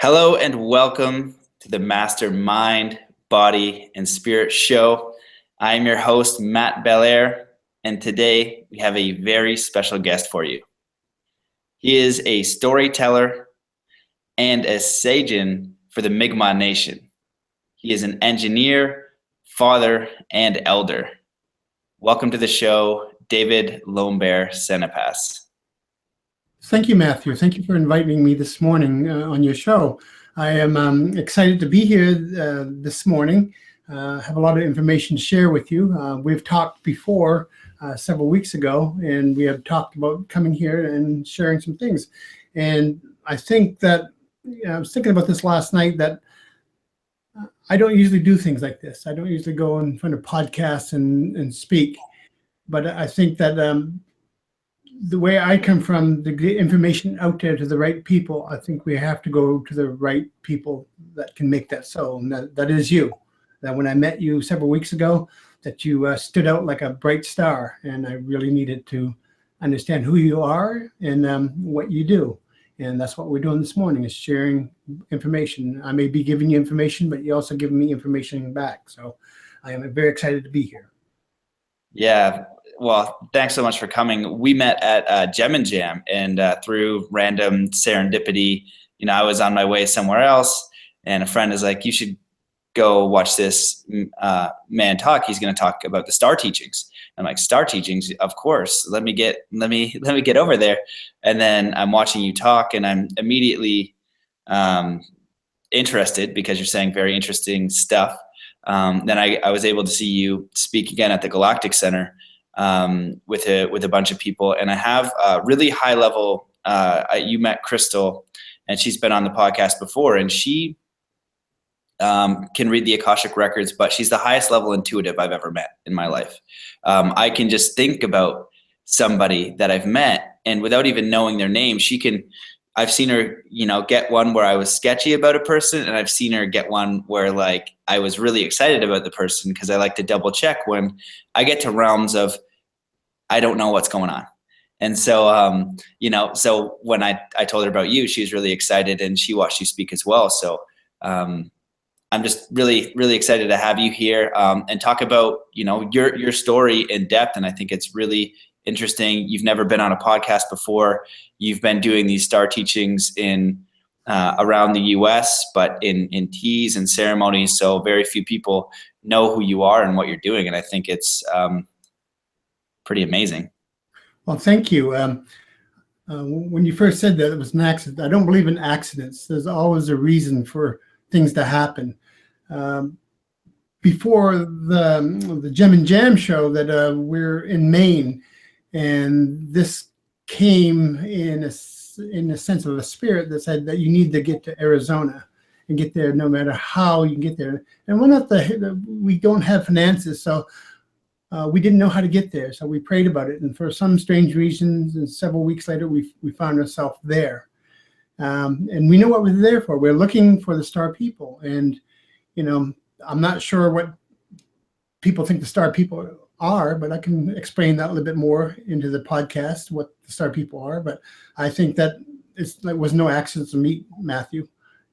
Hello and welcome to the Master Mind, Body, and Spirit Show. I am your host, Matt Belair, and today we have a very special guest for you. He is a storyteller and a Sagen for the Mi'kmaq Nation. He is an engineer, father, and elder. Welcome to the show, David Lonebear Sanipass. Thank you, Matthew. Thank you for inviting me this morning on your show. I am excited to be here this morning. Have a lot of information to share with you. We've talked before several weeks ago, and we have talked about coming here and sharing some things. And I think that, I was thinking about this last night, that I don't usually do things like this. I don't usually go in front of podcasts and speak. But I think that the way I come from, to get information out there to the right people, I think we have to go to the right people that can make that so. And that is you. That when I met you several weeks ago, that you stood out like a bright star, and I really needed to understand who you are and what you do. And that's what we're doing this morning, is sharing information. I may be giving you information, but you're also giving me information back. So I am very excited to be here. Yeah. Well, thanks so much for coming. We met at Gem and Jam, and through random serendipity, I was on my way somewhere else, and a friend is like, "You should go watch this man talk. He's going to talk about the star teachings." I'm like, "Star teachings? Of course. Let me get over there." And then I'm watching you talk, and I'm immediately interested because you're saying very interesting stuff. Then I was able to see you speak again at the Galactic Center with a bunch of people, and I have a really high level. You met Crystal, and she's been on the podcast before, and she can read the Akashic records, but she's the highest level intuitive I've ever met in my life. I can just think about somebody that I've met, and without even knowing their name, I've seen her, get one where I was sketchy about a person, and I've seen her get one where like I was really excited about the person, because I like to double check when I get to realms of I don't know what's going on. And so, so when I told her about you, she was really excited, and she watched you speak as well. So I'm just really, really excited to have you here and talk about, your story in depth. And I think it's really interesting. You've never been on a podcast before. You've been doing these star teachings in around the U.S., but in teas and ceremonies. So very few people know who you are and what you're doing. And I think it's pretty amazing. Well, thank you. When you first said that it was an accident, I don't believe in accidents. There's always a reason for things to happen. Before the Gem and Jam show, that we're in Maine, and this came in a sense of a spirit that said that you need to get to Arizona and get there no matter how you get there. And we don't have finances, so we didn't know how to get there. So we prayed about it, and for some strange reasons, and several weeks later, we found ourselves there. And we know what we're there for. We're looking for the star people. And, I'm not sure what people think the star people are, but I can explain that a little bit more into the podcast, what the star people are. But I think that it was no accident to meet Matthew.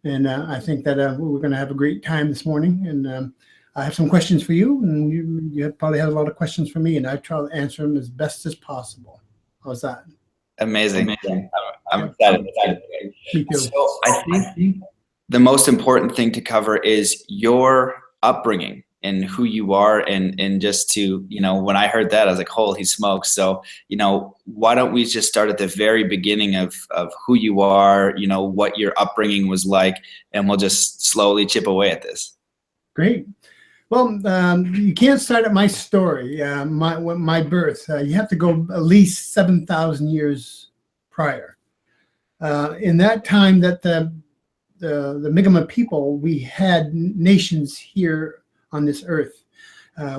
And I think that we're going to have a great time this morning. And I have some questions for you, and you probably have a lot of questions for me, and I try to answer them as best as possible. How's that? Amazing. I'm excited. Me too. So I think the most important thing to cover is your upbringing and who you are, and just to, when I heard that, I was like, holy smokes. So, why don't we just start at the very beginning of who you are, what your upbringing was like, and we'll just slowly chip away at this. Great. Well, you can't start at my story, my birth. You have to go at least 7,000 years prior. In that time that the Mi'kmaq people, we had nations here on this earth.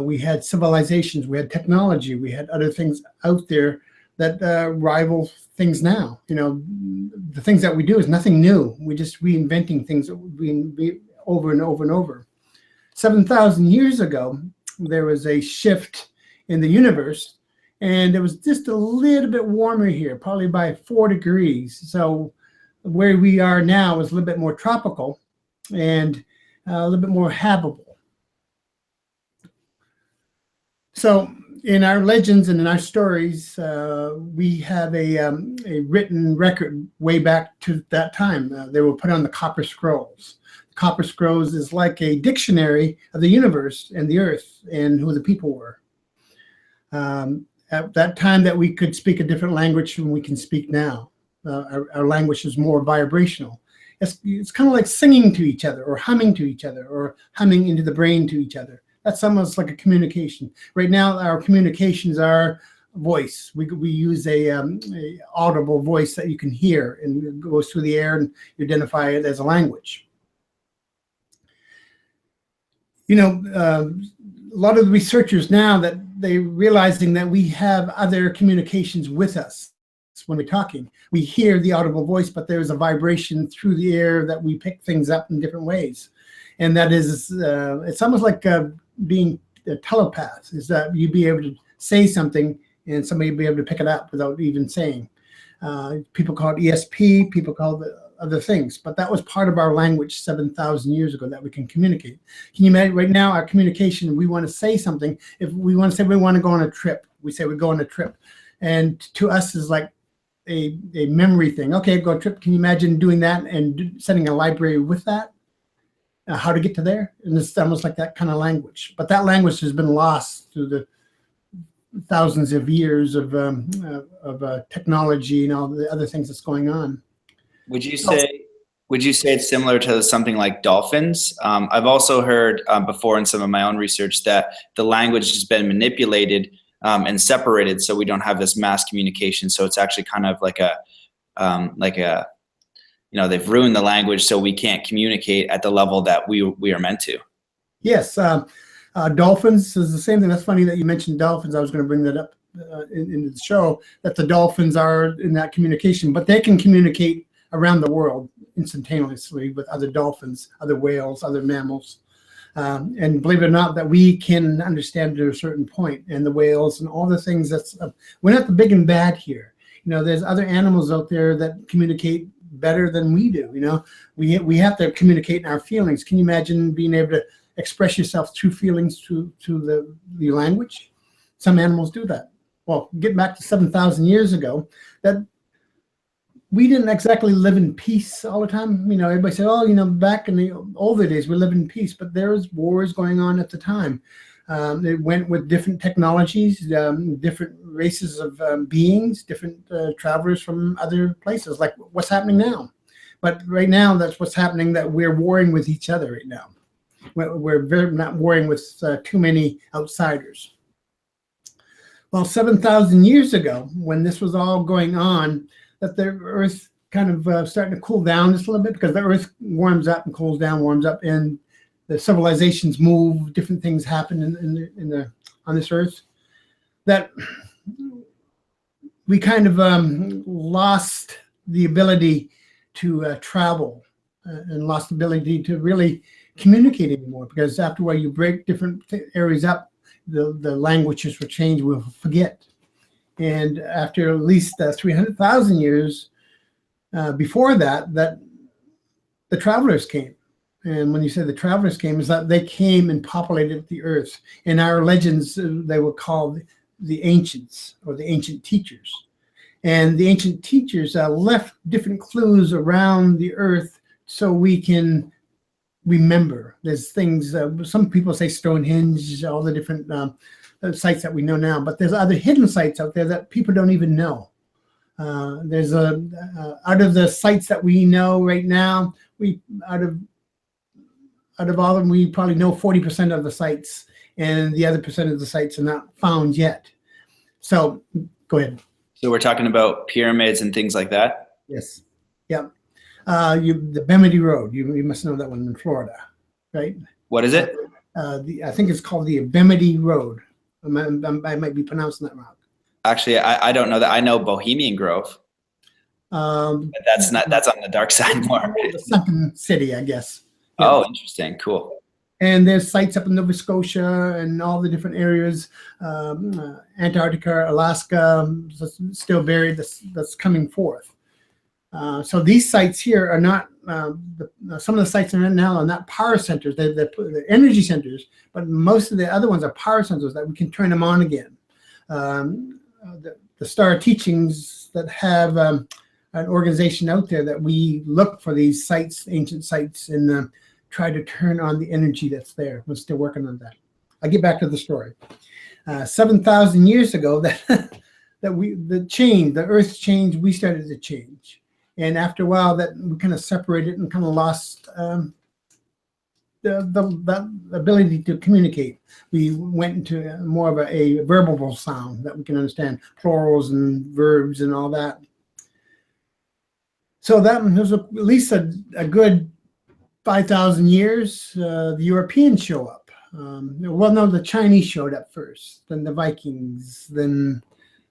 We had civilizations, we had technology, we had other things out there that rival things now. The things that we do is nothing new. We're just reinventing things over and over and over. 7,000 years ago, there was a shift in the universe, and it was just a little bit warmer here, probably by 4 degrees. So where we are now is a little bit more tropical and a little bit more habitable. So in our legends and in our stories, we have a written record way back to that time. They were put on the copper scrolls. The copper scrolls is like a dictionary of the universe and the earth and who the people were. At that time that we could speak a different language than we can speak now. Our language is more vibrational. It's kind of like singing to each other or humming to each other or humming into the brain to each other. That's almost like a communication. Right now, our communications are voice. We use a audible voice that you can hear, and it goes through the air, and you identify it as a language. You know, a lot of the researchers now that they're realizing that we have other communications with us when we're talking. We hear the audible voice, but there's a vibration through the air that we pick things up in different ways. And that is, it's almost like being a telepath, is that you be able to say something and somebody be able to pick it up without even saying. People call it ESP, people call it other things, but that was part of our language 7,000 years ago that we can communicate. Can you imagine right now our communication, we want to say something. If we want to say we want to go on a trip, we say we go on a trip. And to us is like a memory thing. Okay, go on a trip. Can you imagine doing that and setting a library with that? How to get to there? And it's almost like that kind of language. But that language has been lost through the thousands of years of technology and all the other things that's going on. Would you say it's similar to something like dolphins? I've also heard before in some of my own research that the language has been manipulated and separated, so we don't have this mass communication. So it's actually kind of like a you know, they've ruined the language, so we can't communicate at the level that we are meant to. Yes, dolphins is the same thing. That's funny that you mentioned dolphins. I was going to bring that up in the show, that the dolphins are in that communication, but they can communicate around the world instantaneously with other dolphins, other whales, other mammals. And believe it or not, that we can understand to a certain point, and the whales and all the things that's, we're not the big and bad here. You know, there's other animals out there that communicate better than we do. You know, we have to communicate in our feelings. Can you imagine being able to express yourself through feelings, through the language? Some animals do that. Well, getting back to 7,000 years ago, that we didn't exactly live in peace all the time. You know, everybody said, oh, you know, back in the older days, we lived in peace, but there was wars going on at the time. It went with different technologies, different races of beings, different travelers from other places, like what's happening now. But right now, that's what's happening, that we're warring with each other right now. We're not warring with too many outsiders. Well, 7,000 years ago, when this was all going on, that the Earth kind of starting to cool down just a little bit, because the Earth warms up and cools down, warms up, and the civilizations move, different things happen on this Earth, that we kind of lost the ability to travel and lost the ability to really communicate anymore, because after a while you break different areas up, the languages will change, we'll forget. And after at least 300,000 years before that, the travelers came. And when you say the travelers came, is that they came and populated the earth. In our legends, they were called the ancients, or the ancient teachers. And the ancient teachers left different clues around the earth so we can remember. There's things, some people say Stonehenge, all the different sites that we know now, but there's other hidden sites out there that people don't even know. There's out of the sites that we know right now, out of all of them, we probably know 40% of the sites, and the other percent of the sites are not found yet. So go ahead. So we're talking about pyramids and things like that? Yes. Yeah. The Bemidji Road, you must know that one in Florida, right? What is it? I think it's called the Bemidji Road. I might be pronouncing that wrong. Actually, I don't know that. I know Bohemian Grove. But that's on the dark side more. The sunken city, I guess. Yeah. Oh, interesting. Cool. And there's sites up in Nova Scotia and all the different areas, Antarctica, Alaska, still buried, that's coming forth. So these sites here are not, some of the sites now are not power centers, they're energy centers, but most of the other ones are power centers that we can turn them on again. The Star Teachings that have an organization out there that we look for these sites, ancient sites, and try to turn on the energy that's there. We're still working on that. I'll get back to the story. 7,000 years ago, the Earth changed, we started to change. And after a while, that we kind of separated and kind of lost the ability to communicate. We went into more of a verbal sound that we can understand, plurals and verbs and all that. So that was at least a good 5,000 years. The Europeans show up. Well, no, the Chinese showed up first, then the Vikings, then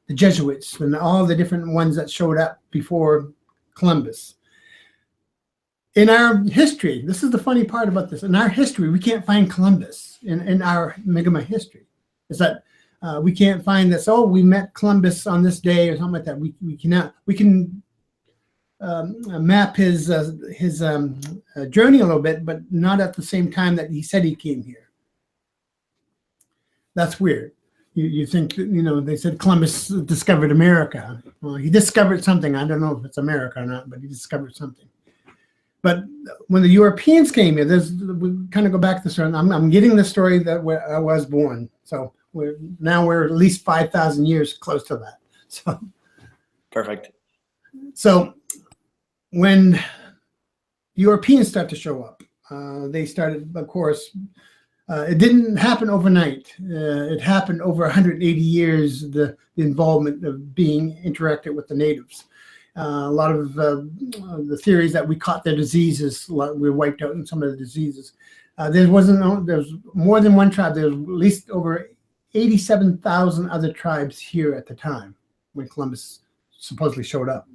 the Jesuits, then all the different ones that showed up before Columbus. In our history, this is the funny part about this. In our history, we can't find Columbus in our Mi'kmaq history. Is that we can't find this, oh, we met Columbus on this day or something like that. We cannot. We can map his journey a little bit, but not at the same time that he said he came here. That's weird. You think, they said Columbus discovered America. Well, he discovered something. I don't know if it's America or not, but he discovered something. But when the Europeans came here, we kind of go back to the story. I'm getting the story that where I was born. So we're at least 5,000 years close to that. So perfect. So when Europeans start to show up, they started, of course, it didn't happen overnight. It happened over 180 years, the involvement of being interacted with the natives. A lot of the theories that we caught their diseases, we wiped out in some of the diseases. There's more than one tribe. There's at least over 87,000 other tribes here at the time when Columbus supposedly showed up.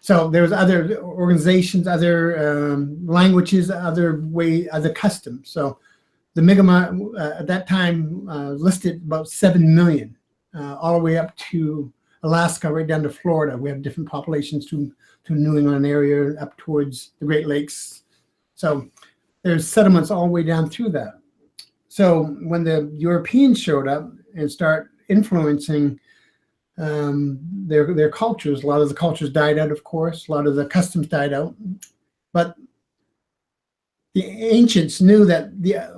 So there was other organizations, other languages, other customs. So the Mi'kmaq at that time listed about 7 million, all the way up to Alaska, right down to Florida. We have different populations to New England area, up towards the Great Lakes. So there's settlements all the way down through that. So when the Europeans showed up and start influencing their cultures, a lot of the cultures died out, of course. A lot of the customs died out. But the ancients knew that there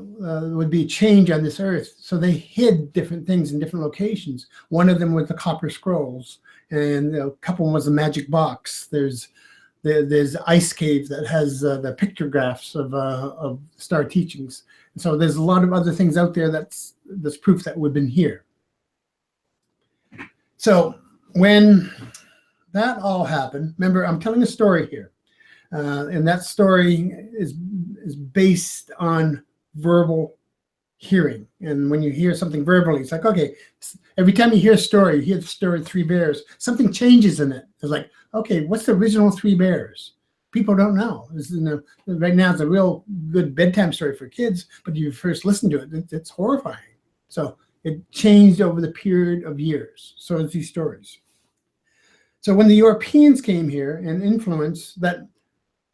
would be change on this earth, so they hid different things in different locations. One of them was the copper scrolls, and a couple was the magic box. There's ice cave that has the pictographs of Star Teachings. And so there's a lot of other things out there that's proof that we've been here. So when that all happened, remember, I'm telling a story here. And that story is based on verbal hearing. And when you hear something verbally, it's like, okay, every time you hear a story, you hear the story of 3 bears, something changes in it. It's like, okay, what's the original 3 bears? People don't know. Right now, it's a real good bedtime story for kids, but you first listen to it, it's horrifying. So it changed over the period of years. So it's these stories. So when the Europeans came here and influenced that,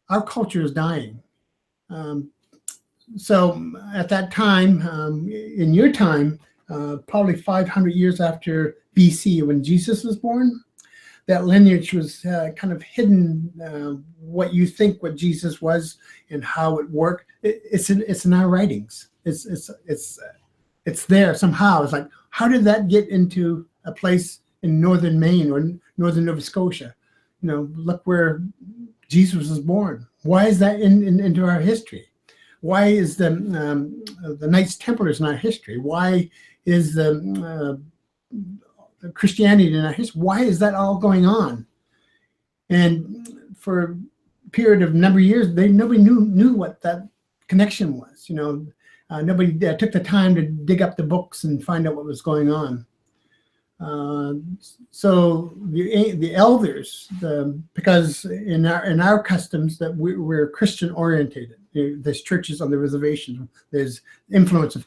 our culture is dying. So at that time, in your time, probably 500 years after BC, when Jesus was born, that lineage was kind of hidden. What you think what Jesus was and how it worked, it's in our writings. It's there somehow. It's like, how did that get into a place in northern Maine or northern Nova Scotia? Look where Jesus was born. Why is that into our history? Why is the Knights Templars in our history? Why is the Christianity in our history? Why is that all going on? And for a period of number of years, nobody knew what that connection was. Nobody took the time to dig up the books and find out what was going on. So the elders, because in our customs that we're Christian orientated. There's churches on the reservation. There's influence of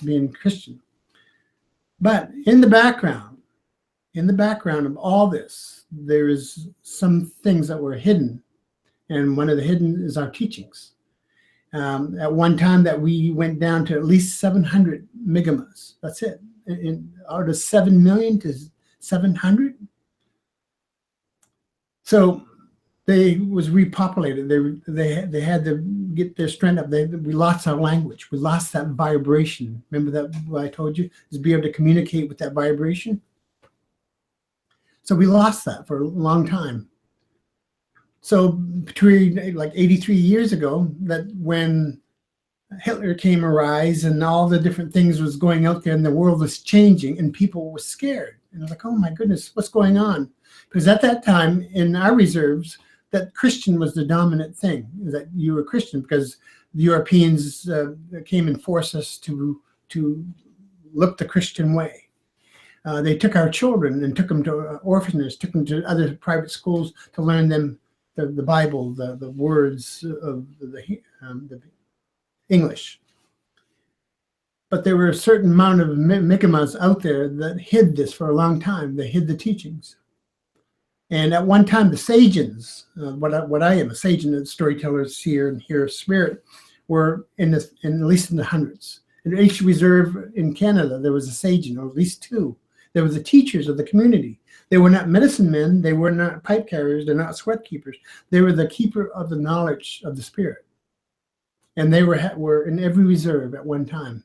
being Christian. But in the background, in the background of all this, there is some things that were hidden. And one of the hidden is our teachings. At one time that we went down to at least 700 megamas. That's it. Out of 7 million to 700. So they was repopulated. They had to get their strength up. We lost our language. We lost that vibration. Remember that what I told you is be able to communicate with that vibration. So we lost that for a long time. So between like 83 years ago, that when Hitler came arise and all the different things was going out there and the world was changing and people were scared. And I was like, oh my goodness, what's going on? Because at that time in our reserves, that Christian was the dominant thing, that you were Christian, because the Europeans came and forced us to look the Christian way. They took our children and took them to orphanages, took them to other private schools to learn them the Bible, the words of the English. But there were a certain amount of Mi'kamas out there that hid this for a long time. They hid the teachings. And at one time, the Sagens, what I am, a Sagen, a storyteller, seer, and hearer of spirit, were at least in the hundreds. In each reserve in Canada, there was a Sagen, or at least two. There were the teachers of the community. They were not medicine men. They were not pipe carriers. They're not sweat keepers. They were the keeper of the knowledge of the spirit. And they were in every reserve at one time.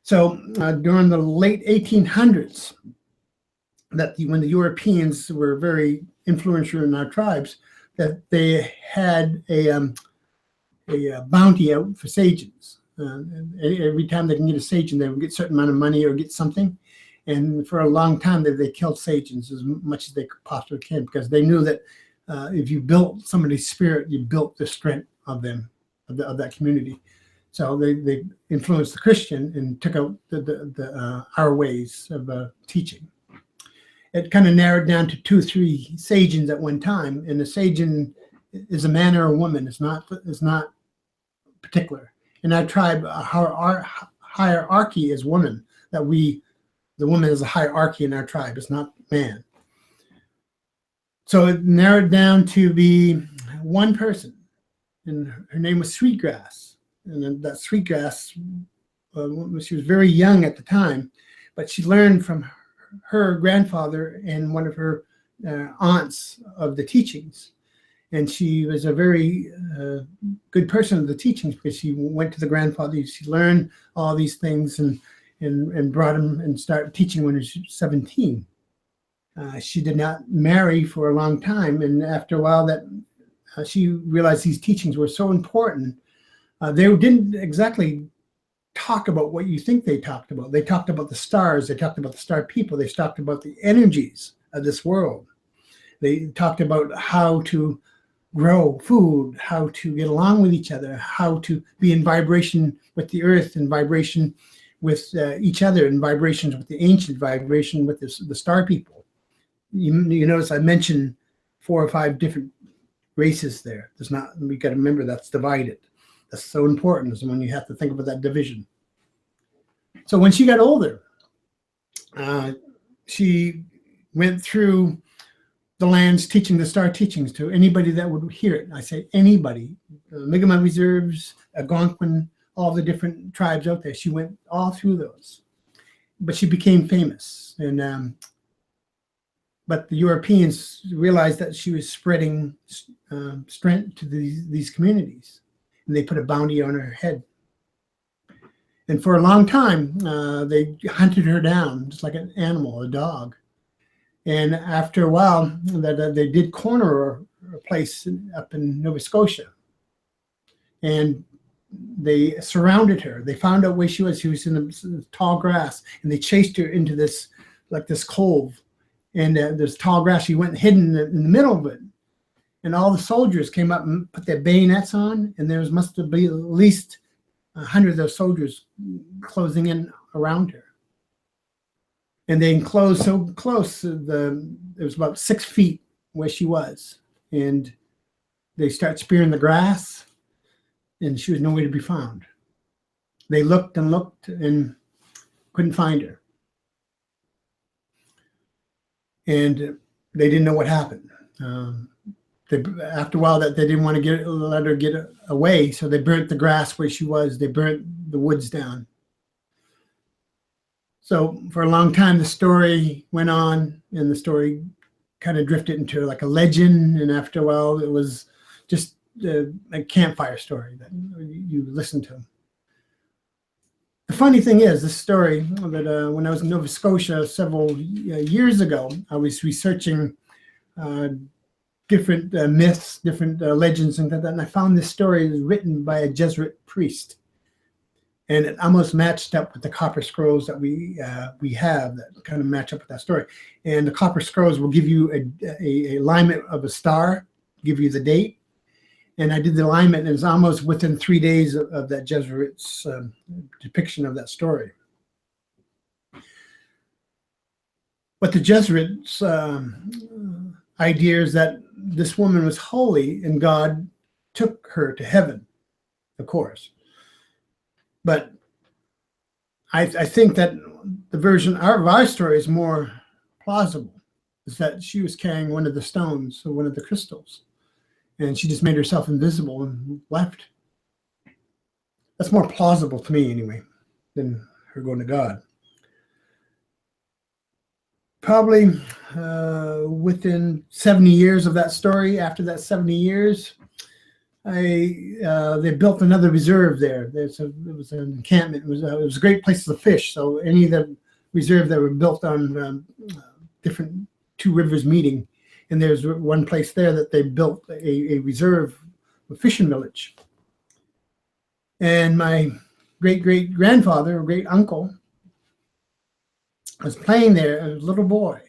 So during the late 1800s, when the Europeans were very influential in our tribes, that they had a bounty out for Sagens. Every time they can get a Sagen, they would get a certain amount of money or get something. And for a long time, they killed Sagens as much as they could possibly can, because they knew that if you built somebody's spirit, you built the strength of them, of that community. So they influenced the Christian and took out our ways of teaching. It kind of narrowed down to 2 or 3 Sagens at one time, and the Sagen is a man or a woman. It's not particular. In our tribe, our hierarchy is woman. The woman is a hierarchy in our tribe. It's not man. So it narrowed down to be one person, and her name was Sweetgrass. And then that Sweetgrass, she was very young at the time, but she learned from her grandfather and one of her aunts of the teachings. And she was a very good person of the teachings, because she went to the grandfather. She learned all these things and brought him and started teaching when she was 17. She did not marry for a long time. And after a while that she realized these teachings were so important. They didn't exactly talk about what you think they talked about. They talked about the stars. They talked about the star people. They talked about the energies of this world. They talked about how to grow food, how to get along with each other, how to be in vibration with the earth, and vibration with each other, and vibrations with the ancient, vibration with the star people. You notice I mentioned 4 or 5 different races there. We got to remember that's divided. That's so important, is when you have to think about that division. So when she got older, she went through the lands teaching the star teachings to anybody that would hear it. I say anybody, the Mi'kmaq reserves, Algonquin, all the different tribes out there. She went all through those, but she became famous. And but the Europeans realized that she was spreading strength to these communities, and they put a bounty on her head. And for a long time, they hunted her down just like an animal, a dog. And after a while, they did corner a place up in Nova Scotia. And they surrounded her. They found out where she was. She was in the tall grass, and they chased her into this cove. And there's tall grass. She went hidden in the middle of it. And all the soldiers came up and put their bayonets on, and there must have been at least 100 of those soldiers closing in around her. And they enclosed so close, it was about 6 feet where she was. And they start spearing the grass, and she was nowhere to be found. They looked and looked and couldn't find her. and they didn't know what happened. After a while, that they didn't want to let her get away, so they burnt the grass where she was. They burnt the woods down. So for a long time, the story went on, and the story kind of drifted into like a legend. And after a while, it was just a campfire story that you listen to. The funny thing is, this story that when I was in Nova Scotia several years ago, I was researching different myths, different legends, and that. And I found this story was written by a Jesuit priest, and it almost matched up with the copper scrolls that we have that kind of match up with that story. And the copper scrolls will give you a alignment of a star, give you the date. And I did the alignment, and it's almost within 3 days of that Jesuit's depiction of that story. But the Jesuits' idea is that this woman was holy, and God took her to heaven, of course. But I think that the version of our story is more plausible, is that she was carrying one of the stones, or one of the crystals, and she just made herself invisible and left. That's more plausible to me, anyway, than her going to God. Probably within 70 years of that story, after that 70 years, they built another reserve there. It was an encampment. It was a great place to fish. So any of the reserves that were built on different two rivers meeting, and there's one place there that they built a reserve, a fishing village. And my great-great-grandfather, or great-uncle, was playing there as a little boy.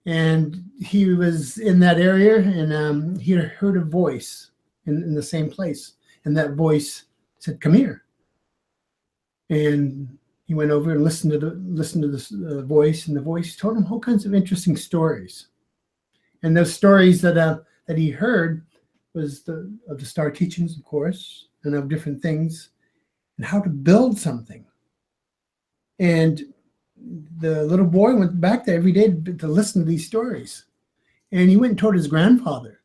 And he was in that area, and he had heard a voice in the same place. And that voice said, "Come here." And he went over and listened to this voice, and the voice told him all kinds of interesting stories. And those stories that he heard was of the star teachings, of course, and of different things, and how to build something. And the little boy went back there every day to listen to these stories. And he went and told his grandfather.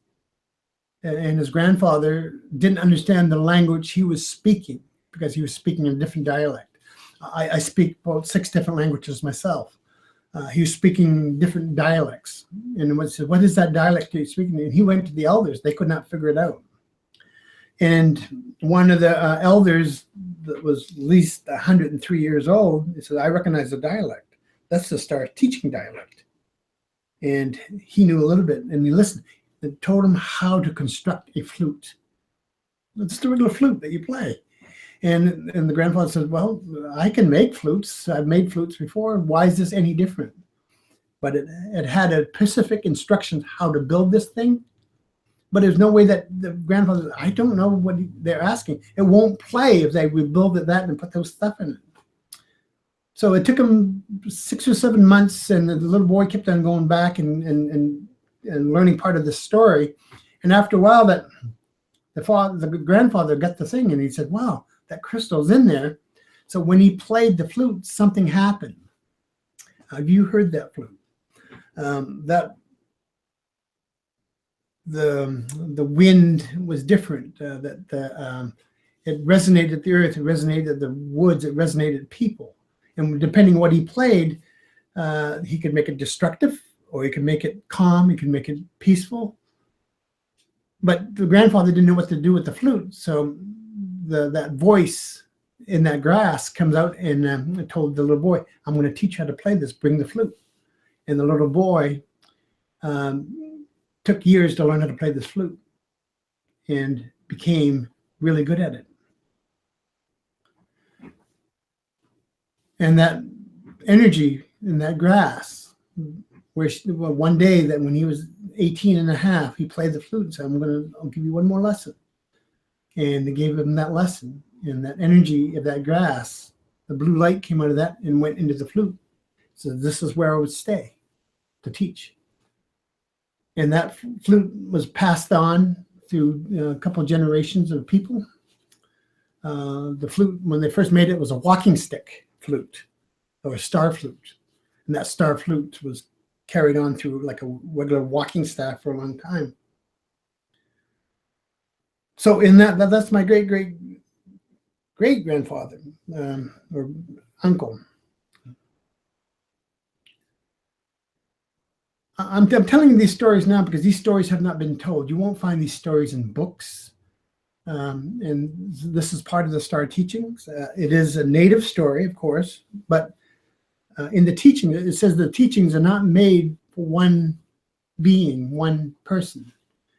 And his grandfather didn't understand the language he was speaking, because he was speaking in a different dialect. I speak about 6 different languages myself. He was speaking different dialects. And he said, "What is that dialect you're speaking?" And he went to the elders. They could not figure it out. And one of the elders that was at least 103 years old, he said, "I recognize the dialect. That's the star teaching dialect." And he knew a little bit, and he listened. It told him how to construct a flute. It's the little flute that you play. And the grandfather said, "Well, I can make flutes. I've made flutes before. Why is this any different?" But it had a specific instructions how to build this thing. But there's no way that the grandfather said, "I don't know what they're asking. It won't play if they rebuild it that and put those stuff in it." So it took him 6 or 7 months, and the little boy kept on going back and learning part of the story. And after a while, that the grandfather got the thing, and he said, "Wow, that crystal's in there." So when he played the flute, something happened. Have you heard that flute? The wind was different. It resonated the earth. It resonated the woods. It resonated people. And depending on what he played, he could make it destructive, or he could make it calm. He could make it peaceful. But the grandfather didn't know what to do with the flute, so that voice in that grass comes out and told the little boy, "I'm going to teach you how to play this. Bring the flute." And the little boy took years to learn how to play this flute and became really good at it. And that energy in that grass, one day that when he was 18 and a half, he played the flute and said, I'll give you one more lesson. And they gave him that lesson. And that energy of that grass, the blue light came out of that and went into the flute. So this is where I would stay to teach. And that flute was passed on through a couple of generations of people. The flute, when they first made it, was a walking stick flute, or a star flute. And that star flute was carried on through like a regular walking staff for a long time. So in that's my great-grandfather or uncle. I'm telling you these stories now because these stories have not been told. You won't find these stories in books. And this is part of the Star Teachings. It is a native story, of course, but in the teaching, it says the teachings are not made for one being, one person.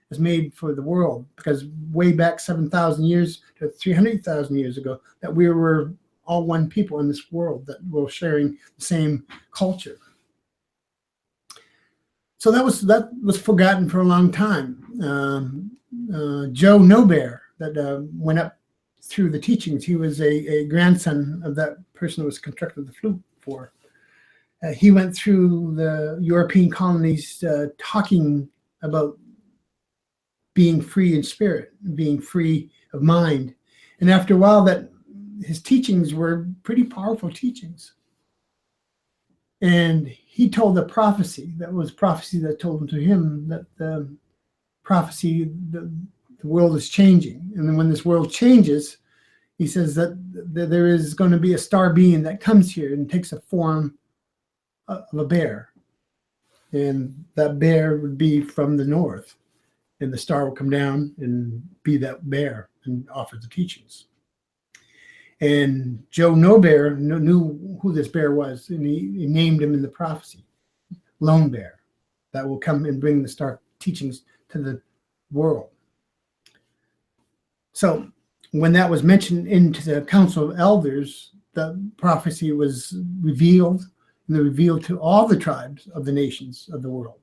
It's made for the world, because way back 7,000 years to 300,000 years ago, that we were all one people in this world, that were sharing the same culture. So that was forgotten for a long time. Joe Nobear, that went up through the teachings. He was a grandson of that person who was constructed the flute for. He went through the European colonies talking about being free in spirit, being free of mind. And after a while, that his teachings were pretty powerful teachings. And he told a prophecy, that was prophecy that told to him that the prophecy, the world is changing. And then when this world changes, he says that there is going to be a star being that comes here and takes a form of a bear. And that bear would be from the north. And the star will come down and be that bear and offer the teachings. And Joe Nobear knew who this bear was, and he named him in the prophecy, Lonebear, that will come and bring the star teachings to the world. So when that was mentioned into the Council of Elders, the prophecy was revealed, and revealed to all the tribes of the nations of the world.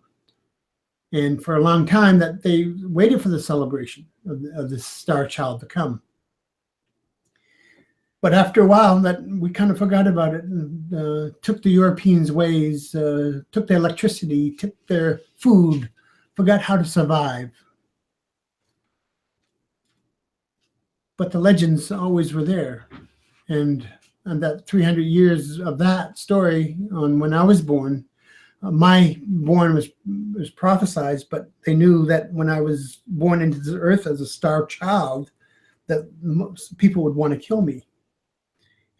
And for a long time, that they waited for the celebration of the star child to come. But after a while, that we kind of forgot about it, and took the Europeans' ways, took their electricity, took their food, forgot how to survive. But the legends always were there. And that 300 years of that story on when I was born, my born was prophesied, but they knew that when I was born into the earth as a star child, that most people would want to kill me.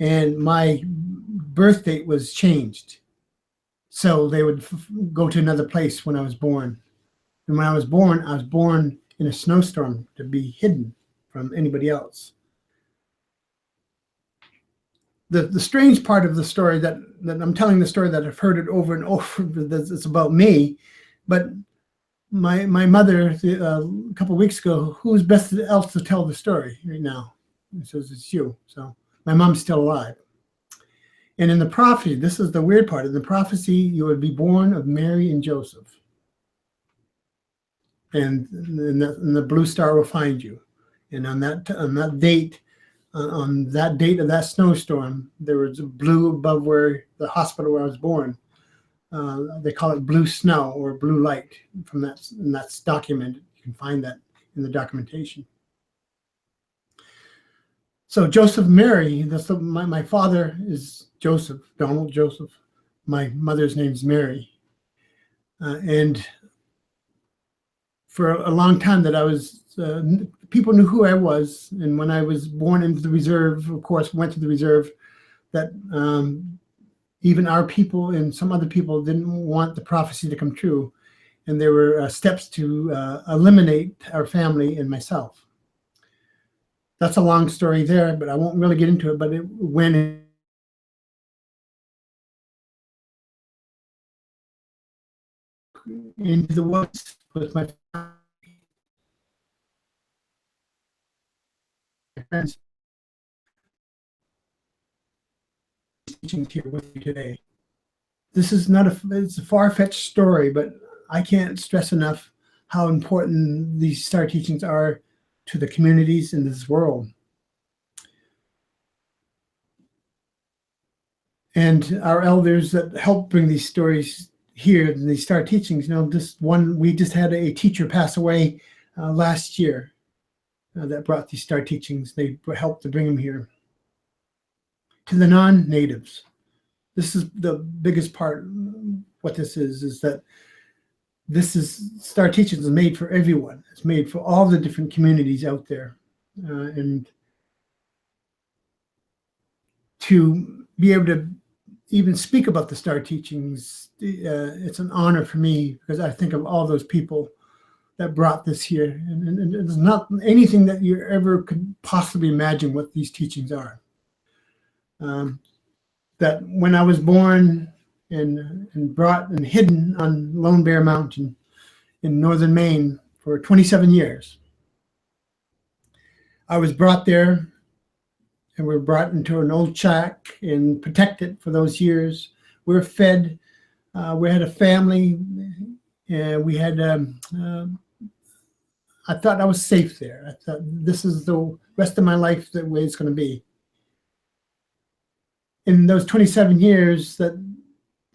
And my birth date was changed. So they would go to another place when I was born. And when I was born in a snowstorm to be hidden from anybody else. The strange part of the story that I'm telling the story that I've heard it over and over, it's about me, but my mother a couple of weeks ago, who's best else to tell the story right now? She says, it's you. So my mom's still alive. And in the prophecy, this is the weird part. In the prophecy, you would be born of Mary and Joseph. And the blue star will find you. And on that date, on that date of that snowstorm, there was blue above where the hospital where I was born. They call it blue snow or blue light from that, and that's documented. You can find that in the documentation. So Joseph Mary, my father is Joseph, Donald Joseph. My mother's name's Mary. And for a long time that I was, people knew who I was. And when I was born into the reserve, of course, went to the reserve, that even our people and some other people didn't want the prophecy to come true. And there were steps to eliminate our family and myself. That's a long story there, but I won't really get into it. But it went into the woods with my friends teaching here with you today. This is not it's a far-fetched story, but I can't stress enough how important these star teachings are to the communities in this world. And our elders that help bring these stories here, these star teachings, we just had a teacher pass away last year that brought these star teachings. They helped to bring them here. To the non-natives, this is the biggest part. what this is that Star Teachings is made for everyone. It's made for all the different communities out there. And to be able to even speak about the Star Teachings, it's an honor for me, because I think of all those people that brought this here. And it's not anything that you ever could possibly imagine what these teachings are. That when I was born and brought and hidden on Lonebear Mountain in northern Maine for 27 years, I was brought there, and we were brought into an old shack and protected for those years. We were fed. We had a family. We had. I thought I was safe there. I thought this is the rest of my life the way it's going to be. In those 27 years, that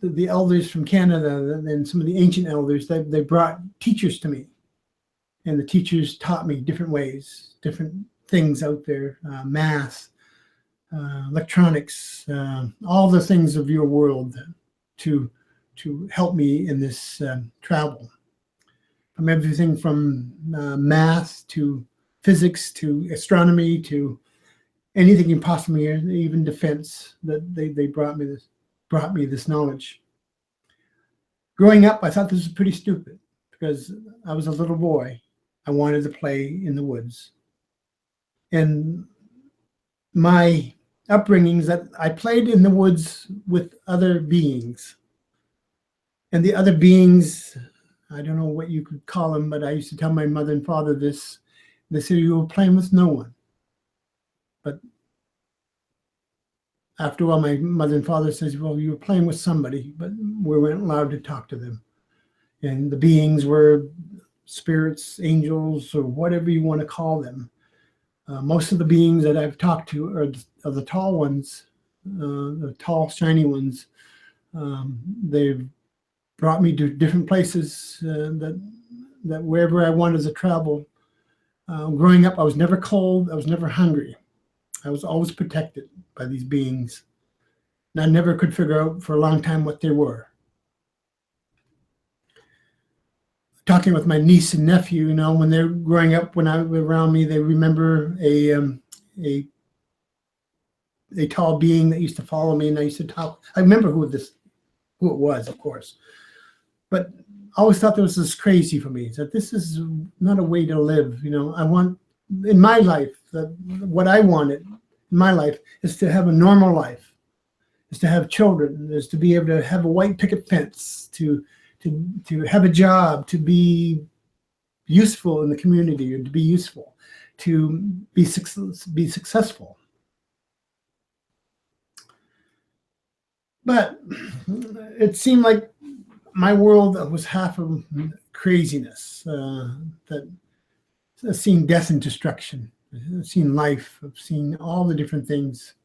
the elders from Canada and some of the ancient elders, they brought teachers to me, and the teachers taught me different ways, different things out there, math, electronics, all the things of your world to help me in this travel. From everything from math to physics to astronomy to anything you possibly, even defense, that they brought me this knowledge. Growing up, I thought this was pretty stupid, because I was a little boy. I wanted to play in the woods. And my upbringing is that I played in the woods with other beings. And the other beings, I don't know what you could call them, but I used to tell my mother and father this. They said, you were playing with no one. But after a while, my mother and father says, well, you were playing with somebody, but we weren't allowed to talk to them. And the beings were spirits, angels, or whatever you want to call them. Most of the beings that I've talked to are the tall ones, the tall, shiny ones. They've brought me to different places that wherever I wanted to travel. Growing up, I was never cold. I was never hungry. I was always protected by these beings. And I never could figure out for a long time what they were. Talking with my niece and nephew, when they're growing up, when I was around me, they remember a tall being that used to follow me, and I used to talk. I remember who it was, of course. But I always thought that was just crazy for me, that this is not a way to live. I want, in my life, what I wanted in my life is to have a normal life, is to have children, is to be able to have a white picket fence, to have a job, to be useful in the community, or to be useful, to be successful. But it seemed like my world was half of craziness, that I've seen death and destruction. I've seen life. I've seen all the different things.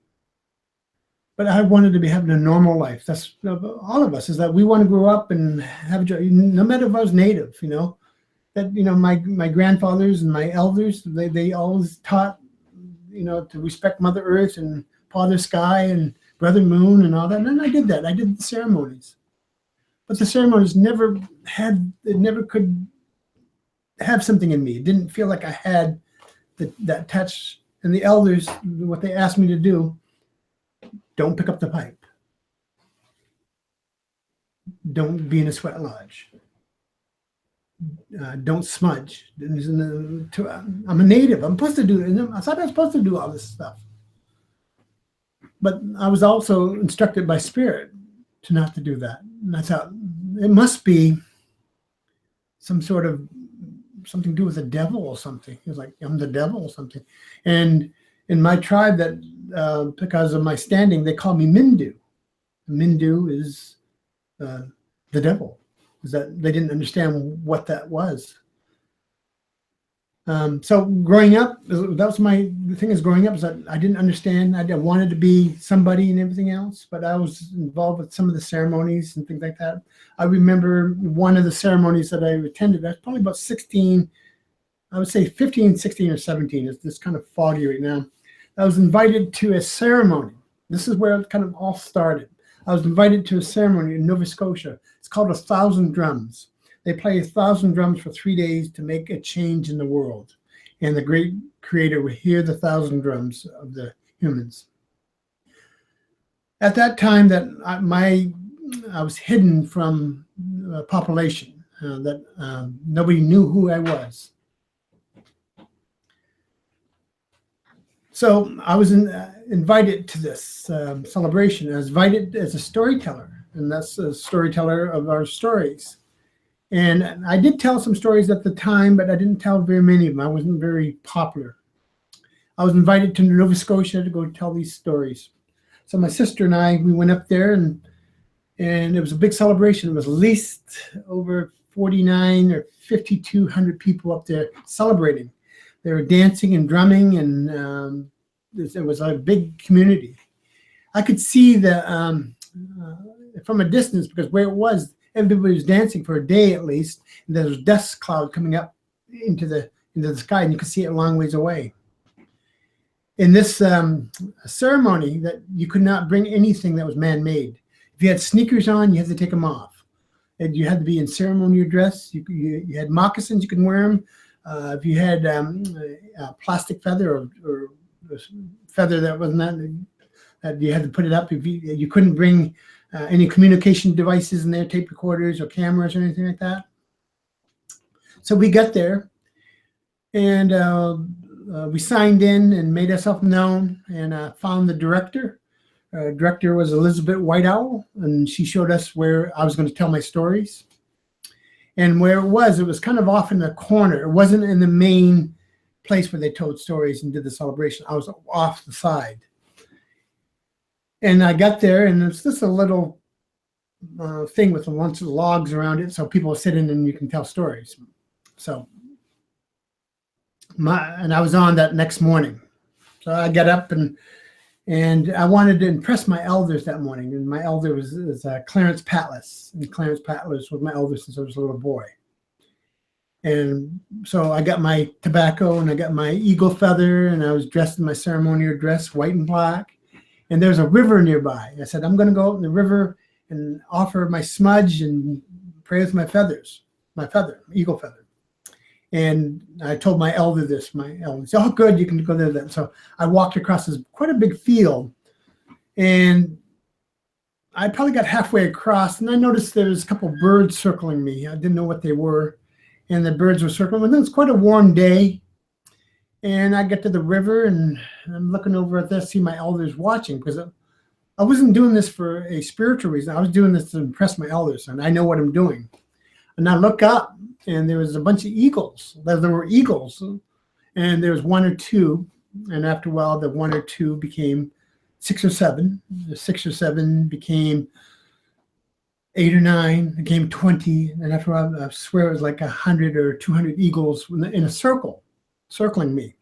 But I wanted to be having a normal life. That's all of us, is that we want to grow up and have a job, no matter if I was native, that, my grandfathers and my elders, they always taught, to respect Mother Earth and Father Sky and Brother Moon and all that. And I did that. I did the ceremonies. But the ceremonies never could have something in me. It didn't feel like I had that touch. And the elders, what they asked me to do, don't pick up the pipe. Don't be in a sweat lodge. Don't smudge. I'm a native. I'm supposed to do it. I thought I was supposed to do all this stuff. But I was also instructed by Spirit to not to do that. And I thought, it must be something to do with the devil or something. It was like, I'm the devil or something. And in my tribe, that because of my standing, they call me Mindu. Mindu is the devil. Is that they didn't understand what that was. So growing up, that was the thing is growing up, is that I didn't understand. I wanted to be somebody and everything else, but I was involved with some of the ceremonies and things like that. I remember one of the ceremonies that I attended, I was probably about 16, I would say 15, 16, or 17. It's just kind of foggy right now. I was invited to a ceremony. This is where it kind of all started. I was invited to a ceremony in Nova Scotia. It's called 1,000 Drums. They play 1,000 drums for 3 days to make a change in the world. And the great creator would hear the 1,000 drums of the humans. At that time, that I was hidden from the population, that nobody knew who I was. So I was invited to this celebration. I was invited as a storyteller, and that's a storyteller of our stories. And I did tell some stories at the time, but I didn't tell very many of them. I wasn't very popular. I was invited to Nova Scotia to go tell these stories. So my sister and I, we went up there, and it was a big celebration. It was at least over 49 or 5,200 people up there celebrating. They were dancing and drumming, and it was a big community. I could see from a distance, because where it was, everybody was dancing for a day at least, and there was a dust cloud coming up into the sky, and you could see it a long ways away. In this ceremony, that you could not bring anything that was man-made. If you had sneakers on, you had to take them off. And you had to be in ceremonial dress. You had moccasins, you could wear them. If you had a plastic feather or feather that wasn't that you had to put it up. If you couldn't bring any communication devices in there, tape recorders or cameras or anything like that. So we got there, and we signed in and made ourselves known, and found the director. Director was Elizabeth White Owl, and she showed us where I was going to tell my stories. And where it was kind of off in the corner. It wasn't in the main place where they told stories and did the celebration. I was off the side. And I got there, and it's just a little thing with a bunch of logs around it, so people sit in and you can tell stories. So, and I was on that next morning. So I got up, and I wanted to impress my elders that morning. And my elder was Clarence Patlas. And Clarence Patlas was my elder since I was a little boy. And so I got my tobacco, and I got my eagle feather, and I was dressed in my ceremonial dress, white and black. And there's a river nearby. I said, I'm going to go out in the river and offer my smudge and pray with my feathers, eagle feather. And I told my elder this. My elder said, oh, good, you can go there then. So I walked across this quite a big field, and I probably got halfway across, and I noticed there was a couple birds circling me. I didn't know what they were, and the birds were circling. And it was quite a warm day, and I get to the river, and I'm looking over at this, see my elders watching, because I wasn't doing this for a spiritual reason. I was doing this to impress my elders, and I know what I'm doing. And I look up, and there was a bunch of eagles. There were eagles, and there was one or two. And after a while, the one or two became 6 or 7. The 6 or 7 became 8 or 9, became 20. And after a while, I swear it was like 100 or 200 eagles in a circle, circling me.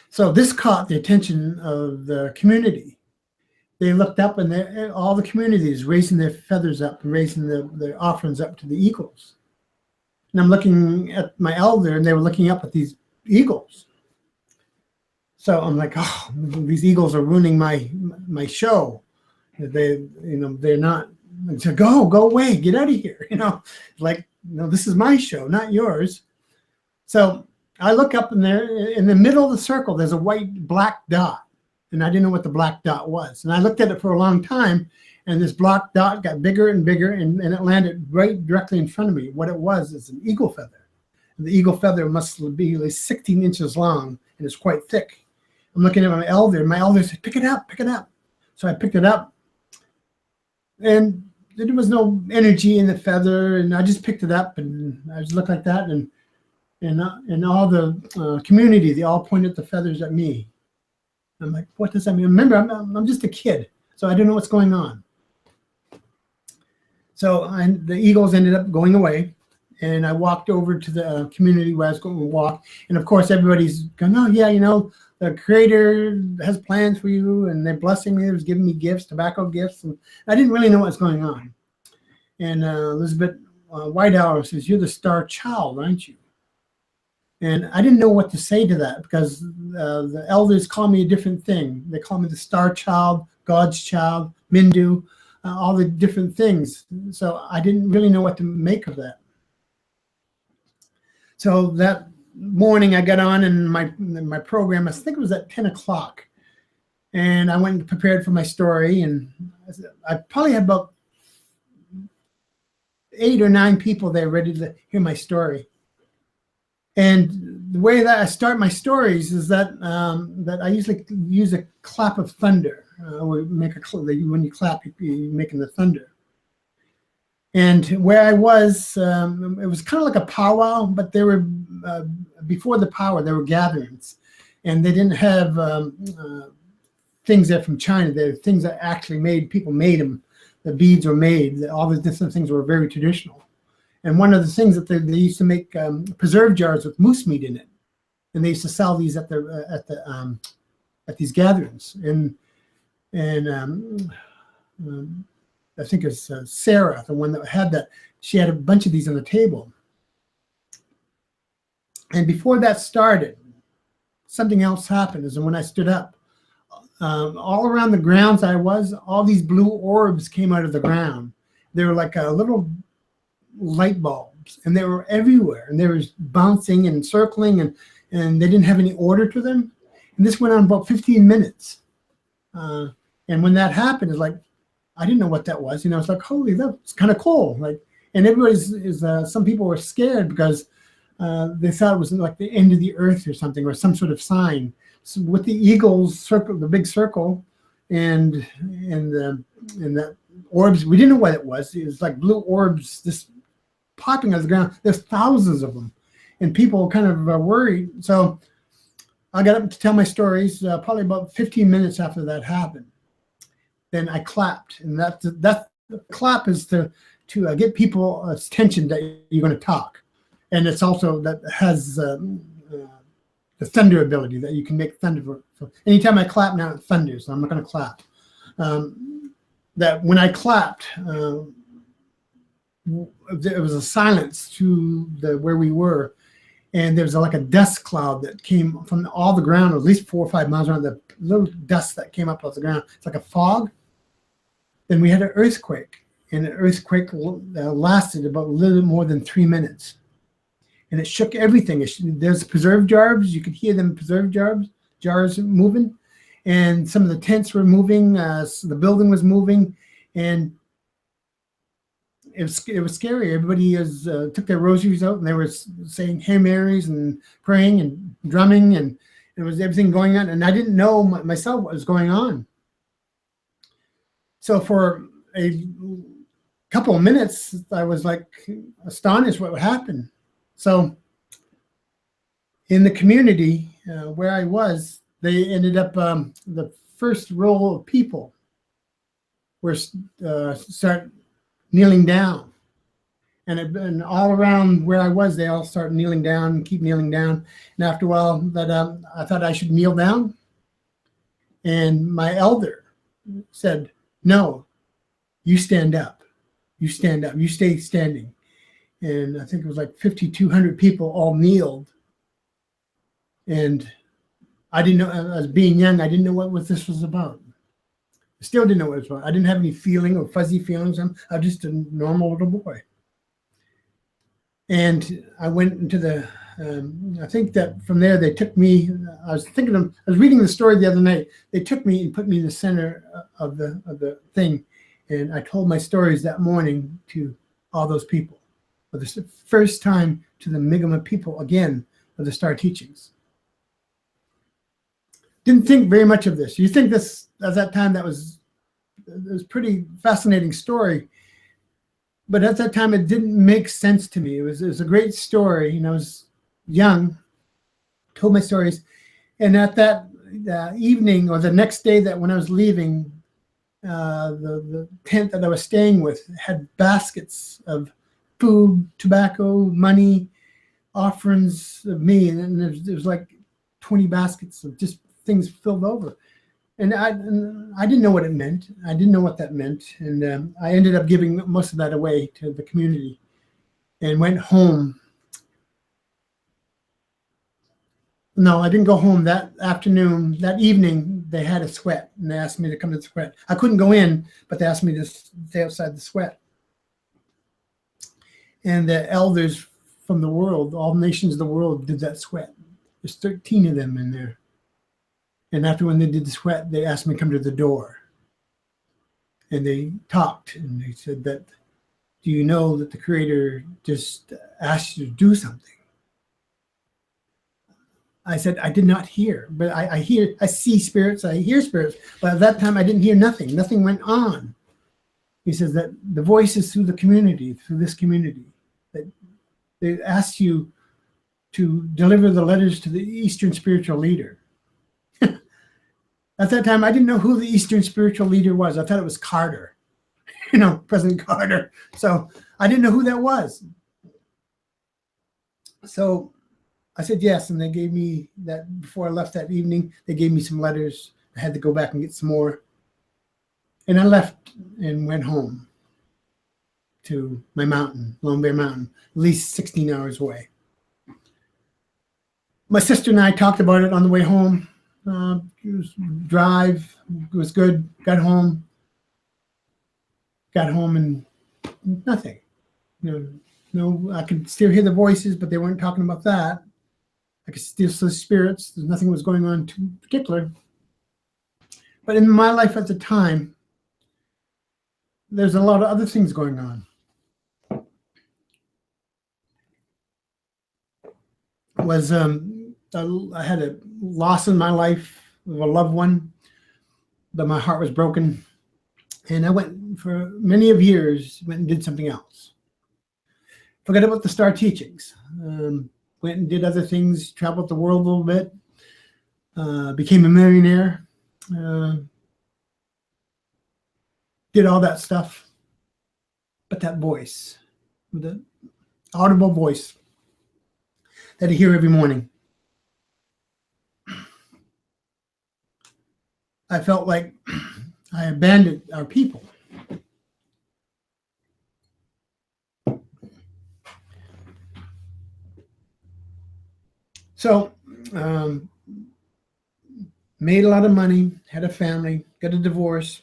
So this caught the attention of the community. They looked up, and all the communities raising their feathers up and raising their offerings up to the eagles. And I'm looking at my elder, and they were looking up at these eagles. So I'm like, oh, these eagles are ruining my show. They're not. I said, go away, get out of here. Like, this is my show, not yours. So I look up, and there, in the middle of the circle, there's a black dot. And I didn't know what the black dot was. And I looked at it for a long time, and this black dot got bigger and bigger, and it landed right directly in front of me. What it was is an eagle feather. And the eagle feather must be like 16 inches long, and it's quite thick. I'm looking at my elder, and my elder said, pick it up, pick it up. So I picked it up, and there was no energy in the feather, and I just picked it up, and I just looked like that, and all the community, they all pointed the feathers at me. I'm like, what does that mean? Remember, I'm just a kid, so I don't know what's going on. So the eagles ended up going away, and I walked over to the community where I was going to walk. And of course, everybody's going, oh, yeah, the creator has plans for you, and they're blessing me. They was giving me gifts, tobacco gifts. And I didn't really know what was going on. And Elizabeth White Owl says, you're the star child, aren't you? And I didn't know what to say to that, because the elders call me a different thing. They call me the star child, God's child, Mindu, all the different things. So I didn't really know what to make of that. So that morning I got on in my program, I think it was at 10 o'clock. And I went and prepared for my story. And I probably had about 8 or 9 people there ready to hear my story. And the way that I start my stories is that that I usually use a clap of thunder. We make when you clap, you're making the thunder. And where I was, it was kind of like a powwow, but there were before the powwow there were gatherings, and they didn't have things there from China. They were things that actually people made them. The beads were made. All the different things were very traditional. And one of the things that they used to make preserve jars with moose meat in it, and they used to sell these at these gatherings. And I think it's Sarah, the one that had that. She had a bunch of these on the table. And before that started, something else happened. Is when I stood up, all around the grounds all these blue orbs came out of the ground. They were like a little light bulbs, and they were everywhere, and they were bouncing and circling, and they didn't have any order to them. And this went on about 15 minutes. And when that happened, it's like, I didn't know what that was. It's like, holy, that's kind of cool. Like, and some people were scared because they thought it was like the end of the earth or something, or some sort of sign. So with the eagles circle, the big circle, and the orbs, we didn't know what it was. It was like blue orbs, just popping out of the ground. There's thousands of them, and people kind of worried. So I got up to tell my stories. Probably about 15 minutes after that happened, then I clapped, and that the clap is to get people's attention that you're going to talk, and it's also that has the thunder ability that you can make thunder. So anytime I clap now, it thunders. So I'm not going to clap. That when I clapped, there was a silence to where we were, and there was like a dust cloud that came from all the ground, at least 4 or 5 miles around. The little dust that came up off the ground, it's like a fog. Then we had an earthquake, and the earthquake lasted about a little more than 3 minutes, and it shook everything. There's preserve jars; you could hear them preserve jars moving, and some of the tents were moving. So the building was moving, and it was scary. Everybody took their rosaries out, and they were saying Hail Marys and praying and drumming, and it was everything going on. And I didn't know myself what was going on. So for a couple of minutes, I was like astonished what would happen. So in the community where I was, they ended up the first row of people were start kneeling down, and all around where I was, they all start kneeling down and keep kneeling down. And after a while, that I thought I should kneel down, and my elder said, "No, you stand up. You stand up. You stay standing." And I think it was like 5,200 people all kneeled. And I didn't know, as being young, I didn't know what this was about. I still didn't know what it was about. I didn't have any feeling or fuzzy feelings. I was just a normal little boy. And I went into I think that from there they took me, I was reading the story the other night. They took me and put me in the center of the thing. And I told my stories that morning to all those people. For the first time to the Mi'kmaq people again of the Star Teachings. Didn't think very much of this. You think this at that time it was pretty fascinating story, but at that time it didn't make sense to me. It was a great story. I was young, told my stories, and at that evening or the next day that when I was leaving, the tent that I was staying with had baskets of food, tobacco, money, offerings of me, and there was like 20 baskets of just things filled over. And I didn't know what it meant. I didn't know what that meant. And I ended up giving most of that away to the community and went home. No, I didn't go home that afternoon. That evening, they had a sweat, and they asked me to come to the sweat. I couldn't go in, but they asked me to stay outside the sweat. And the elders from the world, all nations of the world, did that sweat. There's 13 of them in there. And after when they did the sweat, they asked me to come to the door. And they talked, and they said that, do you know that the Creator just asked you to do something? I said, I did not hear, but I see spirits, I hear spirits, but at that time I didn't hear nothing. Nothing went on. He says that the voice is through the community, through this community, that they asked you to deliver the letters to the Eastern spiritual leader. At that time, I didn't know who the Eastern spiritual leader was. I thought it was Carter, President Carter. So I didn't know who that was. So I said yes, and they gave me that. Before I left that evening, they gave me some letters. I had to go back and get some more. And I left and went home to my mountain, Lonebear Mountain, at least 16 hours away. My sister and I talked about it on the way home. It was drive, it was good. Got home and nothing. No, I could still hear the voices, but they weren't talking about that. I could still see spirits. Nothing was going on too particular. But in my life at the time, there's a lot of other things going on. I had a loss in my life of a loved one, but my heart was broken. And I went for many of years, went and did something else. Forgot about the star teachings. Went and did other things, traveled the world a little bit, became a millionaire, did all that stuff. But that voice, the audible voice that I hear every morning, I felt like I abandoned our people. So, made a lot of money, had a family, got a divorce,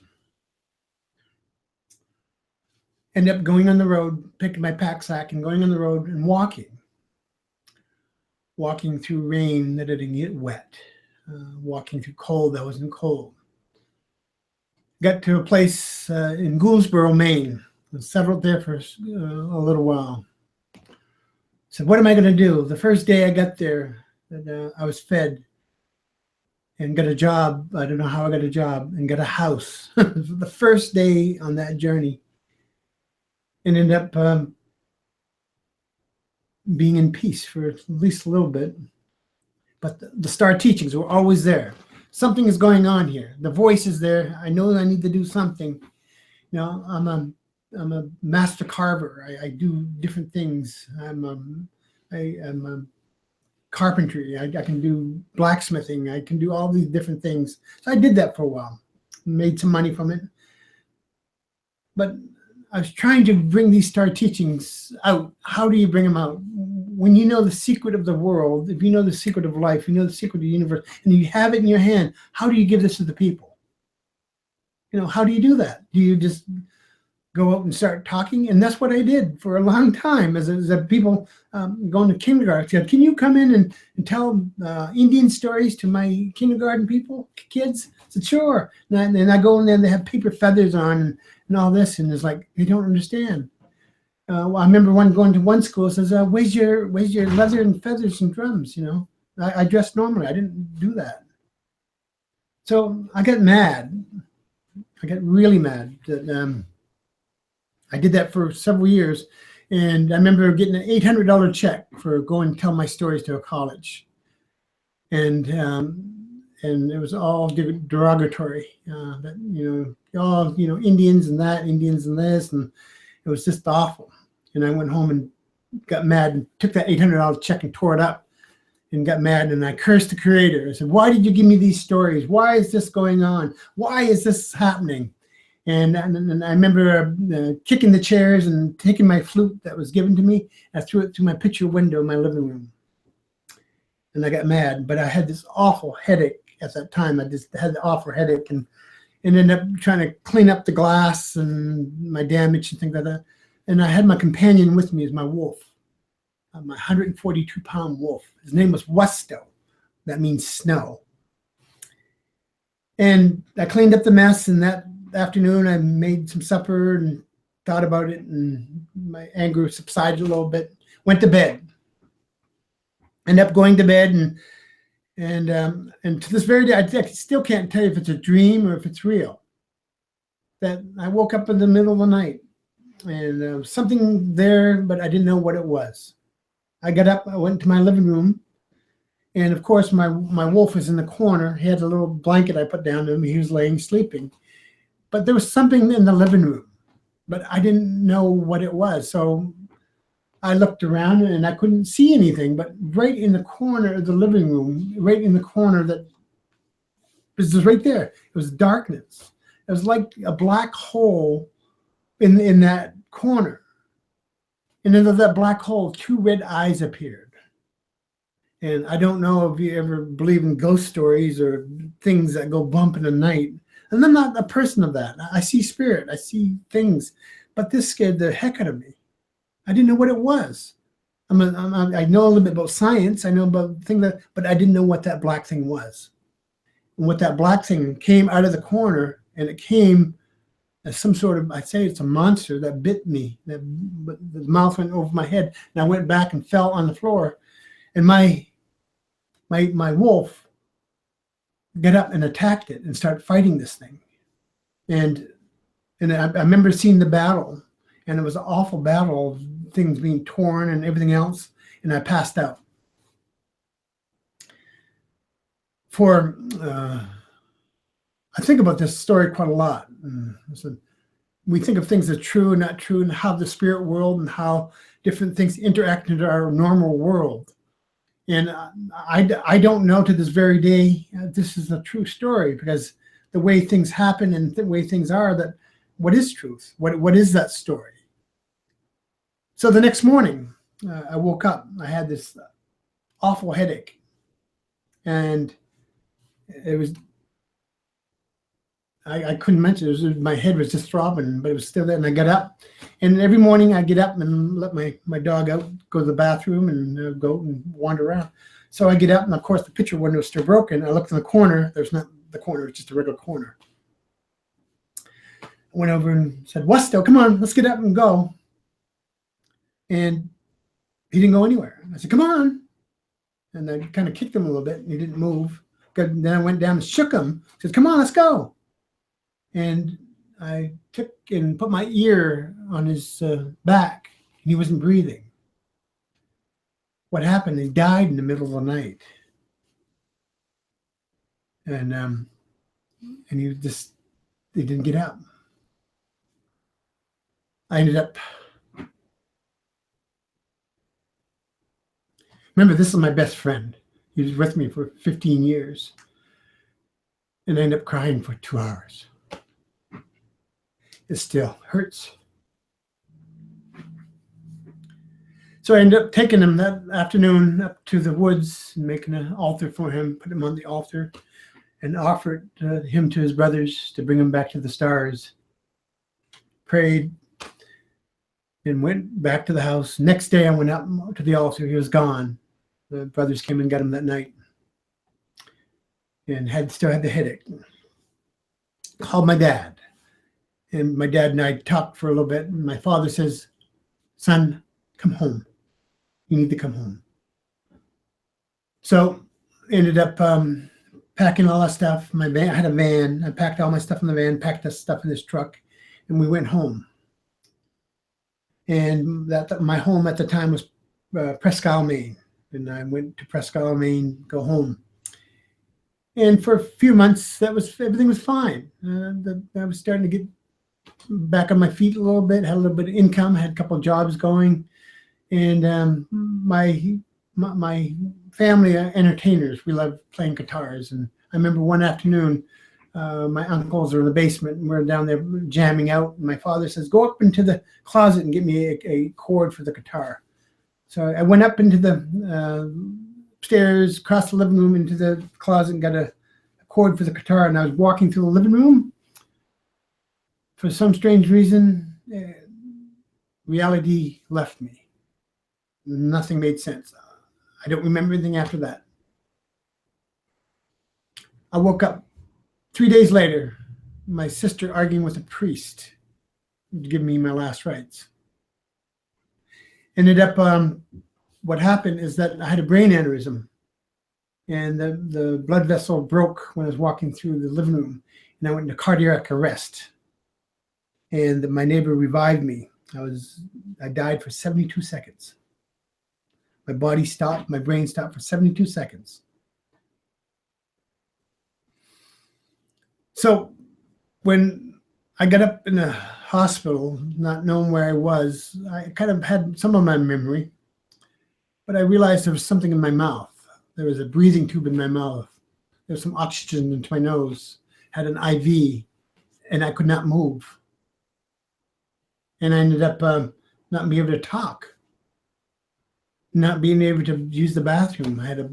ended up going on the road, picking my pack sack and going on the road and walking through rain that didn't get wet, walking through cold that wasn't cold. Got to a place in Gouldsboro, Maine. I settled there for a little while. So what am I going to do? The first day I got there, I was fed and got a job. I don't know how I got a job, and got a house. The first day on that journey, and ended up being in peace for at least a little bit. But the star teachings were always there. Something is going on here. The voice is there. I know I need to do something. I'm a master carver. I do different things. I'm a carpentry. I can do blacksmithing. I can do all these different things. So I did that for a while. Made some money from it. But I was trying to bring these star teachings out. How do you bring them out? When you know the secret of the world, if you know the secret of life, you know the secret of the universe, and you have it in your hand, how do you give this to the people? How do you do that? Do you just go out and start talking? And that's what I did for a long time as people going to kindergarten. Said, can you come in and tell Indian stories to my kindergarten kids? I said, sure. And I go in there and they have paper feathers on and all this, and it's like, they don't understand. Well, I remember going to one school, says, where's your leather and feathers and drums? I dressed normally. I didn't do that. So I got mad. I got really mad that I did that for several years. And I remember getting an $800 check for going and tell my stories to a college. And it was all derogatory, Indians and that, Indians and this, and it was just awful. And I went home and got mad and took that $800 check and tore it up and got mad, and I cursed the Creator. I said, why did you give me these stories? Why is this going on? Why is this happening? And I remember kicking the chairs and taking my flute that was given to me. I threw it through my picture window in my living room. and I got mad. But I had this awful headache at that time. I just had the awful headache and ended up trying to clean up the glass and my damage and things like that. And I had my companion with me as my wolf, my 142-pound wolf. His name was Westo. That means snow. And I cleaned up the mess, and that afternoon I made some supper and thought about it, and my anger subsided a little bit. Went to bed. Ended up going to bed, and to this very day, I still can't tell you if it's a dream or if it's real. That I woke up in the middle of the night, and something there, but I didn't know what it was. I got up, I went to my living room, and of course my wolf was in the corner. He had a little blanket I put down to him. He was laying sleeping. But there was something in the living room, but I didn't know what it was. So I looked around and I couldn't see anything, but right in the corner of the living room, right in the corner that was just right there, it was darkness. It was like a black hole in that corner. And into that black hole, two red eyes appeared. And I don't know if you ever believe in ghost stories or things that go bump in the night. And I'm not a person of that. I see spirit, I see things, but this scared the heck out of me. I didn't know what it was. I know a little bit about science. I know about things, but I didn't know what that black thing was. And what that black thing came out of the corner, and it came as some sort of, I'd say it's a monster that bit me. The mouth went over my head, and I went back and fell on the floor. And my wolf got up and attacked it and started fighting this thing. And I remember seeing the battle, and it was an awful battle of things being torn and everything else, and I passed out. I think about this story quite a lot. So we think of things that are true and not true, and how the spirit world and how different things interact into our normal world. And I don't know to this very day this is a true story, because the way things happen and the way things are, that what is truth? What is that story? So the next morning, I woke up. I had this awful headache, and it was, I couldn't mention it. My head was just throbbing, but it was still there. And I got up, and every morning I get up and let my dog out, go to the bathroom, and go and wander around. So I get up, and of course the picture window was still broken. I looked in the corner. There's not the corner; it's just a regular corner. I went over and said, "Westo, come on, let's get up and go." And he didn't go anywhere. I said, "Come on," and I kind of kicked him a little bit, and he didn't move. Then I went down and shook him. I said, "Come on, let's go." And I took and put my ear on his back, and he wasn't breathing. What happened? He died in the middle of the night, and he didn't get up. I ended up. Remember, this is my best friend. He was with me for 15 years, and I ended up crying for 2 hours. It still hurts. So I ended up taking him that afternoon up to the woods and making an altar for him, put him on the altar, and offered him to his brothers to bring him back to the stars. Prayed and went back to the house. Next day I went up to the altar. He was gone. The brothers came and got him that night, and still had the headache. Called my dad. And my dad and I talked for a little bit. And my father says, "Son, come home. You need to come home." So ended up packing all that stuff. I had a van. I packed all my stuff in the van, packed the stuff in this truck, and we went home. And my home at the time was Presque Isle, Maine. And I went to Presque Isle, Maine, go home. And for a few months, everything was fine. I was starting to get back on my feet a little bit, had a little bit of income, had a couple of jobs going. And my family are entertainers. We love playing guitars. And I remember one afternoon, my uncles are in the basement, and we're down there jamming out. And my father says, "Go up into the closet and get me a chord for the guitar." So I went up into the upstairs, across the living room into the closet and got a cord for the guitar. And I was walking through the living room. For some strange reason, reality left me. Nothing made sense. I don't remember anything after that. I woke up 3 days later, my sister arguing with a priest to give me my last rites. Ended up, what happened is that I had a brain aneurysm, and the blood vessel broke when I was walking through the living room, and I went into cardiac arrest. And my neighbor revived me. I died for 72 seconds. My body stopped, my brain stopped for 72 seconds. So when I got up in the hospital, not knowing where I was, I kind of had some of my memory, but I realized there was something in my mouth. There was a breathing tube in my mouth. There was some oxygen into my nose, had an IV, and I could not move. And I ended up not being able to talk, not being able to use the bathroom. I had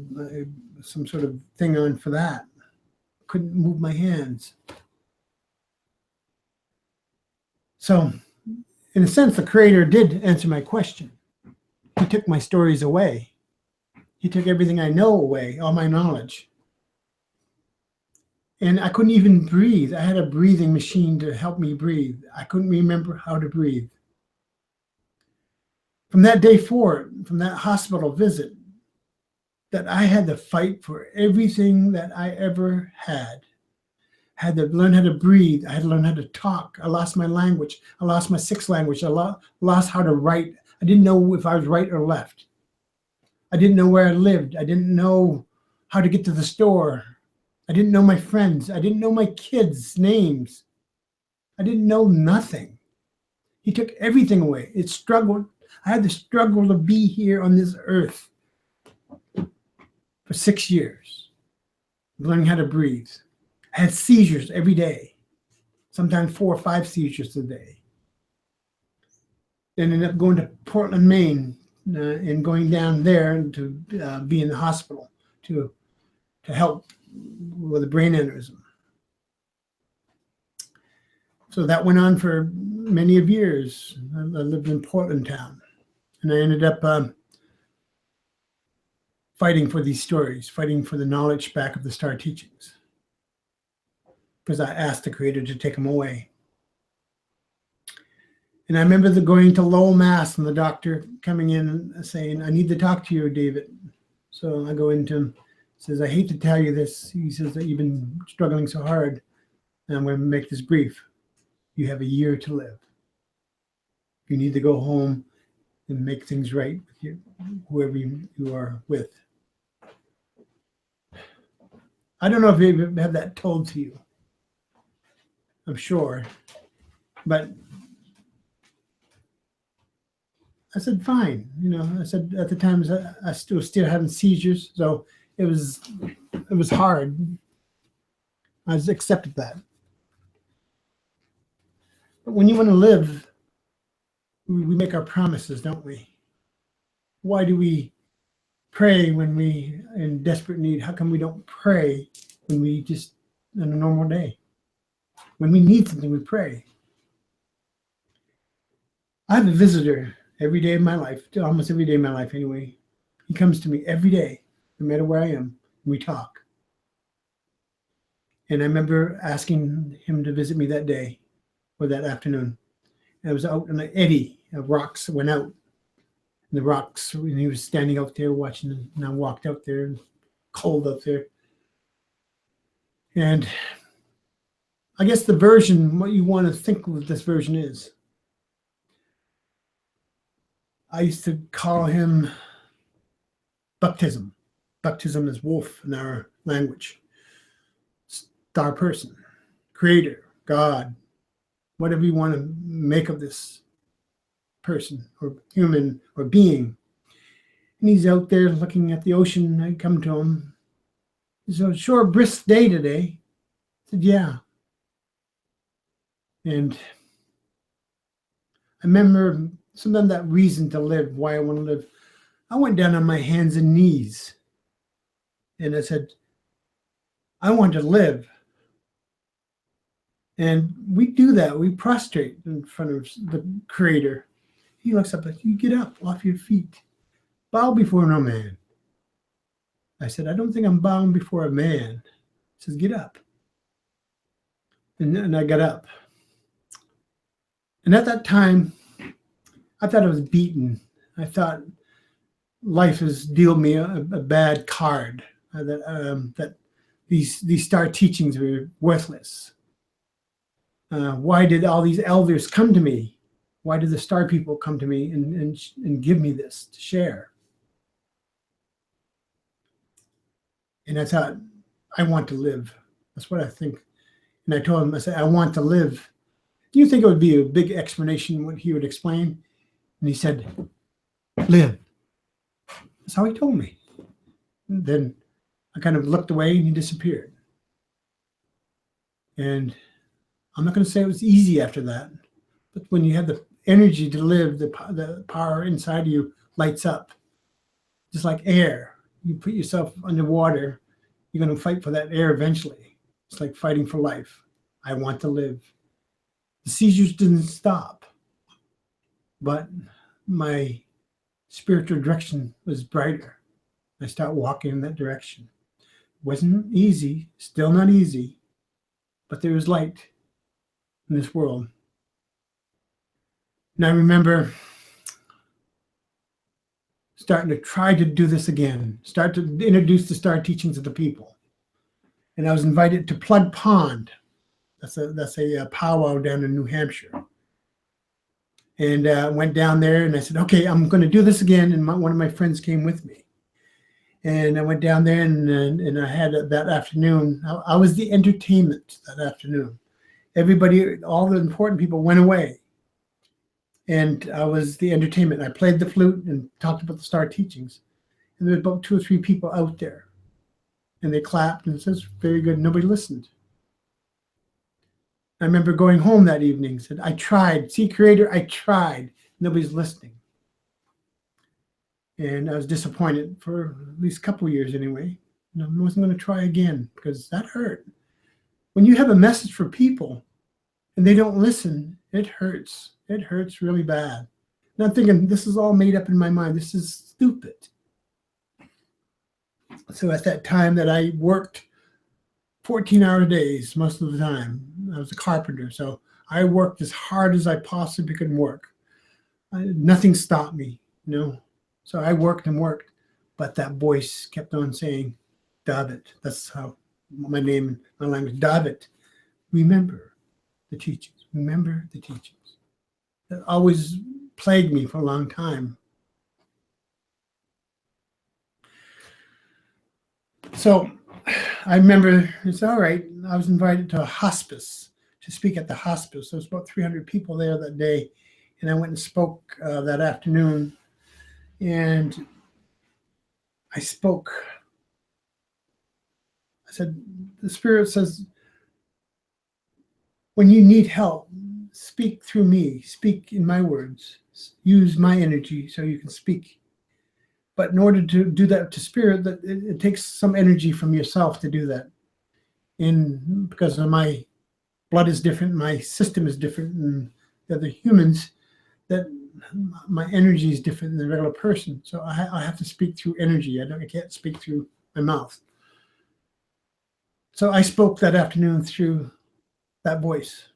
some sort of thing on for that. Couldn't move my hands. So, in a sense, the Creator did answer my question. He took my stories away. He took everything I know away, all my knowledge. And I couldn't even breathe. I had a breathing machine to help me breathe. I couldn't remember how to breathe. From that day forward, from that hospital visit, that I had to fight for everything that I ever had. I had to learn how to breathe. I had to learn how to talk. I lost my language. I lost my sixth language. I lost how to write. I didn't know if I was right or left. I didn't know where I lived. I didn't know how to get to the store. I didn't know my friends. I didn't know my kids' names. I didn't know nothing. He took everything away. It struggled. I had to struggle to be here on this earth for 6 years, learning how to breathe. I had seizures every day, sometimes 4 or 5 seizures a day. Then ended up going to Portland, Maine, and going down there to be in the hospital to help with a brain aneurysm. So that went on for many of years. I lived in Portland town, and I ended up fighting for these stories, fighting for the knowledge back of the star teachings, because I asked the Creator to take them away. And I remember going to Lowell, Mass, and the doctor coming in and saying, "I need to talk to you, David." So I go into him, says, "I hate to tell you this." He says that you've been struggling so hard, and I'm going to make this brief. You have a year to live. You need to go home and make things right with you, whoever you are with. I don't know if you ever had that told to you. I'm sure. But I said, fine. I said at the time I still having seizures, so it was hard. I just accepted that. But when you want to live, we make our promises, don't we? Why do we pray when we are in desperate need? How come we don't pray when we just on a normal day? When we need something, we pray. I have a visitor every day of my life, almost every day of my life anyway. He comes to me every day, no matter where I am, and we talk. And I remember asking him to visit me that day or that afternoon. And I was out in an eddy of rocks went out. And the rocks, and he was standing out there watching, and I walked out there, cold out there. And I guess the version, what you want to think of this version is, I used to call him baptism. Baptism is wolf in our language. Star person, creator, God, whatever you want to make of this person or human or being. And he's out there looking at the ocean. I come to him. It's a short, brisk day today. I said, yeah. And I remember sometimes that reason to live, why I want to live. I went down on my hands and knees And I said, I want to live. And we do that. We prostrate in front of the Creator. He looks up like, you get up off your feet. Bow before no man. I said, I don't think I'm bowing before a man. He says, get up. And I got up. And at that time, I thought I was beaten. I thought life has dealt me a bad card, that these star teachings were worthless. Why did all these elders come to me? Why did the star people come to me and give me this to share? And I thought, I want to live. That's what I think. And I told him, I said, I want to live. Do you think it would be a big explanation what he would explain? And he said, live. That's how he told me. And then I kind of looked away and he disappeared. And I'm not going to say it was easy after that, but when you have the energy to live, the power inside of you lights up. Just like air. You put yourself underwater, you're going to fight for that air eventually. It's like fighting for life. I want to live. The seizures didn't stop, but my spiritual direction was brighter. I started walking in that direction. It wasn't easy, still not easy, but there was light in this world. And I remember starting to try to do this again, start to introduce the star teachings to the people. And I was invited to Plug Pond. That's a powwow down in New Hampshire. And went down there and I said, okay, I'm going to do this again. And one of my friends came with me. And I went down there and I had that afternoon. I was the entertainment that afternoon. Everybody, all the important people went away. And I was the entertainment. I played the flute and talked about the star teachings. And there were about 2 or 3 people out there. And they clapped and said, very good. Nobody listened. I remember going home that evening, said, I tried. See, Creator, I tried. Nobody's listening. And I was disappointed for at least a couple of years anyway. And I wasn't going to try again because that hurt. When you have a message for people and they don't listen, it hurts. It hurts really bad. And I'm thinking, this is all made up in my mind. This is stupid. So at that time that I worked 14-hour days most of the time. I was a carpenter, so I worked as hard as I possibly could work. Nothing stopped me, you know. So I worked and worked, but that voice kept on saying, David. That's how my name in my language, David. Remember the teachings. Remember the teachings. That always plagued me for a long time. So I remember it's all right. I was invited to a hospice to speak at the hospice. There was about 300 people there that day. And I went and spoke that afternoon. And I spoke. I said, the Spirit says, when you need help, speak through me. Speak in my words. Use my energy so you can speak. But in order to do that to Spirit, that it takes some energy from yourself to do that. And because of my blood is different, my system is different than the other humans, that my energy is different than a regular person. So I have to speak through energy. I can't speak through my mouth. So I spoke that afternoon through that voice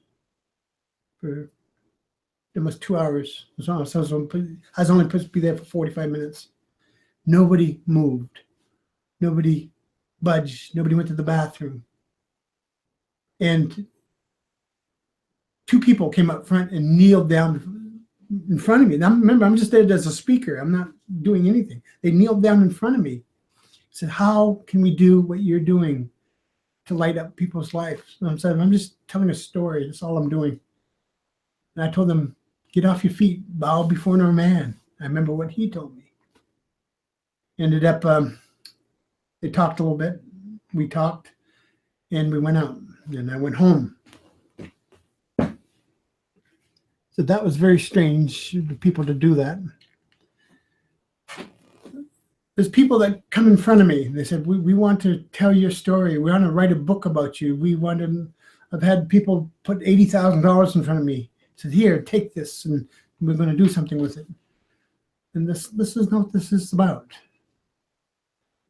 for almost 2 hours. So I was only supposed to be there for 45 minutes. Nobody moved. Nobody budged. Nobody went to the bathroom. And 2 people came up front and kneeled down in front of me. Now, remember, I'm just there as a speaker. I'm not doing anything. They kneeled down in front of me. Said, how can we do what you're doing to light up people's lives? And I said, I'm just telling a story. That's all I'm doing. And I told them, get off your feet, bow before no man. I remember what he told me. Ended up, they talked a little bit. We talked, and we went out. And I went home. So that was very strange for people to do that. there's people that come in front of me. They said, we want to tell your story. We want to write a book about you. We want to. I've had people put $80,000 in front of me. Said, here, take this, and we're going to do something with it. And this is not what this is about.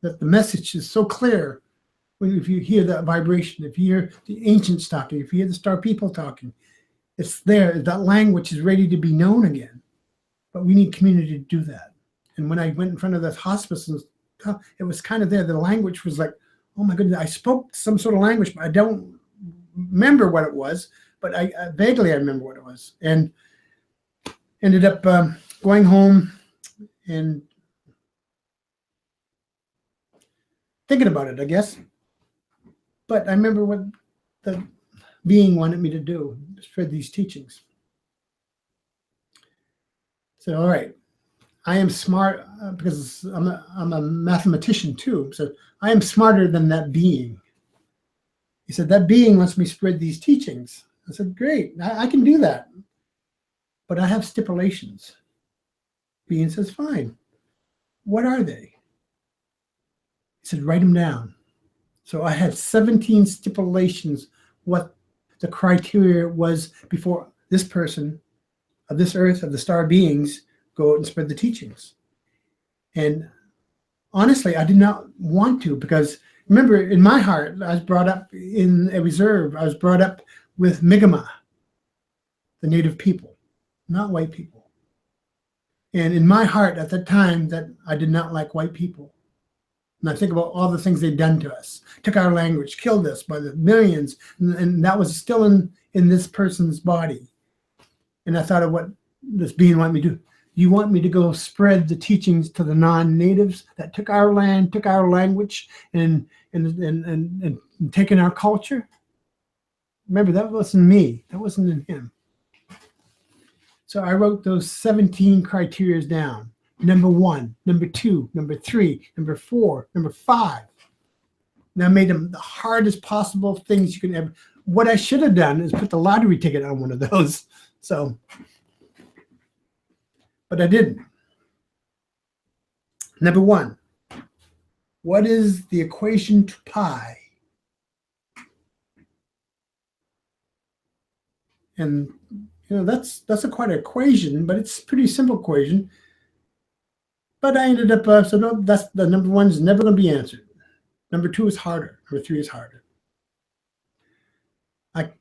That the message is so clear. If you hear that vibration, if you hear the ancients talking, if you hear the star people talking, it's there. That language is ready to be known again. But we need community to do that. And when I went in front of this hospice, it was kind of there. The language was like, oh my goodness, I spoke some sort of language, but I don't remember what it was. But I vaguely I remember what it was. And ended up going home and thinking about it, I guess. But I remember what the being wanted me to do, spread these teachings. So, all right, I am smart because I'm a mathematician too. So I am smarter than that being. He said, that being lets me spread these teachings. I said, great, I can do that. But I have stipulations. Being says, fine. What are they? He said, write them down. So I had 17 stipulations, what the criteria was before this person of this earth, of the star beings, go out and spread the teachings. And honestly, I did not want to, because remember, in my heart, I was brought up in a reserve. I was brought up with Mi'kmaq, the native people, not white people. And in my heart at that time, that I did not like white people. And I think about all the things they'd done to us, took our language, killed us by the millions, and that was still in this person's body. And I thought of what this being wanted me to do. You want me to go spread the teachings to the non-natives that took our land, took our language, and taken our culture? Remember, that wasn't me. That wasn't in him. So I wrote those 17 criteria down. Number 1, number 2, number 3, number 4, number 5. And I made them the hardest possible things you can ever. What I should have done is put the lottery ticket on one of those. So, but I didn't. Number 1, what is the equation to pi? And you know, that's quite an equation, but it's a pretty simple equation. But I ended up so no, that's the number 1 is never going to be answered. Number 2 is harder. Number 3 is harder. I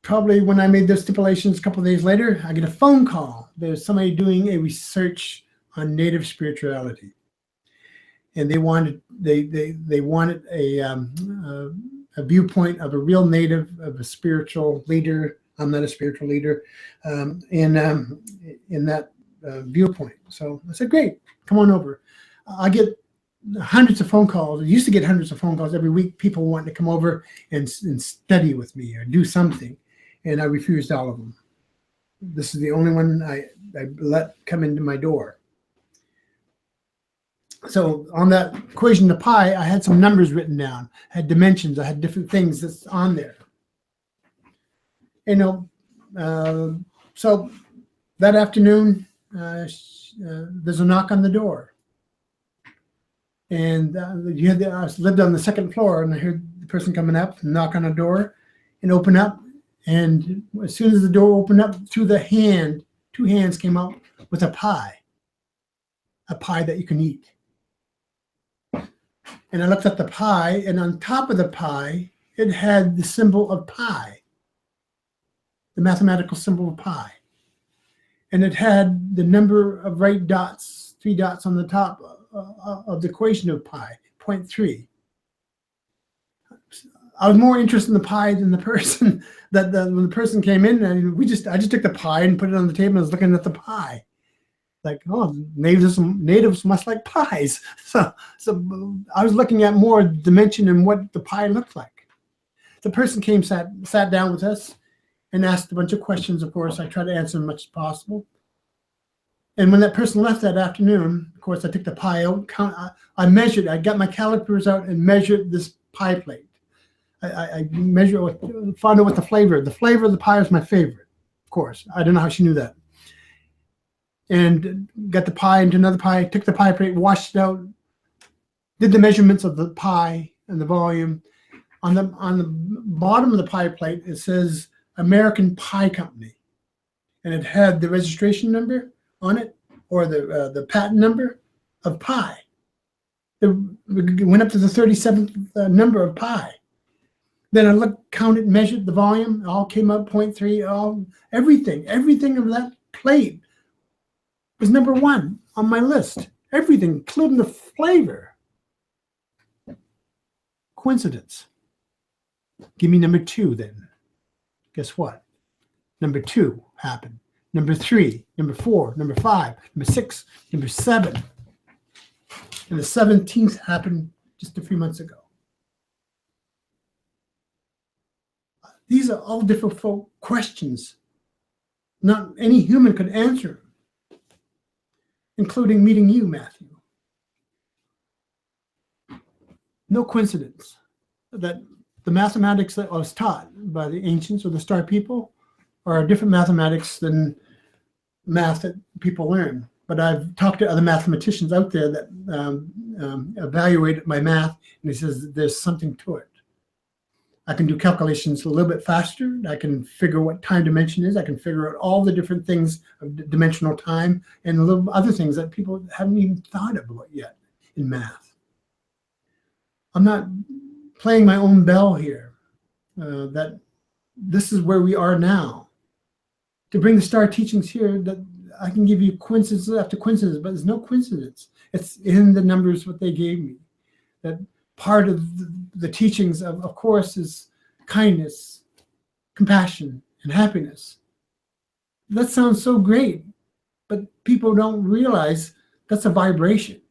probably when I made those stipulations a couple of days later, I get a phone call. There's somebody doing a research on native spirituality, and they wanted a viewpoint of a real native, of a spiritual leader. I'm not a spiritual leader, in that viewpoint. So I said, great, come on over. I get hundreds of phone calls. I used to get hundreds of phone calls every week, people wanting to come over and study with me or do something. And I refused all of them. This is the only one I let come into my door. So on that equation to pi, I had some numbers written down. I had dimensions. I had different things that's on there. You know, so that afternoon, there's a knock on the door. And I lived on the 2nd floor, and I heard the person coming up, knock on the door, and open up. And as soon as the door opened up, through the hand, 2 hands came out with a pie that you can eat. And I looked at the pie, and on top of the pie, it had the symbol of pi, the mathematical symbol of pi. And it had the number of right dots, 3 dots on the top of the equation of pi, 0.3. I was more interested in the pie than the person. When the person came in, and I just took the pie and put it on the table and I was looking at the pie. Like, oh, natives must like pies. So I was looking at more dimension and what the pie looked like. The person came, sat down with us and asked a bunch of questions. Of course, I tried to answer as much as possible. And when that person left that afternoon, of course, I took the pie out. I measured. I got my calipers out and measured this pie plate. I measured, found out what the flavor. The flavor of the pie was my favorite. Of course, I don't know how she knew that. and got the pie into another pie, took the pie plate, washed it out, did the measurements of the pie and the volume. On the bottom of the pie plate, it says American Pie Company, and it had the registration number on it, or the patent number of pie. It went up to the 37th number of pie. Then I looked, counted, measured the volume. It all came up 0.3. Everything of that plate was number one on my list. Everything, including the flavor. Coincidence. Give me number two then. Guess what? Number two happened. Number three, number four, number five, number six, number seven. And the 17th happened just a few months ago. These are all difficult questions. Not any human could answer them, including meeting you, Matthew. No coincidence that the mathematics that I was taught by the ancients or the star people are different mathematics than math that people learn. But I've talked to other mathematicians out there that evaluate my math, and he says there's something to it. I can do calculations a little bit faster. I can figure what time dimension is. I can figure out all the different things of dimensional time and a little other things that people haven't even thought about yet in math. I'm not playing my own bell here, that this is where we are now. To bring the star teachings here, that I can give you coincidence after coincidence, but there's no coincidence. It's in the numbers what they gave me. That part of the teachings, of course, is kindness, compassion, and happiness. That sounds so great, but people don't realize that's a vibration.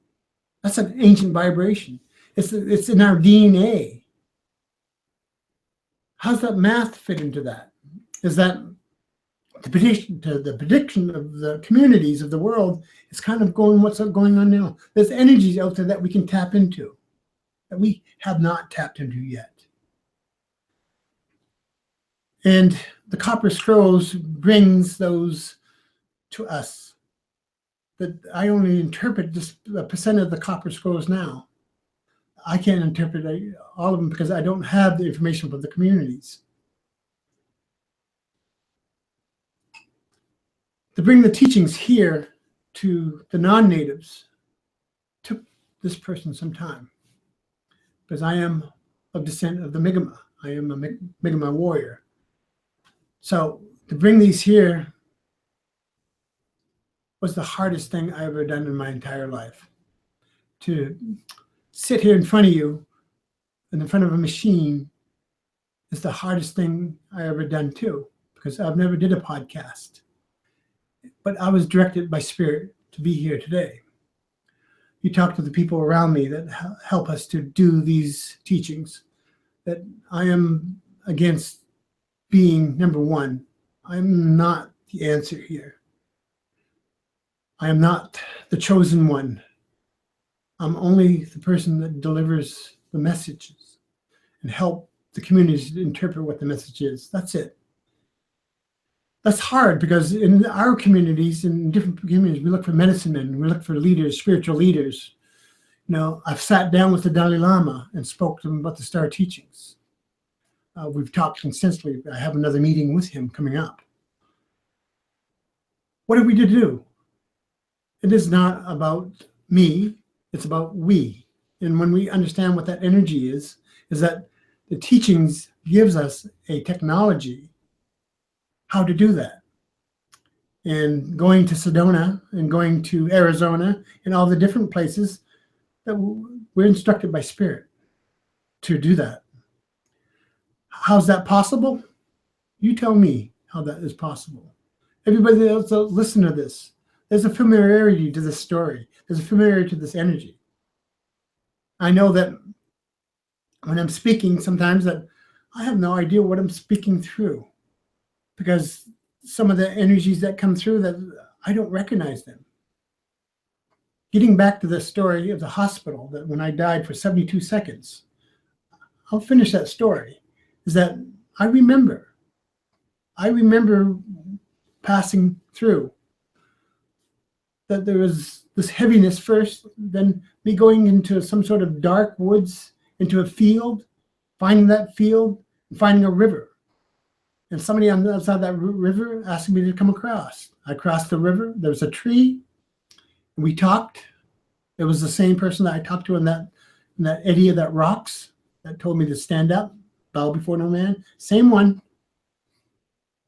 That's an ancient vibration. It's in our DNA. How's that math fit into that? Is that the prediction of the communities of the world is kind of going, what's going on now? There's energies out there that we can tap into that we have not tapped into yet. And the Copper Scrolls brings those to us. That I only interpret just a percent of the Copper Scrolls now. I can't interpret all of them because I don't have the information from the communities. To bring the teachings here to the non-natives took this person some time, because I am of descent of the Mi'kmaq. I am a Mi'kmaq warrior. So to bring these here was the hardest thing I ever done in my entire life. To sit here in front of you and in front of a machine is the hardest thing I ever done too, because I've never did a podcast. But I was directed by Spirit to be here today. You talk to the people around me that help us to do these teachings, that I am against being number one. I'm not the answer here. I am not the chosen one. I'm only the person that delivers the messages and help the communities to interpret what the message is. That's it. That's hard because in our communities, in different communities, we look for medicine men, we look for leaders, spiritual leaders. You know, I've sat down with the Dalai Lama and spoke to him about the star teachings. We've talked extensively. I have another meeting with him coming up. What are we to do? It is not about me, it's about we. And when we understand what that energy is that the teachings gives us a technology how to do that. And going to Sedona and going to Arizona and all the different places that we're instructed by Spirit to do that. How's that possible? You tell me how that is possible. Everybody else listen to this. There's a familiarity to this story. There's a familiarity to this energy. I know that when I'm speaking sometimes that I have no idea what I'm speaking through, because some of the energies that come through that I don't recognize them. Getting back to the story of the hospital, that when I died for 72 seconds, I'll finish that story, is that I remember passing through. that there was this heaviness first, then me going into some sort of dark woods, into a field, finding that field, and finding a river. And somebody on the other side of that river asked me to come across. I crossed the river. There was a tree. And we talked. It was the same person that I talked to in that eddy of that rocks that told me to stand up, bow before no man. Same one.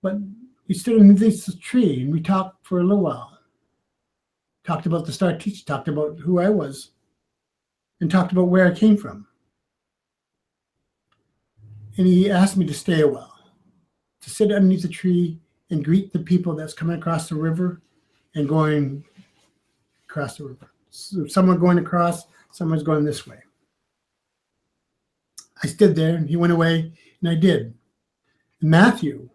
But we stood underneath this tree and we talked for a little while. Talked about the star teacher, talked about who I was, and talked about where I came from. And he asked me to stay a while, to sit underneath the tree and greet the people that's coming across the river and going across the river. So some are going across, someone's going this way. I stood there and he went away, and I did. And Matthew,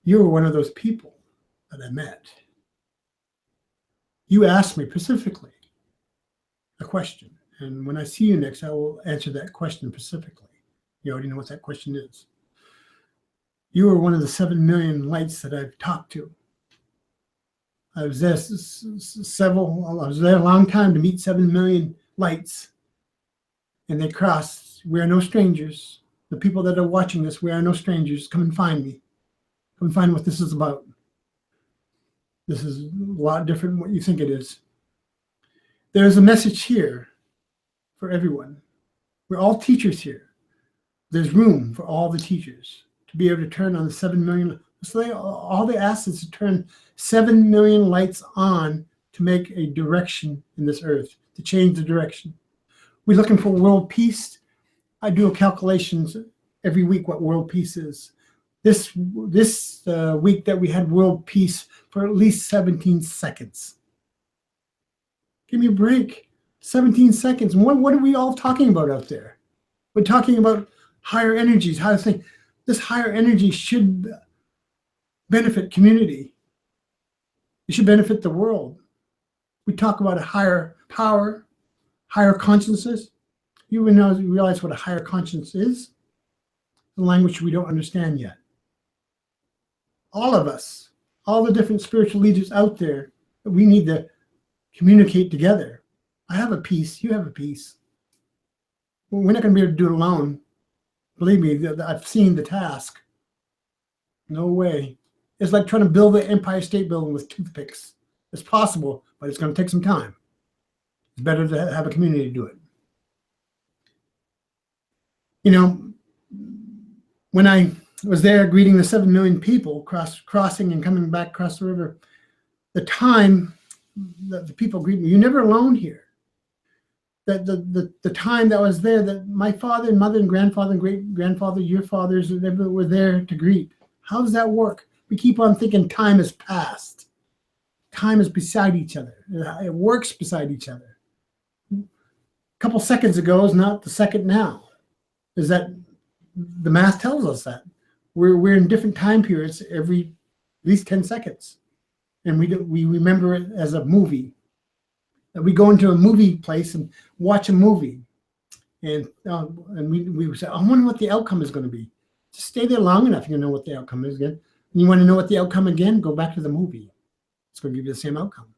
you were one of those people that I met. You asked me specifically a question. And when I see you next, I will answer that question specifically. You already know what that question is. You were one of the 7 million lights that I've talked to. I was there I was there a long time to meet 7 million lights. And they crossed. We are no strangers. The people that are watching this, we are no strangers. Come and find me. Come and find what this is about. This is a lot different than what you think it is. There's a message here for everyone. We're all teachers here. There's room for all the teachers to be able to turn on the 7 million. So all they ask is to turn 7 million lights on to make a direction in this earth, to change the direction. We're looking for world peace. I do calculations every week what world peace is. This week that we had world peace for at least 17 seconds. Give me a break. 17 seconds. What are we all talking about out there? We're talking about higher energies, how to think. This higher energy should benefit community. It should benefit the world. We talk about a higher power, higher consciousness. You realize what a higher conscience is? The language we don't understand yet. All of us, all the different spiritual leaders out there, we need to communicate together. I have a piece, you have a piece. We're not going to be able to do it alone. Believe me, I've seen the task. No way. It's like trying to build the Empire State Building with toothpicks. It's possible, but it's going to take some time. It's better to have a community do it. You know, when I was there greeting the 7 million people crossing and coming back across the river, the time that the people greet me, you're never alone here. The time that was there, that my father and mother and grandfather and great-grandfather, your fathers, they were there to greet. How does that work? We keep on thinking time has passed. Time is beside each other. It works beside each other. A couple seconds ago is not the second now. Is that the math tells us that. We're in different time periods every at least 10 seconds. And we remember it as a movie. We go into a movie place and watch a movie. And we say, I wonder what the outcome is going to be. Just stay there long enough, you know what the outcome is again. And you want to know what the outcome again, go back to the movie. It's going to give you the same outcome.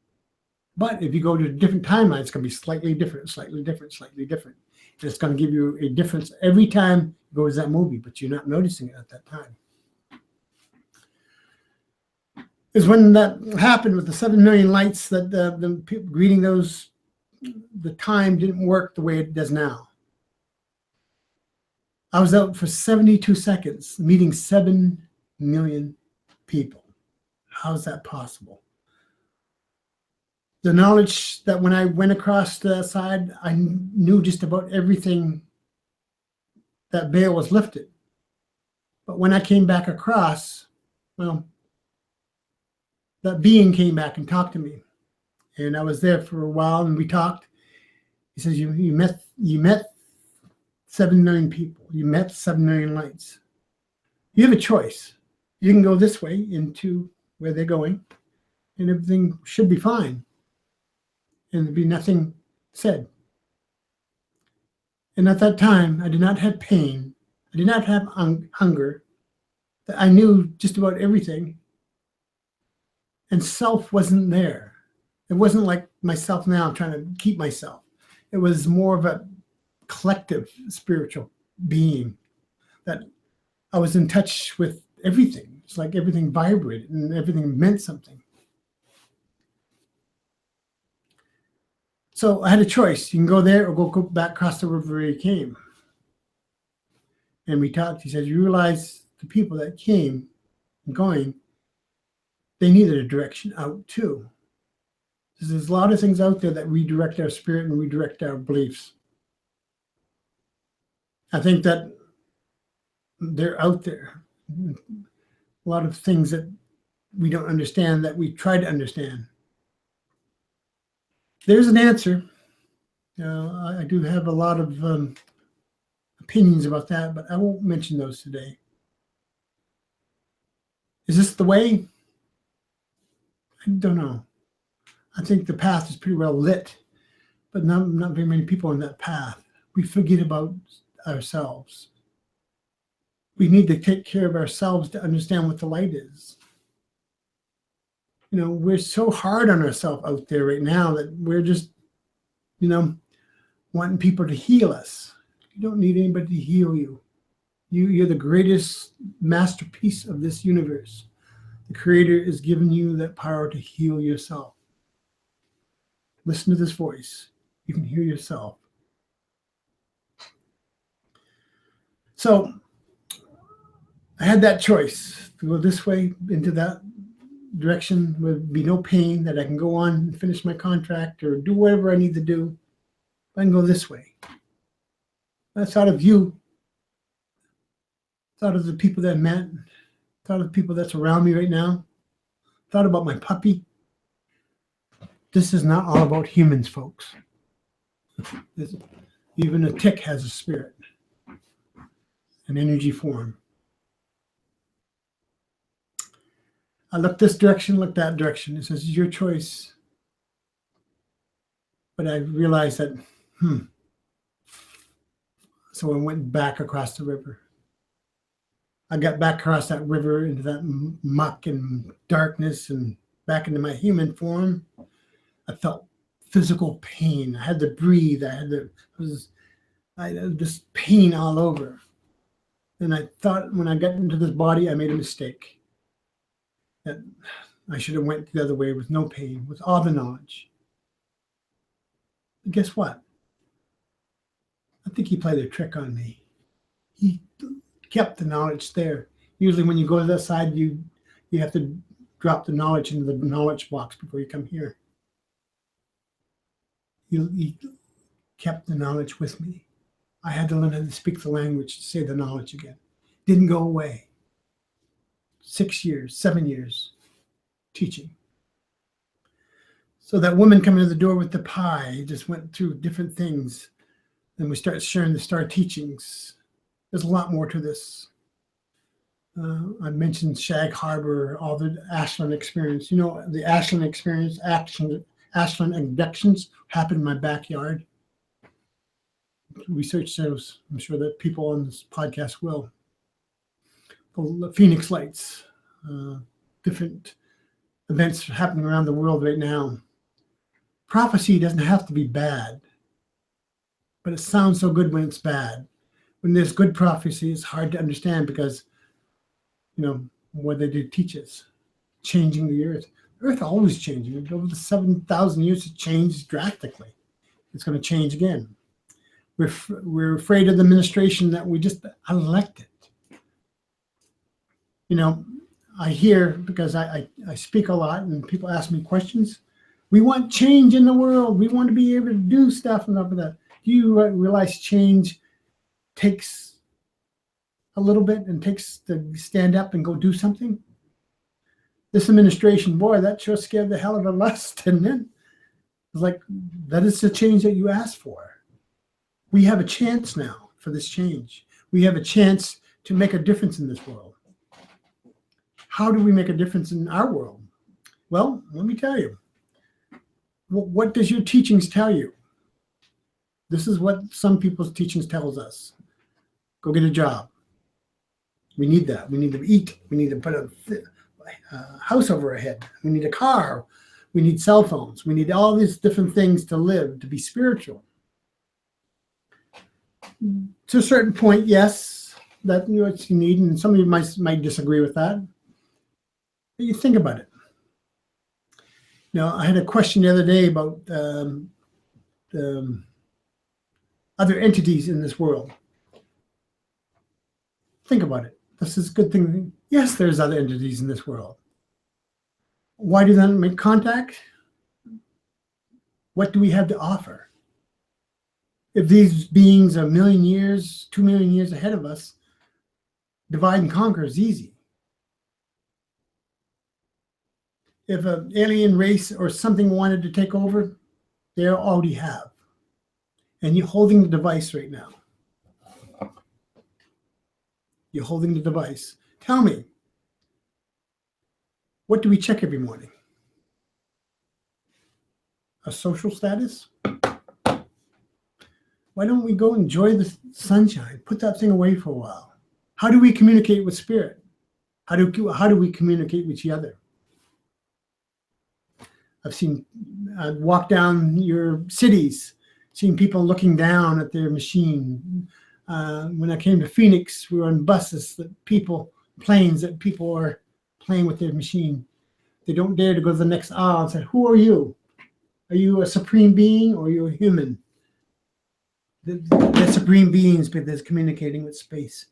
But if you go to a different timeline, it's going to be slightly different, slightly different, slightly different. And it's going to give you a difference every time you go to that movie, but you're not noticing it at that time. Is when that happened with the 7 million lights, that the people greeting those, the time didn't work the way it does now. I was out for 72 seconds meeting 7 million people. How is that possible? The knowledge that when I went across the side, I knew just about everything, that veil was lifted. But when I came back across, well, that being came back and talked to me. And I was there for a while and we talked. He says, you met 7 million people. You met 7 million lights. You have a choice. You can go this way into where they're going and everything should be fine. And there'd be nothing said. And at that time, I did not have pain. I did not have hunger. I knew just about everything. And self wasn't there. It wasn't like myself now, I'm trying to keep myself. It was more of a collective spiritual being that I was in touch with everything. It's like everything vibrated and everything meant something. So I had a choice. You can go there or go back across the river where you came. And we talked. He said, you realize the people that came and going, they needed a direction out too. There's a lot of things out there that redirect our spirit and redirect our beliefs. I think that they're out there. A lot of things that we don't understand that we try to understand. There's an answer. I do have a lot of opinions about that, but I won't mention those today. Is this the way? I don't know. I think the path is pretty well lit, but not very many people on that path. We forget about ourselves. We need to take care of ourselves to understand what the light is. We're so hard on ourselves out there right now that we're just, wanting people to heal us. You don't need anybody to heal you. You're the greatest masterpiece of this universe. The Creator is giving you that power to heal yourself. Listen to this voice. You can hear yourself. So I had that choice to go this way into that direction. There would be no pain, that I can go on and finish my contract or do whatever I need to do. I can go this way. I thought of you. Thought of the people that I met. Thought of the people that's around me right now. Thought about my puppy. This is not all about humans, folks. Even a tick has a spirit, an energy form. I looked this direction, looked that direction. It says, it's your choice. But I realized that, So I went back across the river. I got back across that river into that muck and darkness and back into my human form. I felt physical pain. I had to breathe. I had this pain all over. And I thought when I got into this body, I made a mistake. That I should have went the other way with no pain, with all the knowledge. But guess what? I think he played a trick on me. He kept the knowledge there. Usually when you go to that side, you have to drop the knowledge into the knowledge box before you come here. He kept the knowledge with me. I had to learn how to speak the language to say the knowledge again. Didn't go away. 6 years, 7 years teaching. So that woman coming to the door with the pie just went through different things. Then we start sharing the star teachings. There's a lot more to this. I mentioned Shag Harbor, all the Ashland experience. The Ashland experience, Ashland abductions happened in my backyard. Research shows, I'm sure that people on this podcast will. The Phoenix Lights, different events happening around the world right now. Prophecy doesn't have to be bad, but it sounds so good when it's bad. When there's good prophecy, it's hard to understand because, what they do teaches, changing the earth. The earth always changing. Over the 7,000 years, it changed drastically. It's going to change again. We're afraid of the administration that we just elected. I hear, because I speak a lot and people ask me questions, we want change in the world. We want to be able to do stuff and stuff like that. Do you realize change takes a little bit and takes to stand up and go do something? This administration, boy, that sure scared the hell out of us, didn't it? It's like, that is the change that you asked for. We have a chance now for this change. We have a chance to make a difference in this world. How do we make a difference in our world? Well, let me tell you. What does your teachings tell you? This is what some people's teachings tells us. Go get a job. We need that. We need to eat. We need to put a house over our head. We need a car. We need cell phones. We need all these different things to live, to be spiritual. To a certain point, yes, that's what you need, and some of you might disagree with that. But you think about it. I had a question the other day about the other entities in this world. Think about it. This is a good thing. Yes, there's other entities in this world. Why do they not make contact? What do we have to offer? If these beings are 1 million years, 2 million years ahead of us, divide and conquer is easy. If an alien race or something wanted to take over, they already have. And you're holding the device right now. You're holding the device. Tell me, what do we check every morning? A social status? Why don't we go enjoy the sunshine? Put that thing away for a while. How do we communicate with spirit? How do we communicate with each other? I've walked down your cities, seen people looking down at their machine. When I came to Phoenix, we were on buses, planes that people are playing with their machine. They don't dare to go to the next aisle and say, "Who are you? Are you a supreme being or are you a human?" The supreme beings, but they're communicating with space.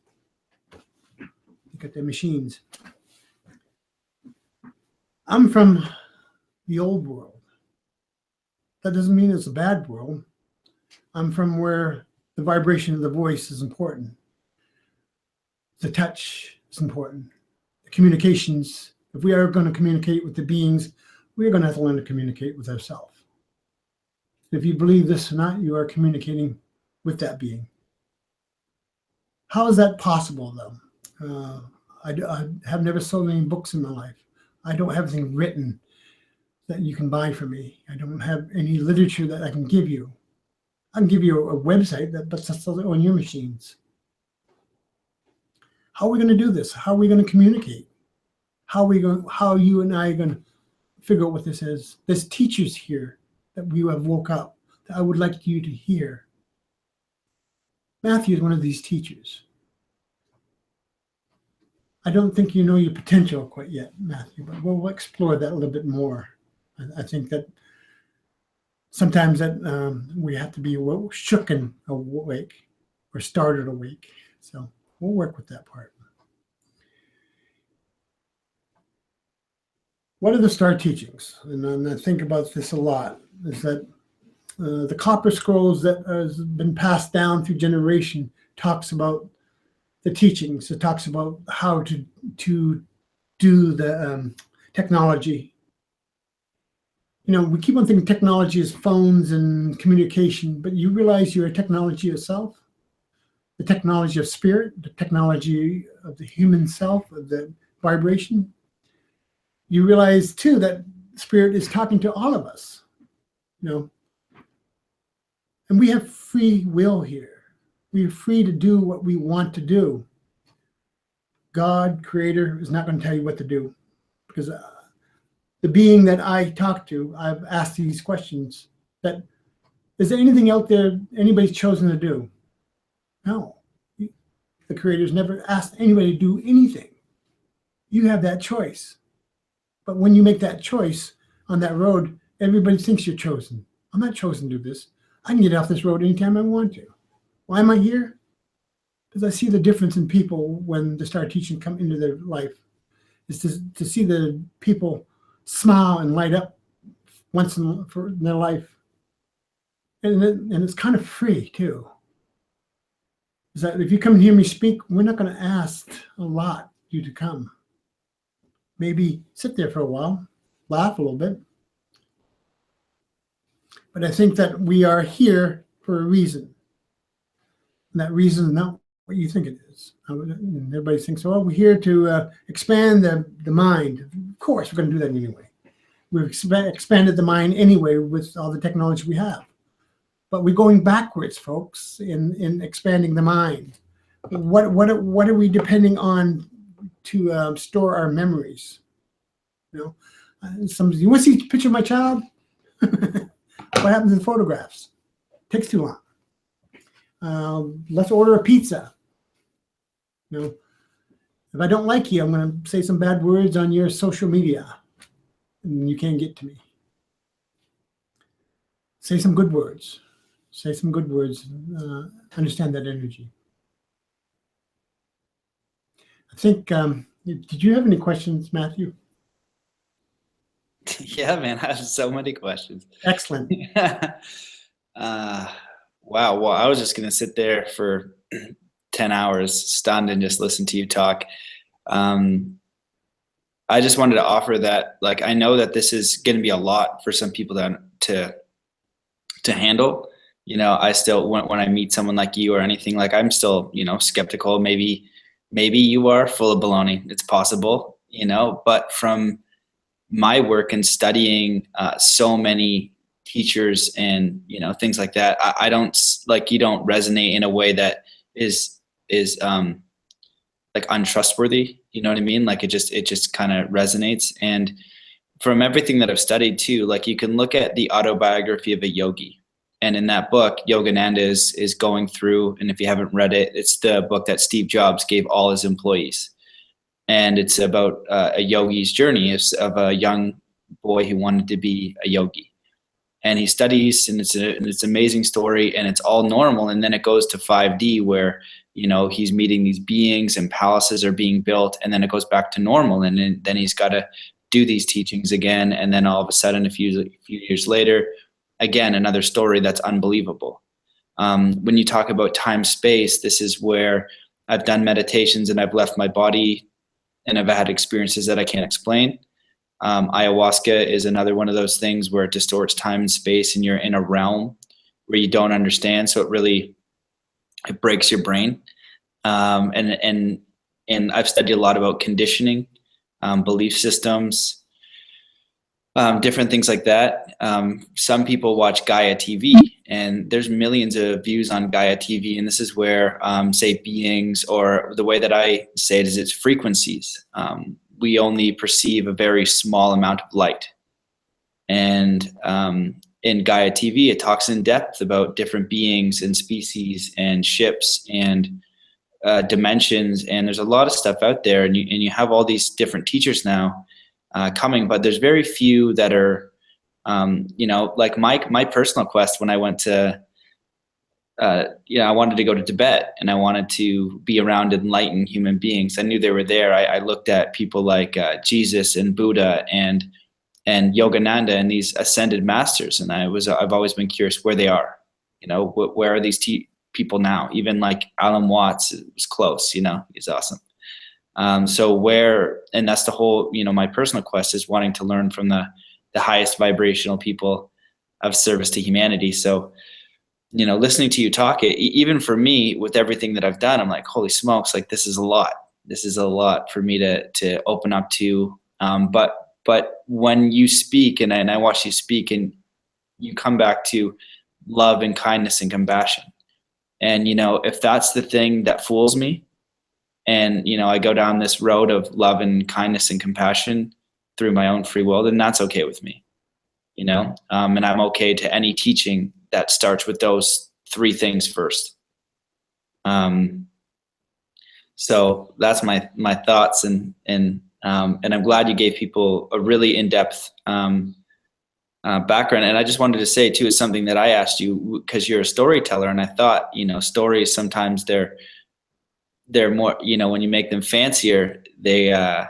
Look at their machines. I'm from the old world. That doesn't mean it's a bad world. I'm from where the vibration of the voice is important. The touch is important. The communications, if we are going to communicate with the beings, we're going to have to learn to communicate with ourselves. If you believe this or not, you are communicating with that being. How is that possible, though? I have never sold any books in my life. I don't have anything written that you can buy from me. I don't have any literature that I can give you. I can give you a website that's on your machines. How are we going to do this? How are we going to communicate? How you and I are going to figure out what this is? There's teachers here that we have woke up that I would like you to hear. Matthew is one of these teachers. I don't think you know your potential quite yet, Matthew, but we'll explore that a little bit more. I think that sometimes that we have to be shooken awake or started awake. So we'll work with that part. What are the star teachings? And I think about this a lot, is that the copper scrolls that has been passed down through generation talks about the teachings. It talks about how to do the technology. We keep on thinking technology is phones and communication, but you realize you're a technology yourself, the technology of spirit, the technology of the human self, of the vibration. You realize too that spirit is talking to all of us, and we have free will here. We're free to do what we want to do. God, creator, is not going to tell you what to do, because the being that I talk to, I've asked these questions. That is there anything out there anybody's chosen to do? No. The creator's never asked anybody to do anything. You have that choice. But when you make that choice on that road, everybody thinks you're chosen. I'm not chosen to do this. I can get off this road anytime I want to. Why am I here? Because I see the difference in people when the star teaching come into their life. Is to see the people smile and light up once in their life. And it's kind of free too. Is that if you come and hear me speak, we're not going to ask a lot you to come. Maybe sit there for a while, laugh a little bit. But I think that we are here for a reason. And that reason is not what you think it is. And everybody thinks, well, we're here to expand the mind. Of course, we're going to do that anyway. We've expanded the mind anyway with all the technology we have. But we're going backwards, folks, in expanding the mind. What are we depending on to store our memories? Somebody, you want to see a picture of my child? What happens in photographs? Takes too long. Let's order a pizza. You know, if I don't like you, I'm going to say some bad words on your social media, and you can't get to me. Say some good words. Say some good words. Understand that energy. I think, did you have any questions, Matthew? Yeah, man, I have so many questions. Excellent. Wow. Well, I was just going to sit there for 10 hours stunned and just listen to you talk. I just wanted to offer that, like, I know that this is going to be a lot for some people to handle. You know, I still, when I meet someone like you or anything, like, I'm still, you know, skeptical. Maybe you are full of baloney. It's possible, you know, but from my work and studying so many teachers and, you know, things like that, I don't, like, you don't resonate in a way that is like untrustworthy. You know what I mean? Like, it just kind of resonates. And from everything that I've studied too, like, you can look at the autobiography of a yogi. And in that book, Yogananda is going through, and if you haven't read it, it's the book that Steve Jobs gave all his employees. And it's about a yogi's journey of a young boy who wanted to be a yogi. And he studies, and it's an amazing story, and it's all normal. And then it goes to 5D where, you know, he's meeting these beings and palaces are being built, and then it goes back to normal. And then he's got to do these teachings again. And then all of a sudden, a few years later, again, another story that's unbelievable. When you talk about time, space, this is where I've done meditations and I've left my body and I've had experiences that I can't explain. Ayahuasca is another one of those things where it distorts time and space, and you're in a realm where you don't understand. So it breaks your brain. And I've studied a lot about conditioning, belief systems, different things like that. Some people watch Gaia TV, and there's millions of views on Gaia TV. And this is where, say, beings, or the way that I say it is, it's frequencies. We only perceive a very small amount of light. And in Gaia TV, it talks in depth about different beings and species and ships and dimensions. And there's a lot of stuff out there. And you have all these different teachers now coming, but there's very few that are, you know, like my personal quest when I went to, you know, I wanted to go to Tibet and I wanted to be around enlightened human beings. I knew they were there. I looked at people like Jesus and Buddha and Yogananda and these ascended masters. And I've always been curious where they are, you know, where are these people now? Even like Alan Watts was close, you know, he's awesome. So and that's the whole, you know, my personal quest is wanting to learn from the highest vibrational people of service to humanity. So, you know, listening to you talk, even for me, with everything that I've done, I'm like, holy smokes, like, this is a lot. This is a lot for me to open up to. But when you speak, and I watch you speak, and you come back to love and kindness and compassion. And, you know, if that's the thing that fools me, and, you know, I go down this road of love and kindness and compassion through my own free will, then that's okay with me, you know, and I'm okay to any teaching that starts with those three things first. So that's my thoughts, and I'm glad you gave people a really in-depth background. And I just wanted to say too, it's something that I asked you because you're a storyteller, and I thought, you know, stories sometimes they're more, you know, when you make them fancier, they're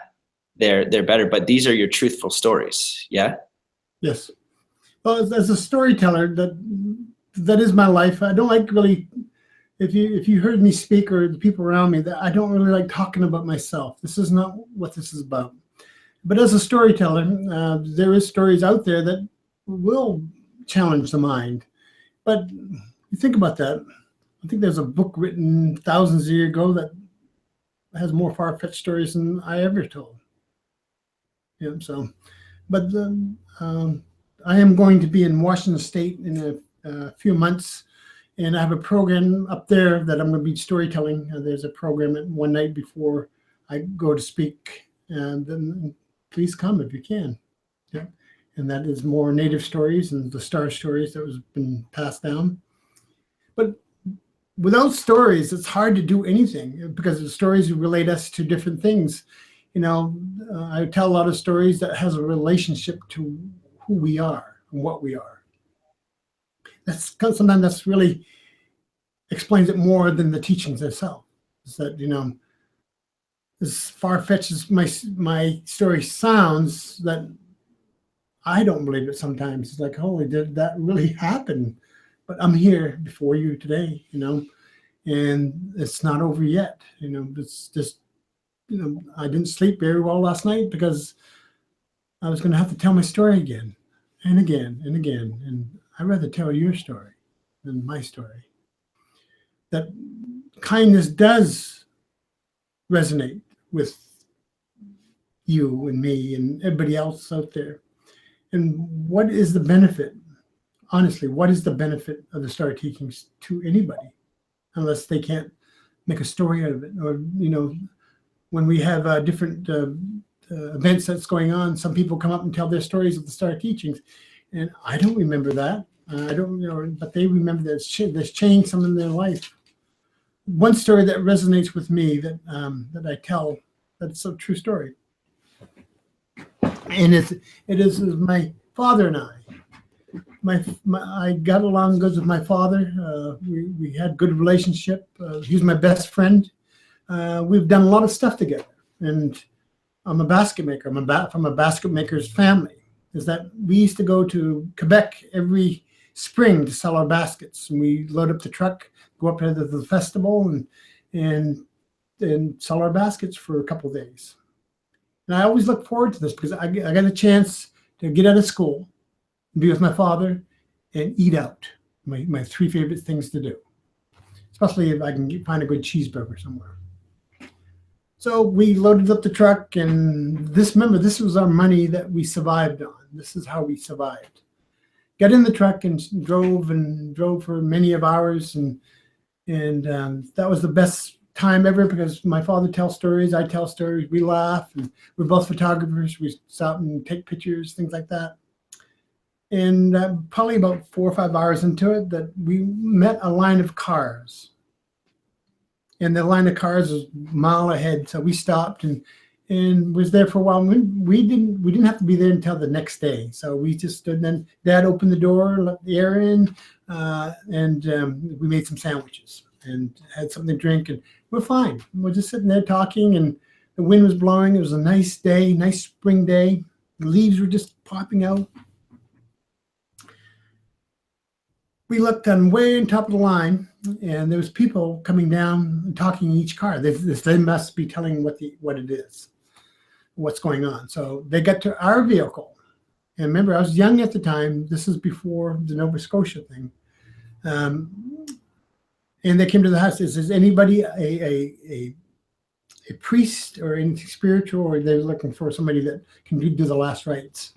better. But these are your truthful stories, yeah. Yes. Well, as a storyteller, that is my life. I don't like really, if you heard me speak or the people around me, that I don't really like talking about myself. This is not what this is about. But as a storyteller, there is stories out there that will challenge the mind. But you think about that. I think there's a book written thousands of years ago that has more far-fetched stories than I ever told. Yeah. So, but I am going to be in Washington State in a few months, and I have a program up there that I'm going to be storytelling. There's a program at one night before I go to speak, and then please come if you can. Yeah. And that is more native stories and the star stories that was been passed down. But without stories, it's hard to do anything because the stories relate us to different things. I tell a lot of stories that has a relationship to who we are and what we are. Sometimes that's really explains it more than the teachings themselves. Is that, as far-fetched as my story sounds, that I don't believe it sometimes. It's like, holy, did that really happen? But I'm here before you today, and it's not over yet. It's just, I didn't sleep very well last night because I was going to have to tell my story again and again and again. And I'd rather tell your story than my story. That kindness does resonate with you and me and everybody else out there. And what is the benefit? Honestly, what is the benefit of the star teachings to anybody, unless they can't make a story out of it? Or, when we have different events that's going on, some people come up and tell their stories of the star teachings, and I don't remember that. I don't, but they remember that that's changed some in their life. One story that resonates with me that I tell, that's a true story, and it is my father and I. I got along good with my father. We had good relationship. He was my best friend. We've done a lot of stuff together, and I'm a basket maker. I'm from a basket maker's family. Is that we used to go to Quebec every spring to sell our baskets, and we load up the truck, go up to the festival, and sell our baskets for a couple of days. And I always look forward to this because I got a chance to get out of school, be with my father, and eat out. My three favorite things to do, especially if I can find a good cheeseburger somewhere. So we loaded up the truck, and this was our money that we survived on. This is how we survived. Got in the truck and drove for many of hours, and that was the best time ever because my father tells stories, I tell stories, we laugh, and we're both photographers. We stop and take pictures, things like that. And probably about 4 or 5 hours into it, that we met a line of cars. And the line of cars was a mile ahead, so we stopped and was there for a while. We didn't have to be there until the next day, so we just stood. And then Dad opened the door, let the air in, and we made some sandwiches and had something to drink, and we're fine. We're just sitting there talking, and the wind was blowing. It was a nice day, nice spring day. The leaves were just popping out. We looked on way on top of the line, and there was people coming down and talking in each car. They must be telling what it is, what's going on. So they got to our vehicle. And remember, I was young at the time. This is before the Nova Scotia thing. And they came to the house. Is anybody a priest or anything spiritual, or they're looking for somebody that can do the last rites?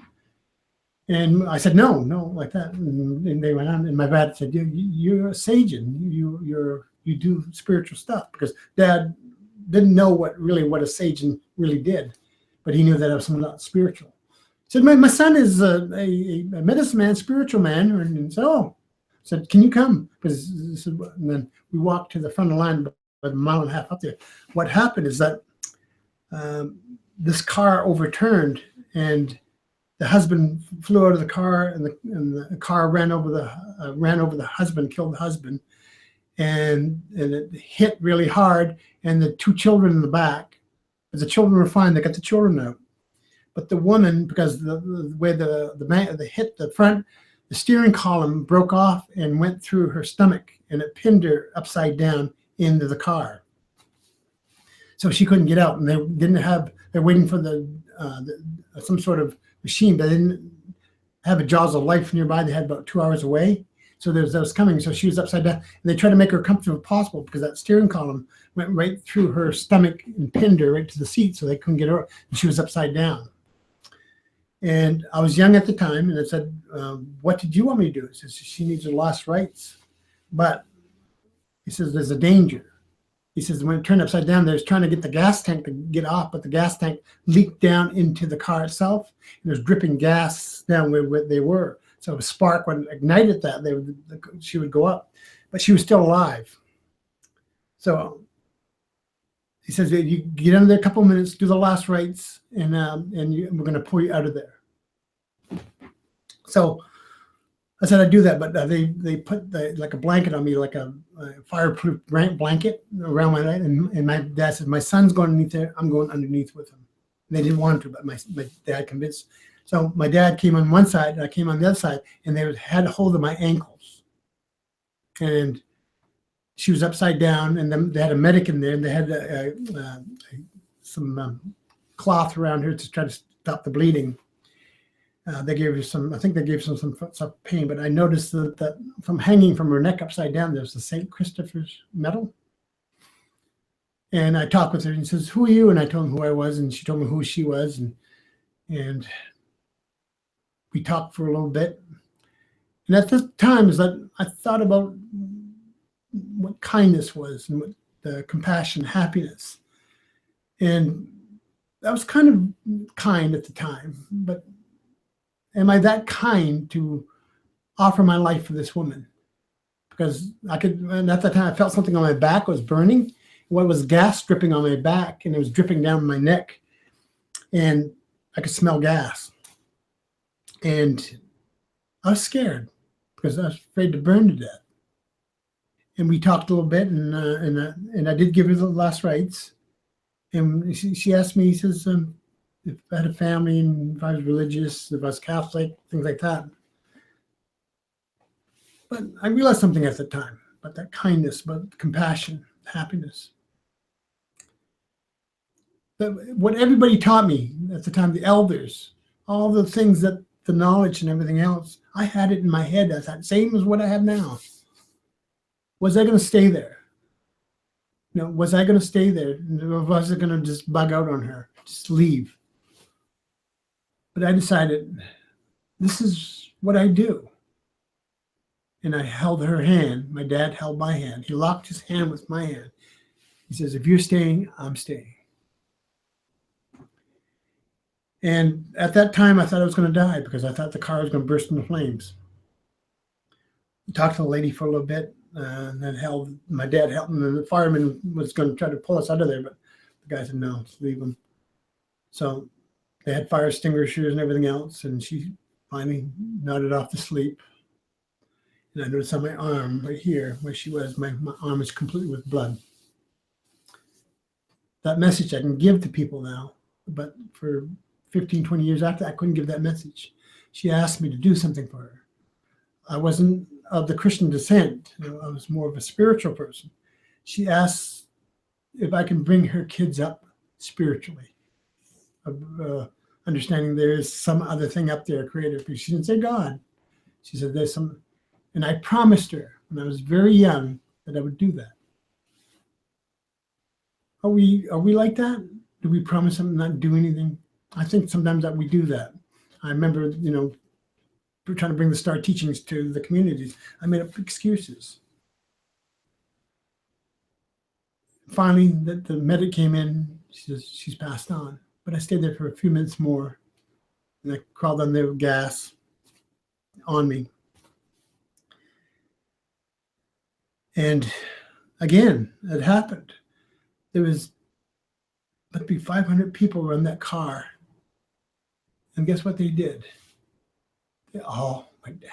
And I said, no, like that. And they went on. And my dad said, you're a Sagen. You do spiritual stuff, because Dad didn't know what a Sagen really did, but he knew that I was something not spiritual. He said, my son is a medicine man, spiritual man. And said, oh, I said, can you come? And then we walked to the front of the line about a mile and a half up there. What happened is that this car overturned, and the husband flew out of the car, and the car ran over the husband, killed the husband, and it hit really hard. And the 2 children in the back, the children were fine. They got the children out, but the woman, because the way the hit the front, the steering column broke off and went through her stomach, and it pinned her upside down into the car. So she couldn't get out, and they're waiting for some sort of machine, but they didn't have a jaws of life nearby. They had about 2 hours away. So that was coming. So she was upside down, and they tried to make her comfortable as possible, because that steering column went right through her stomach and pinned her right to the seat, so they couldn't get her, and she was upside down. And I was young at the time, and I said, what did you want me to do? He says, she needs her last rites. But he says, there's a danger. He says, when it turned upside down, they was trying to get the gas tank to get off, but the gas tank leaked down into the car itself. And there was dripping gas down where they were. So a spark, when it ignited that, she would go up. But she was still alive. So he says, you get under there a couple of minutes, do the last rites, and we're going to pull you out of there. So I said, I'd do that, but they put like a blanket on me, like a fireproof blanket around my neck. And my dad said, my son's going underneath there. I'm going underneath with him. And they didn't want to, but my dad convinced. So my dad came on one side, and I came on the other side, and they had a hold of my ankles. And she was upside down, and then they had a medic in there, and they had some cloth around her to try to stop the bleeding. They gave her some, I think they gave some pain, but I noticed that from hanging from her neck upside down, there's the St. Christopher's medal. And I talked with her, and he says, who are you? And I told him who I was, and she told me who she was. And we talked for a little bit. And at this time, is that I thought about what kindness was and what the compassion, happiness. And that was kind of kind at the time, but am I that kind to offer my life for this woman? Because I could, and at that time I felt something on my back was burning. What was gas dripping on my back, and it was dripping down my neck, and I could smell gas. And I was scared because I was afraid to burn to death. And we talked a little bit, and I did give her the last rites. And she asked me, he says, if I had a family, and if I was religious, if I was Catholic, things like that. But I realized something at the time, about that kindness, about compassion, happiness. But what everybody taught me at the time, the elders, all the things that the knowledge and everything else, I had it in my head. I thought, same as what I have now. Was I going to stay there? You know, was I going to stay there? Or was I going to just bug out on her, just leave? But I decided, this is what I do. And I held her hand. My dad held my hand. He locked his hand with my hand. He says, if you're staying, I'm staying. And at that time, I thought I was going to die because I thought the car was going to burst into flames. I talked to the lady for a little bit, and then my dad helped him, and the fireman was going to try to pull us out of there, but the guy said, no, let's leave him. So they had fire extinguishers and everything else, and she finally nodded off to sleep. And I noticed on my arm right here where she was, my arm is completely with blood. That message I can give to people now, but for 15, 20 years after, I couldn't give that message. She asked me to do something for her. I wasn't of the Christian descent. You know, I was more of a spiritual person. She asked if I can bring her kids up spiritually, understanding there is some other thing up there, creator. She didn't say God. She said there's some, and I promised her when I was very young that I would do that. Are we like that? Do we promise something and not do anything? I think sometimes that we do that. I remember, you know, we're trying to bring the STAR teachings to the communities. I made up excuses. Finally, the medic came in. She says, she's passed on. But I stayed there for a few minutes more. And I crawled on there with gas on me. And again, it happened. There was, let's be 500 people were in that car. And guess what they did? They all went down.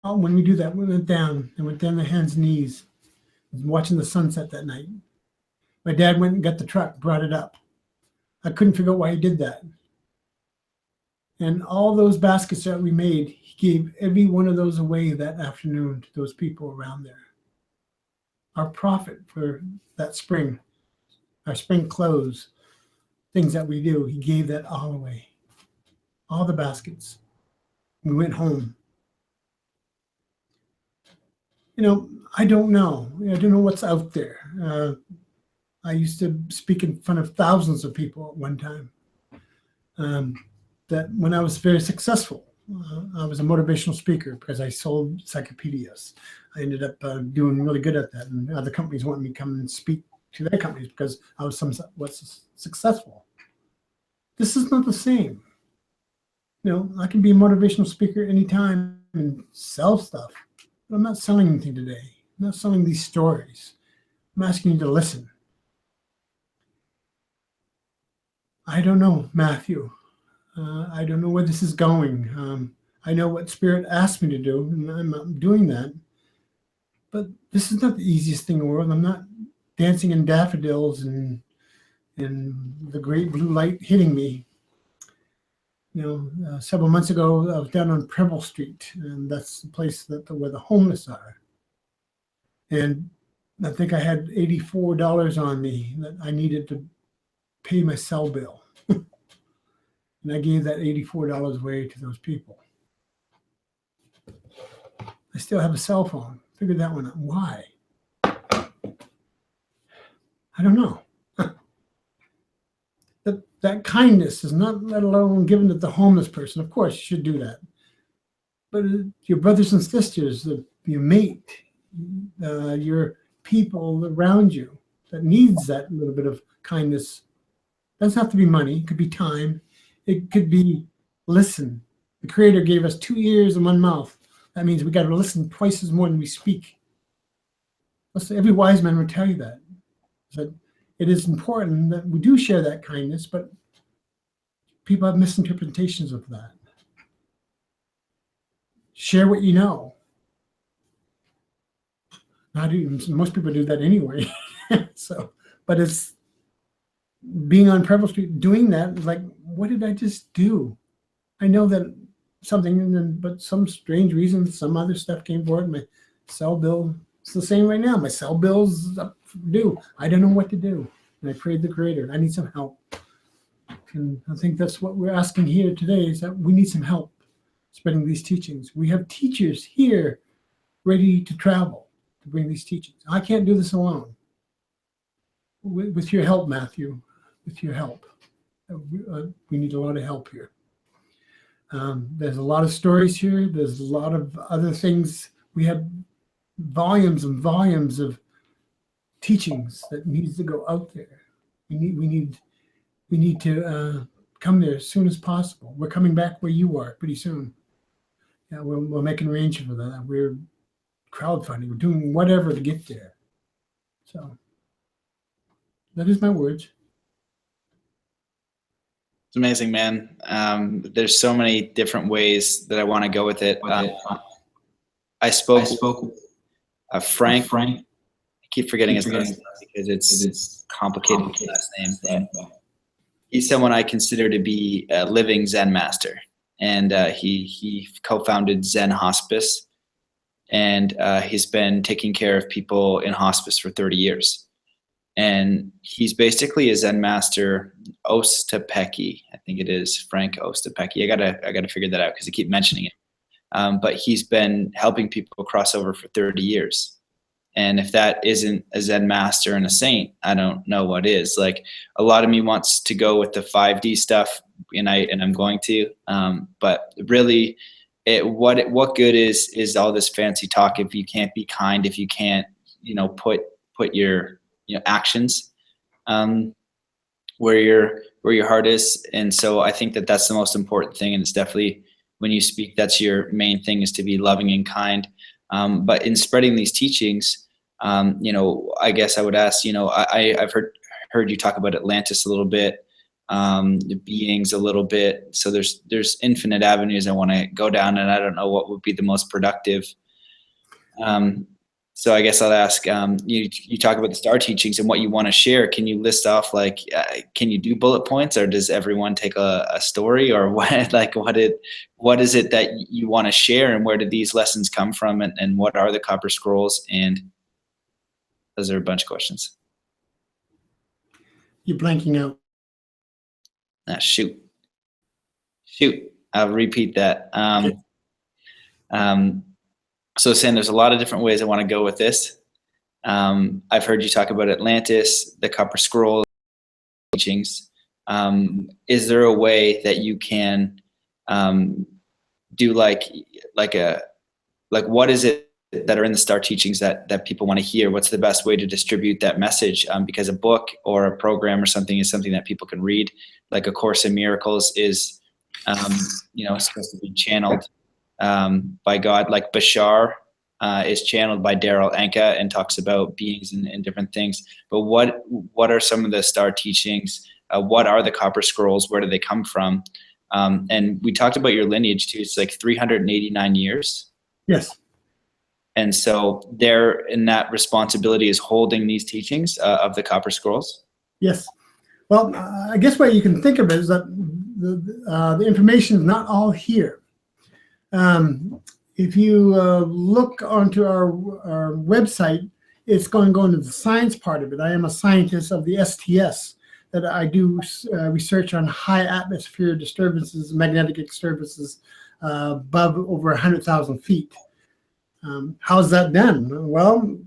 Oh, when we do that, we went down. They went down their hands and knees. I was watching the sunset that night. My dad went and got the truck, brought it up. I couldn't figure out why he did that. And all those baskets that we made, he gave every one of those away that afternoon to those people around there. Our profit for that spring, our spring clothes, things that we do, he gave that all away. All the baskets. We went home. You know, I don't know. I don't know what's out there. I used to speak in front of thousands of people at one time. That when I was very successful, I was a motivational speaker because I sold encyclopedias. I ended up doing really good at that, and other companies wanted me to come and speak to their companies because I was somewhat successful. This is not the same. You know, I can be a motivational speaker anytime and sell stuff, but I'm not selling anything today. I'm not selling these stories. I'm asking you to listen. I don't know, Matthew. I don't know where this is going. I know what Spirit asked me to do, and I'm doing that. But this is not the easiest thing in the world. I'm not dancing in daffodils and the great blue light hitting me. You know, several months ago, I was down on Preble Street, and that's the place where the homeless are. And I think I had $84 on me that I needed to pay my cell bill. And I gave that $84 away to those people. I still have a cell phone. Figured that one out. Why? I don't know. That kindness is not let alone given to the homeless person. Of course, you should do that. But your brothers and sisters, your mate, your people around you that needs that little bit of kindness. Doesn't have to be money. It could be time. It could be listen. The Creator gave us 2 ears and 1 mouth. That means we got to listen twice as more than we speak. Every wise man would tell you that it is important that we do share that kindness, but people have misinterpretations of that. Share what you know. Most people do that anyway. But it's being on Preble Street doing that is like, what did I just do? I know that something, but some strange reason, some other stuff came forward. My cell bill, it's the same right now. My cell bill's up due. I don't know what to do. And I prayed the Creator. I need some help. And I think that's what we're asking here today, is that we need some help spreading these teachings. We have teachers here ready to travel to bring these teachings. I can't do this alone. With your help, Matthew, with your help. We need a lot of help here. There's a lot of stories here. There's a lot of other things. We have volumes and volumes of teachings that needs to go out there. We need to come there as soon as possible. We're coming back where you are pretty soon. Yeah, we're making arrangements for that. We're crowdfunding. We're doing whatever to get there. So that is my words. It's amazing, man. There's so many different ways that I want to go with it. I spoke Frank. I keep forgetting his last name because it's complicated last name. He's someone I consider to be a living Zen master, and he co-founded Zen Hospice, and he's been taking care of people in hospice for 30 years. And he's basically a Zen master, Ostapeki. I think it is Frank Ostapeki. I gotta figure that out because I keep mentioning it. But he's been helping people cross over for 30 years. And if that isn't a Zen master and a saint, I don't know what is. Like, a lot of me wants to go with the 5D stuff, and I'm going to. But really, what good is all this fancy talk if you can't be kind, if you can't, put your actions where your heart is. And so I think that that's the most important thing, and it's definitely, when you speak, that's your main thing, is to be loving and kind. But in spreading these teachings, I guess I would ask, I've heard you talk about Atlantis a little bit, the beings a little bit. So there's infinite avenues I want to go down, and I don't know what would be the most productive. So I guess I'll ask, you talk about the star teachings and what you want to share. Can you list off, can you do bullet points, or does everyone take a story, or what is it that you want to share, and where did these lessons come from, and what are the Copper Scrolls? And those are a bunch of questions. You're blanking out. Shoot. I'll repeat that. Okay. So Sam, there's a lot of different ways I want to go with this. I've heard you talk about Atlantis, the Copper Scroll teachings. Is there a way that you can do like what is it that are in the star teachings that people want to hear? What's the best way to distribute that message? Because a book or a program or something is something that people can read. Like A Course in Miracles is, supposed to be channeled by God. Like Bashar is channeled by Daryl Anka and talks about beings and different things. But what are some of the star teachings? What are the Copper Scrolls? Where do they come from? And we talked about your lineage too. It's like 389 years. Yes. And so they're in that responsibility is holding these teachings of the Copper Scrolls. Yes. Well, I guess what you can think of it is that the information is not all here. If you look onto our website, it's going to go into the science part of it. I am a scientist of the STS, that I do research on high atmosphere disturbances, magnetic disturbances above over 100,000 feet. How's that done? Well,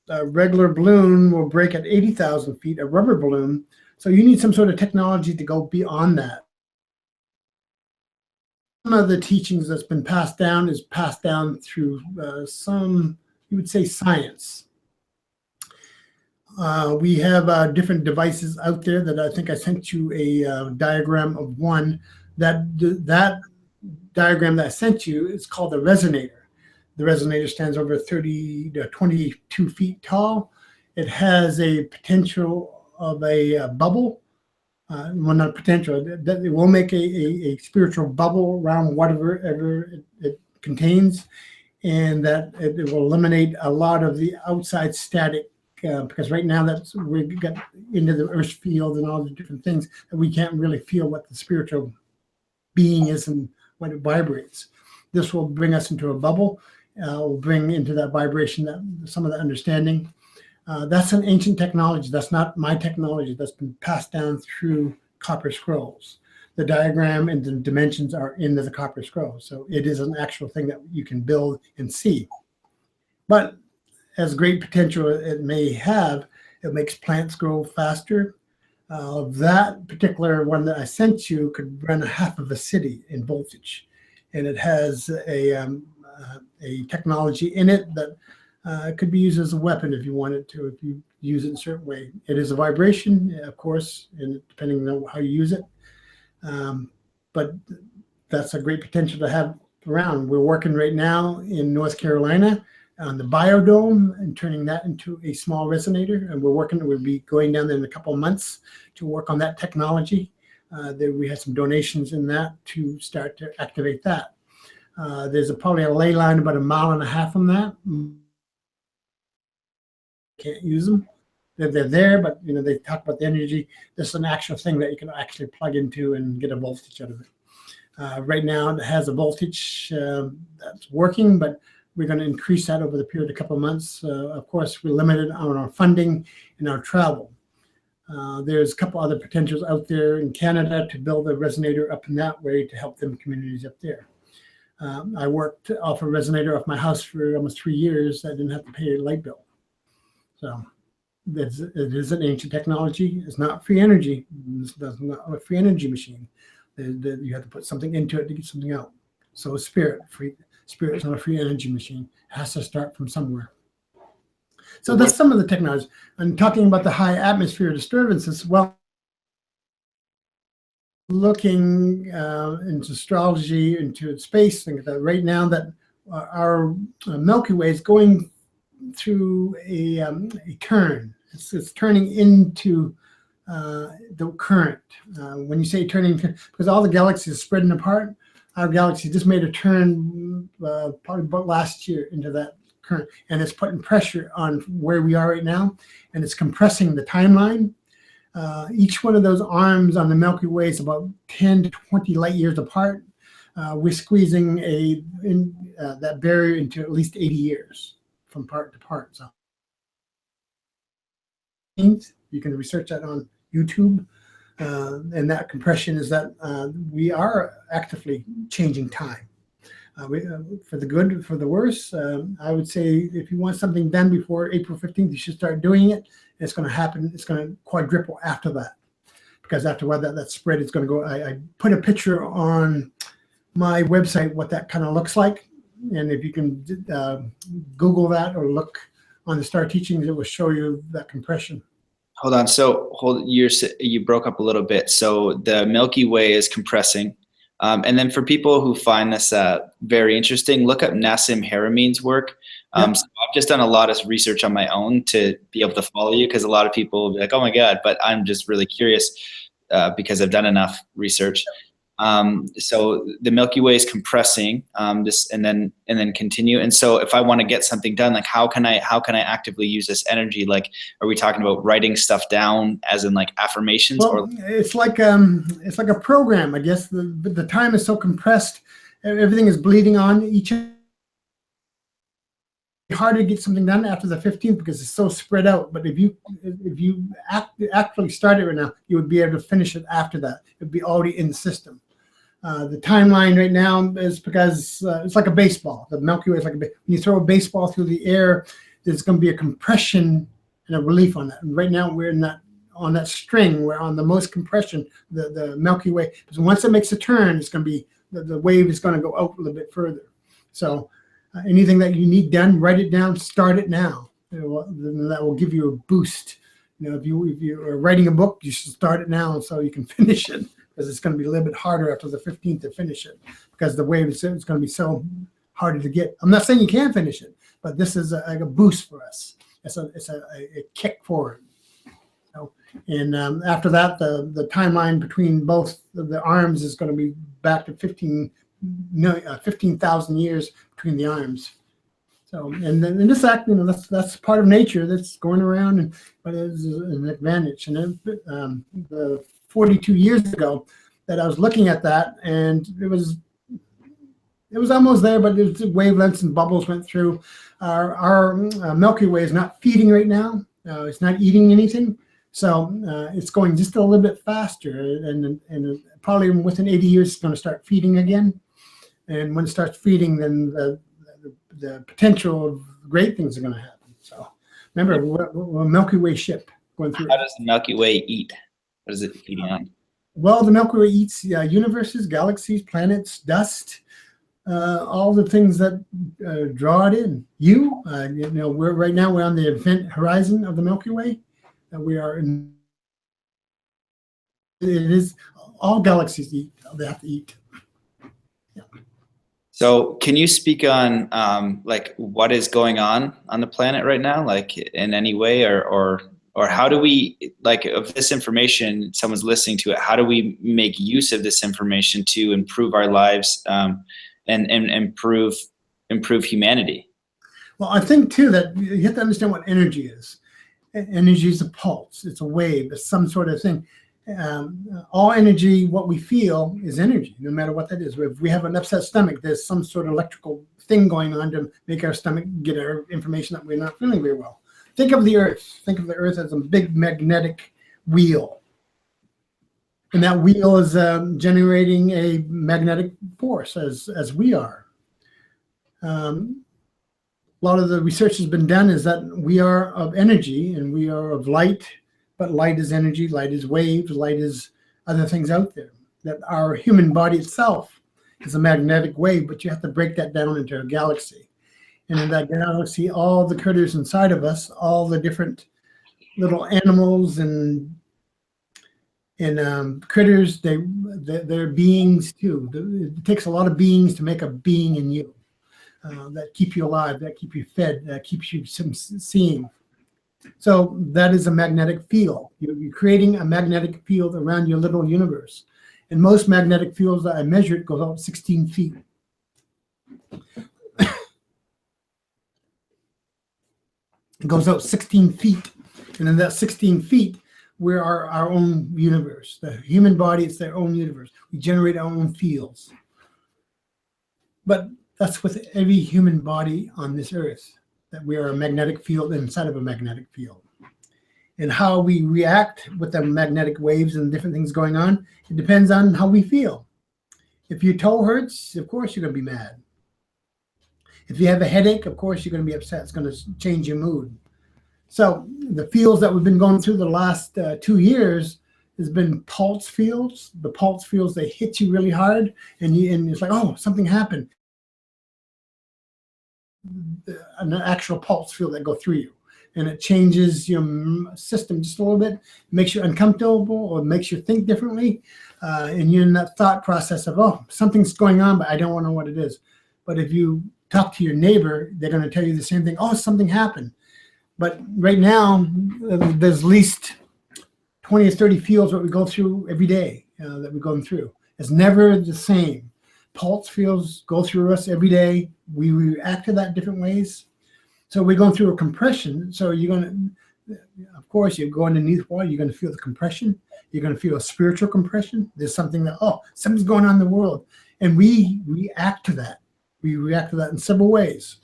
a regular balloon will break at 80,000 feet, a rubber balloon. So you need some sort of technology to go beyond that. Some of the teachings that's been passed down is passed down through some, you would say, science. We have different devices out there that I think I sent you a diagram of one. That diagram that I sent you is called the resonator. The resonator stands over 30 to 22 feet tall. It has a potential of a bubble. Well, not potential. It will make a spiritual bubble around whatever it contains, and that it will eliminate a lot of the outside static. Because right now we got into the earth field and all the different things that we can't really feel what the spiritual being is and when it vibrates. This will bring us into a bubble. Will bring into that vibration some of the understanding. That's an ancient technology. That's not my technology. That's been passed down through Copper Scrolls. The diagram and the dimensions are in the Copper Scrolls. So it is an actual thing that you can build and see. But as great potential it may have, it makes plants grow faster. That particular one that I sent you could run half of a city in voltage. And it has a technology in it that could be used as a weapon if you wanted to, if you use it in a certain way. It is a vibration, of course, and depending on how you use it. But that's a great potential to have around. We're working right now in North Carolina on the biodome and turning that into a small resonator. And we'll be going down there in a couple of months to work on that technology. We had some donations in that to start to activate that. There's probably a ley line about 1.5 miles from that. Can't use them. They're there, but they talk about the energy. This is an actual thing that you can actually plug into and get a voltage out of it. Right now, it has a voltage that's working, but we're going to increase that over the period of a couple of months. Of course, we're limited on our funding and our travel. There's a couple other potentials out there in Canada to build a resonator up in that way to help them communities up there. I worked off a resonator off my house for almost 3 years. I didn't have to pay a light bill. So it is an ancient technology. It's not free energy. It's not a free energy machine. You have to put something into it to get something out. So spirit is not a free energy machine. It has to start from somewhere. So that's some of the technology. And talking about the high atmosphere disturbances, well, looking into astrology, into space, things like that. Right now that our Milky Way is going through a turn. It's turning into the current. When you say turning, because all the galaxies are spreading apart, our galaxy just made a turn probably about last year into that current, and it's putting pressure on where we are right now, and it's compressing the timeline. Each one of those arms on the Milky Way is about 10 to 20 light years apart. We're squeezing that barrier into at least 80 years from part to part. So you can research that on YouTube. And that compression is that we are actively changing time. For the good, for the worse, I would say if you want something done before April 15th, you should start doing it. It's going to happen. It's going to quadruple after that. Because after that spread is going to go. I put a picture on my website what that kind of looks like. And if you can Google that or look on the Star Teachings, it will show you that compression. Hold on. So you broke up a little bit. So the Milky Way is compressing. And then for people who find this very interesting, look up Nassim Haramein's work. Yep. So I've just done a lot of research on my own to be able to follow you, because a lot of people will be like, oh my God, but I'm just really curious because I've done enough research. So the Milky Way is compressing this, and then continue. And so if I want to get something done, like how can I actively use this energy? Like, are we talking about writing stuff down as in like affirmations? Well, it's like a program, I guess. The time is so compressed, everything is bleeding on each other. Hard to get something done after the 15th because it's so spread out. But if you actually started right now, you would be able to finish it after that. It would be already in the system. The timeline right now is because it's like a baseball. The Milky Way is like when you throw a baseball through the air, there's going to be a compression and a relief on that. And right now we're on that string. We're on the most compression, the Milky Way. Because once it makes a turn, it's going to be the wave is going to go out a little bit further. So anything that you need done, write it down, start it now. That will give you a boost. If you are writing a book, you should start it now so you can finish it, because it's going to be a little bit harder after the 15th to finish it, because the wave is going to be so harder to get. I'm not saying you can't finish it, but this is a boost for us. It's a kick forward. And after that, the timeline between both the arms is going to be back to 15,000 years between the arms. So, and then in this act, that's part of nature that's going around, but it's an advantage. And then the 42 years ago that I was looking at that, and it was almost there, but the wavelengths and bubbles went through. Our Milky Way is not feeding right now. It's not eating anything. So it's going just a little bit faster, and probably within 80 years, it's going to start feeding again. And when it starts feeding, then the potential of great things are going to happen. So remember, we're a Milky Way ship going through. How does the Milky Way eat? What is it feeding on? Well, the Milky Way eats universes, galaxies, planets, dust, all the things that draw it in. Right now we're on the event horizon of the Milky Way. We are in. It is all galaxies eat. They have to eat. Yeah. So can you speak on like what is going on the planet right now, like in any way, or how do we, like, of this information, someone's listening to it, how do we make use of this information to improve our lives and improve humanity? Well, I think too that you have to understand what energy is. Energy is a pulse. It's a wave. It's some sort of thing. All energy, what we feel, is energy, no matter what that is. If we have an upset stomach, there's some sort of electrical thing going on to make our stomach get our information that we're not feeling very well. Think of the Earth. Think of the Earth as a big magnetic wheel. And that wheel is generating a magnetic force as we are. A lot of the research has been done is that we are of energy and we are of light, but light is energy, light is waves, light is other things out there. That our human body itself is a magnetic wave, but you have to break that down into a galaxy. And in that galaxy, all the critters inside of us, all the different little animals and critters, they're beings too. It takes a lot of beings to make a being in you. That keep you alive, that keep you fed, that keeps you seeing. So that is a magnetic field. You're creating a magnetic field around your little universe. And most magnetic fields that I measured go out 16 feet. It goes out 16 feet. And in that 16 feet, we are our own universe. The human body is their own universe. We generate our own fields. But that's with every human body on this earth, that we are a magnetic field inside of a magnetic field. And how we react with the magnetic waves and different things going on, it depends on how we feel. If your toe hurts, of course you're going to be mad. If you have a headache, of course you're going to be upset. It's going to change your mood. So the fields that we've been going through the last 2 years There's been pulse fields. The pulse fields, they hit you really hard, and it's like, oh, something happened. An actual pulse field that go through you, and it changes your system just a little bit, makes you uncomfortable or makes you think differently, and you're in that thought process of, oh, something's going on, but I don't want to know what it is. But if you talk to your neighbor, they're going to tell you the same thing. Oh, something happened. But right now, there's at least 20 or 30 fields that we go through every day that we're going through. It's never the same. Pulse fields go through us every day. We react to that in different ways. So we're going through a compression. So you're going to, of course, you're going underneath water. You're going to feel the compression. You're going to feel a spiritual compression. There's something that, oh, something's going on in the world. And we react to that. We react to that in several ways.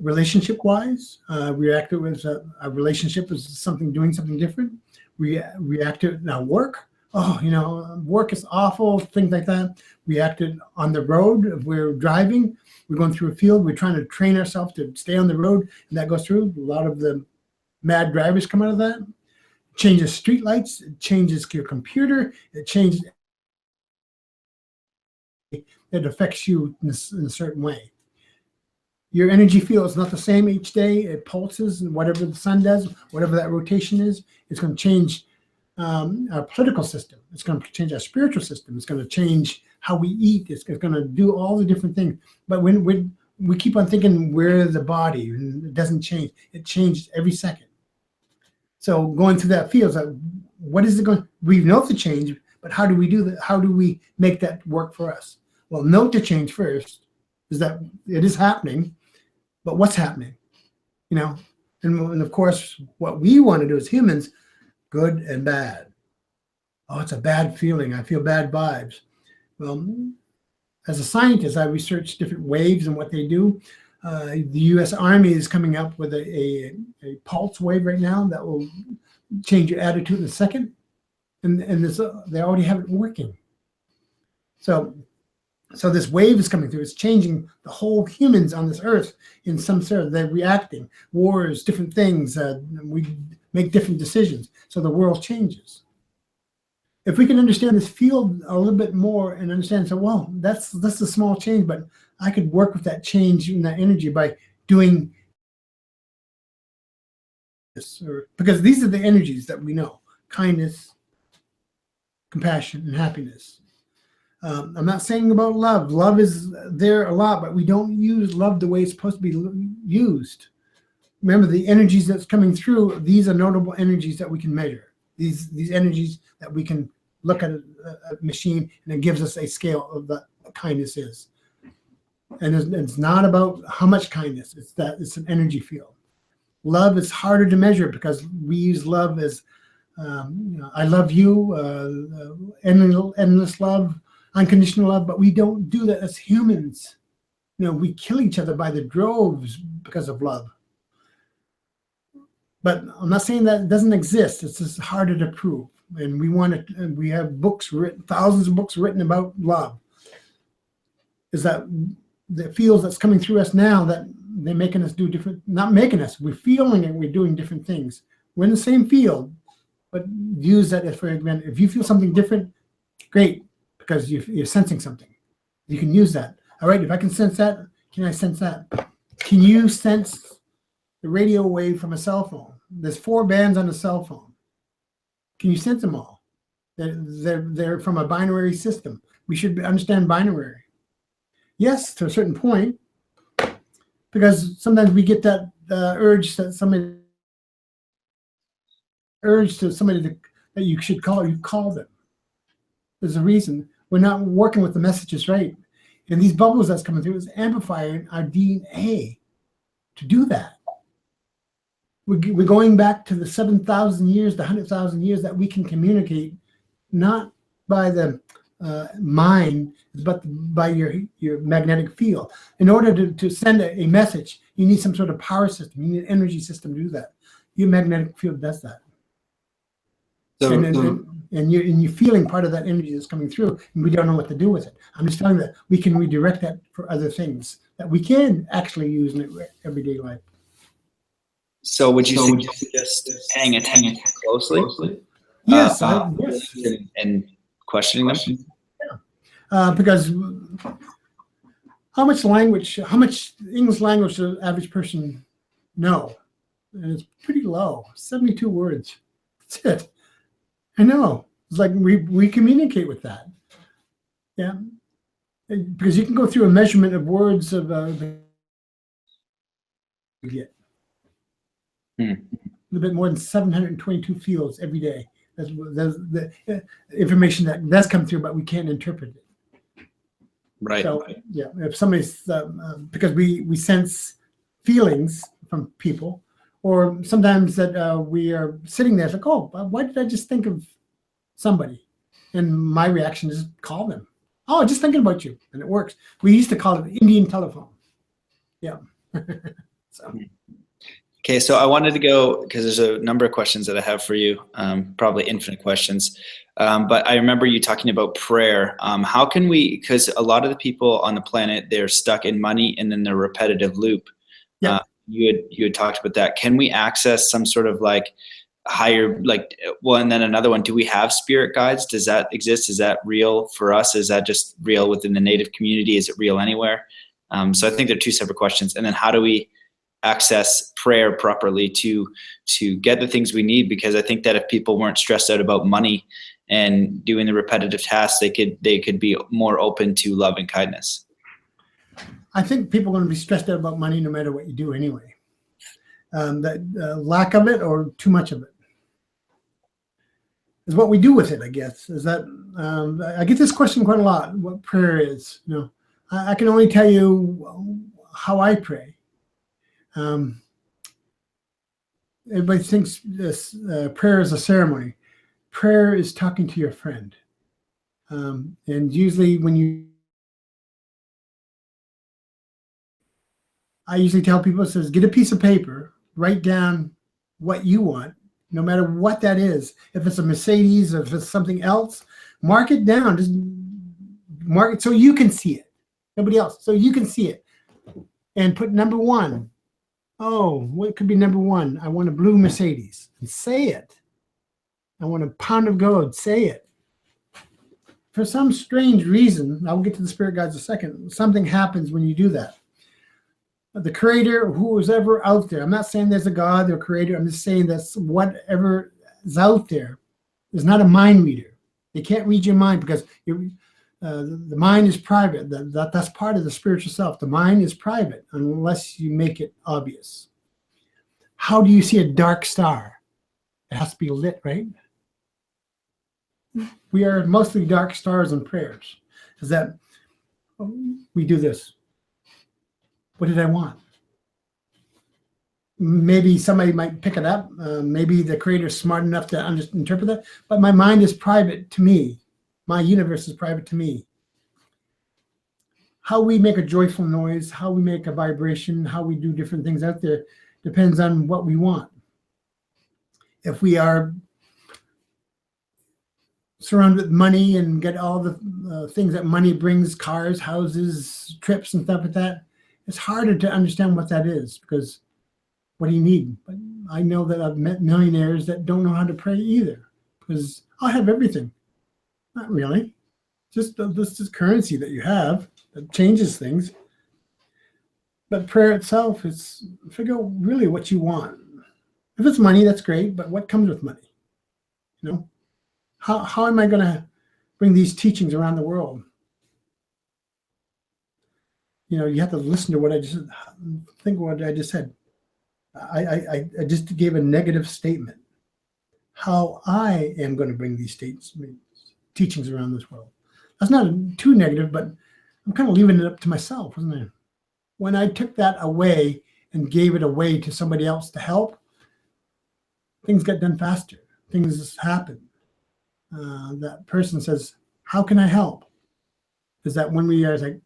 Relationship-wise, react to it as a relationship is something, doing something different. We react to it in our work. Oh, you know, work is awful, things like that. We acted on the road. If we're driving, we're going through a field, we're trying to train ourselves to stay on the road, and that goes through. A lot of the mad drivers come out of that. It changes street lights, it changes your computer, it changes, it affects you in a certain way. Your energy field is not the same each day. It pulses, and whatever the sun does, whatever that rotation is, it's going to change our political system. It's going to change our spiritual system. It's going to change how we eat. It's going to do all the different things. But when we keep on thinking we're the body, and it doesn't change. It changes every second. So going through that field, like, what is it going? We know the change, but how do we do that? How do we make that work for us? Well, note the change first. Is that it is happening, but what's happening? You know, and of course, what we want to do as humans, good and bad. Oh, it's a bad feeling. I feel bad vibes. Well, as a scientist, I research different waves and what they do. The U.S. Army is coming up with a pulse wave right now that will change your attitude in a second, and they already have it working. So this wave is coming through. It's changing the whole humans on this earth in some sort of, they're reacting. Wars, different things. We make different decisions. So the world changes. If we can understand this field a little bit more and understand, so, well, that's a small change, but I could work with that change in that energy by doing this. Because these are the energies that we know. Kindness, compassion, and happiness. I'm not saying about love. Love is there a lot, but we don't use love the way it's supposed to be used. Remember, the energies that's coming through, these are notable energies that we can measure. These energies that we can look at a machine, and it gives us a scale of what kindness is. And it's not about how much kindness. It's an energy field. Love is harder to measure because we use love as, I love you, endless love, unconditional love, but we don't do that as humans. You know, we kill each other by the droves because of love. But I'm not saying that it doesn't exist. It's just harder to prove. And we have books written, thousands of books written about love. Is that the fields that's coming through us now that they're making us do different, not making us, we're feeling it, we're doing different things. We're in the same field, but use that as for example. If you feel something different, great. Because you're sensing something. You can use that. All right, if I can sense that, can I sense that? Can you sense the radio wave from a cell phone? There's 4 bands on a cell phone. Can you sense them all? They're from a binary system. We should understand binary. Yes, to a certain point, because sometimes we get that urge to somebody that you should call, you call them. There's a reason. We're not working with the messages right. And these bubbles that's coming through is amplifying our DNA to do that. We're going back to the 7,000 years, the 100,000 years that we can communicate, not by the mind, but by your magnetic field. In order to send a message, you need some sort of power system. You need an energy system to do that. Your magnetic field does that. And you're feeling part of that energy that's coming through, and we don't know what to do with it. I'm just telling you that we can redirect that for other things that we can actually use in everyday life. So would you suggest just paying attention closely? Yes, yes. and questioning them? Because how much English language does the average person know? And it's pretty low, 72 words. That's it. I know. It's like we communicate with that. Yeah. Because you can go through a measurement of words of you get a little bit more than 722 fields every day. That's the information that's come through, but we can't interpret it. Right. So yeah, if somebody's because we sense feelings from people, or sometimes that we are sitting there, it's like, oh, why did I just think of somebody? And my reaction is call them. Oh, just thinking about you, and it works. We used to call it Indian telephone. Yeah. So. Okay, so I wanted to go, because there's a number of questions that I have for you, probably infinite questions. But I remember you talking about prayer. How can we, because a lot of the people on the planet, they're stuck in money and then the repetitive loop. Yeah. You had talked about that. Can we access some sort of like higher, like, well, and then another one, do we have spirit guides? Does that exist? Is that real for us? Is that just real within the Native community? Is it real anywhere? So I think they're two separate questions. And then how do we access prayer properly to get the things we need? Because I think that if people weren't stressed out about money and doing the repetitive tasks, they could be more open to love and kindness. I think people are going to be stressed out about money no matter what you do anyway. That lack of it or too much of it is what we do with it, I guess. Is that I get this question quite a lot, what prayer is. You know, I can only tell you how I pray. Everybody thinks this prayer is a ceremony. Prayer is talking to your friend. And usually I usually tell people, it says, get a piece of paper, write down what you want, no matter what that is. If it's a Mercedes, or if it's something else, mark it down. Just mark it so you can see it. Nobody else. So you can see it. And put number 1. Oh, what could be number 1? I want a blue Mercedes. And say it. I want a pound of gold. Say it. For some strange reason, I'll get to the spirit guides in a second, something happens when you do that. The creator, who is ever out there, I'm not saying there's a God or creator, I'm just saying that whatever is out there is not a mind reader. They can't read your mind because the mind is private. That's part of the spiritual self. The mind is private unless you make it obvious. How do you see a dark star? It has to be lit, right? We are mostly dark stars and prayers. Is that we do this. What did I want? Maybe somebody might pick it up. Maybe the creator is smart enough to interpret that. But my mind is private to me. My universe is private to me. How we make a joyful noise, how we make a vibration, how we do different things out there depends on what we want. If we are surrounded with money and get all the things that money brings, cars, houses, trips, and stuff like that, it's harder to understand what that is, because what do you need? But I know that I've met millionaires that don't know how to pray either, because I have everything. Not really. Just this is currency that you have that changes things. But prayer itself is figure out really what you want. If it's money, that's great, but what comes with money? You know, how am I going to bring these teachings around the world? You know, you have to listen to what I just think. What I just said. I just gave a negative statement. How I am going to bring these teachings around this world. That's not too negative, but I'm kind of leaving it up to myself, isn't it? When I took that away and gave it away to somebody else to help, things get done faster. Things happen. That person says, how can I help? Is that when we are like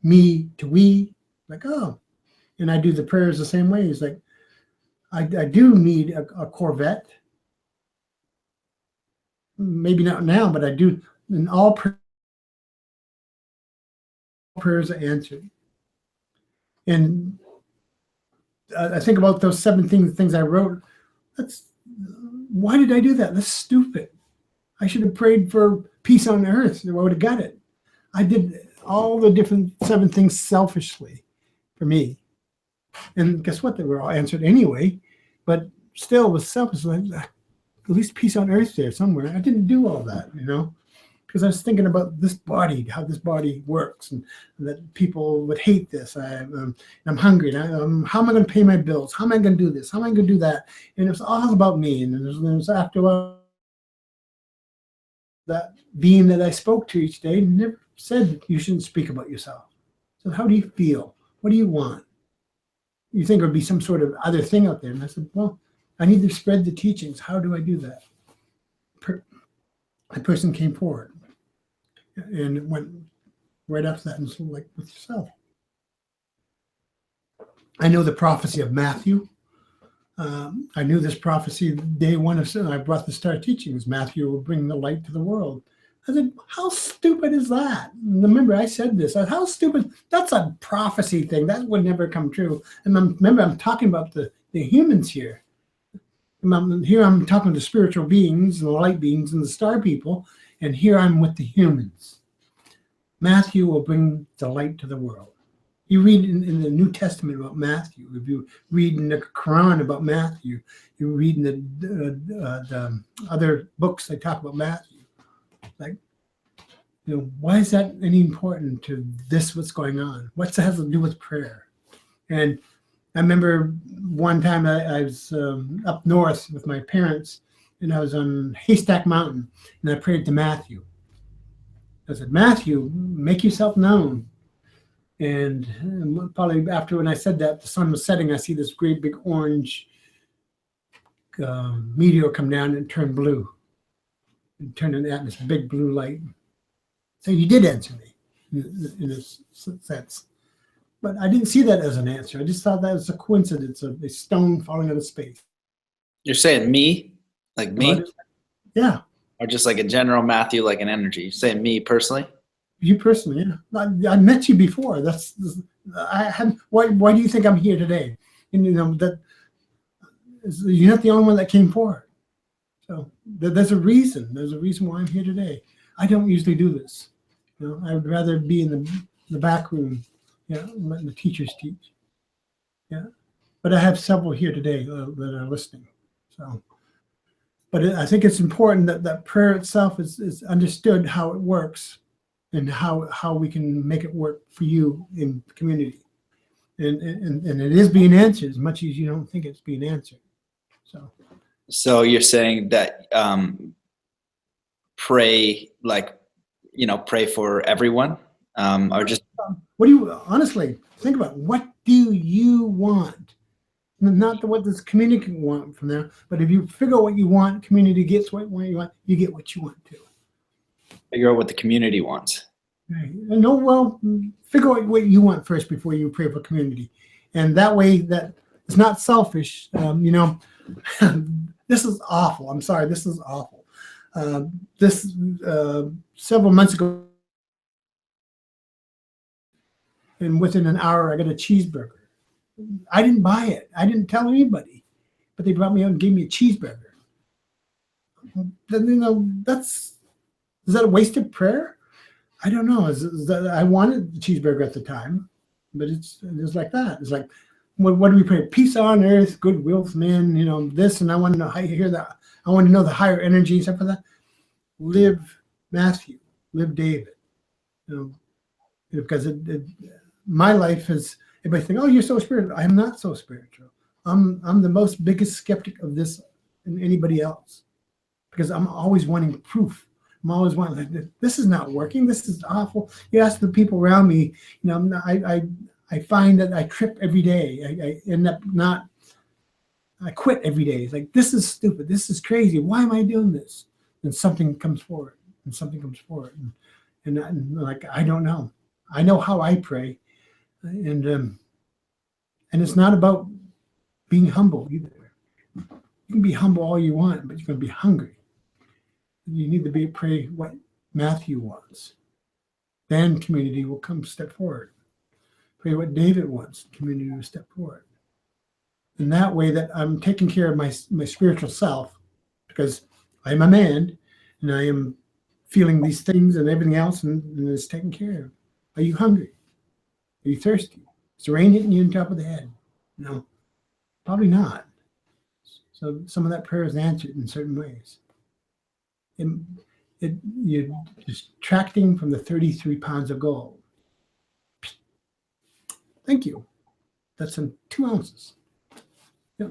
me to we, like, oh, and I do the prayers the same way. It's like, I do need a Corvette. Maybe not now, but I do. And all prayers are answered. And I think about those 7 things I wrote. Why did I do that? That's stupid. I should have prayed for peace on earth. I would have got it. I did all the different 7 things selfishly for me. And guess what? They were all answered anyway, but still was selfish. Like, at least peace on earth there somewhere. I didn't do all that, because I was thinking about this body, how this body works, and that people would hate this. I'm hungry. And how am I going to pay my bills? How am I going to do this? How am I going to do that? And it was all about me. And it was after a while, that being that I spoke to each day never said you shouldn't speak about yourself. So how do you feel? What do you want? You think there would be some sort of other thing out there. And I said, well, I need to spread the teachings. How do I do that? A person came forward and it went right after that. And so, like with yourself. I know the prophecy of Matthew. I knew this prophecy day one of sin. I brought the Star Teachings. Matthew will bring the light to the world. I said, how stupid is that? And remember, I said this. How stupid? That's a prophecy thing. That would never come true. And I'm talking about the humans here. I'm talking to spiritual beings and the light beings and the star people. And here I'm with the humans. Matthew will bring the light to the world. You read in the New Testament about Matthew. If you read in the Quran about Matthew, you read in the other books that talk about Matthew. Like, why is that any important to this? What's going on? What's that has to do with prayer? And I remember one time I was up north with my parents, and I was on Haystack Mountain, and I prayed to Matthew. I said, Matthew, make yourself known. And probably after when I said that, the sun was setting. I see this great big orange meteor come down and turn blue. And turn into this big blue light. So you did answer me in a sense. But I didn't see that as an answer. I just thought that was a coincidence of a stone falling out of space. You're saying me? Like me? But, yeah. Or just like a general Matthew, like an energy? You're saying me personally? You personally, yeah. I met you before. Why do you think I'm here today? And that you're not the only one that came forward. So there's a reason. There's a reason why I'm here today. I don't usually do this. I would rather be in the back room, letting the teachers teach. Yeah, but I have several here today that are listening. So, but I think it's important that prayer itself is understood how it works. And how we can make it work for you in the community. And it is being answered as much as you don't think it's being answered. So you're saying that pray for everyone, or just what do you honestly think about? What do you want? Not what does community want from there, but if you figure out what you want, community gets what you want, you get what you want too. Figure out what the community wants. Right. Figure out what you want first before you pray for community. And that way that it's not selfish. This is awful. I'm sorry, this is awful. Several months ago, and within an hour, I got a cheeseburger. I didn't buy it. I didn't tell anybody, but they brought me out and gave me a cheeseburger. Then, is that a wasted prayer? I don't know. I wanted the cheeseburger at the time, but it's like that. It's like, what do we pray? Peace on earth, goodwill for men, this, and I want to know how you hear that. I want to know the higher energy, stuff like that. Live Matthew, live David. Because my life is, everybody think, oh, you're so spiritual. I am not so spiritual. I'm the most biggest skeptic of this than anybody else, because I'm always wanting proof. I'm always wanting, like, this is not working. This is awful. You ask the people around me, I find that I trip every day. I end up I quit every day. It's like, this is stupid. This is crazy. Why am I doing this? And something comes forward, and like, I don't know. I know how I pray, and it's not about being humble either. You can be humble all you want, but you're going to be hungry. You need to pray what Matthew wants. Then community will come step forward. Pray what David wants. Community will step forward. And that way that I'm taking care of my spiritual self, because I'm a man, and I am feeling these things and everything else, and it's taken care of. Are you hungry? Are you thirsty? Is the rain hitting you on top of the head? No, probably not. So some of that prayer is answered in certain ways. You're distracting from the 33 pounds of gold. Thank you. That's in 2 ounces. Yeah.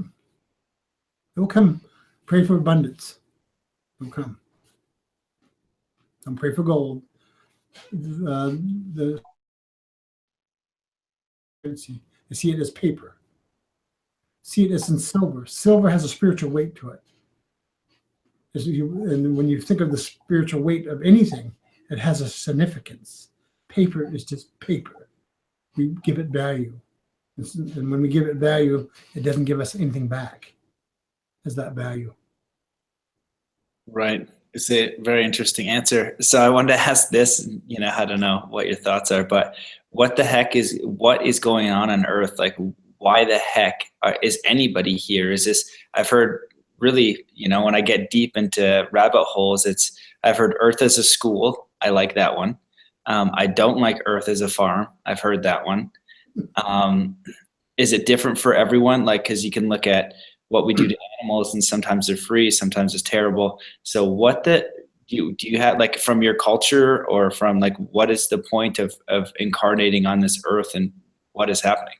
It will come. Pray for abundance. It will come. Don't pray for gold. I see it as paper. See it as in silver. Silver has a spiritual weight to it. And when you think of the spiritual weight of anything, it has a significance. Paper is just paper. We give it value. And when we give it value, it doesn't give us anything back as that value. Right. It's a very interesting answer. So I wanted to ask this, I don't know what your thoughts are, but what is going on Earth? Like, why the heck is anybody here? Is this, I've heard really, when I get deep into rabbit holes, I've heard Earth as a school. I like that one. I don't like Earth as a farm. I've heard that one. Is it different for everyone? Like, cause you can look at what we do to animals, and sometimes they're free, sometimes it's terrible. So what do you have, like, from your culture, or from, like, what is the point of incarnating on this earth, and what is happening?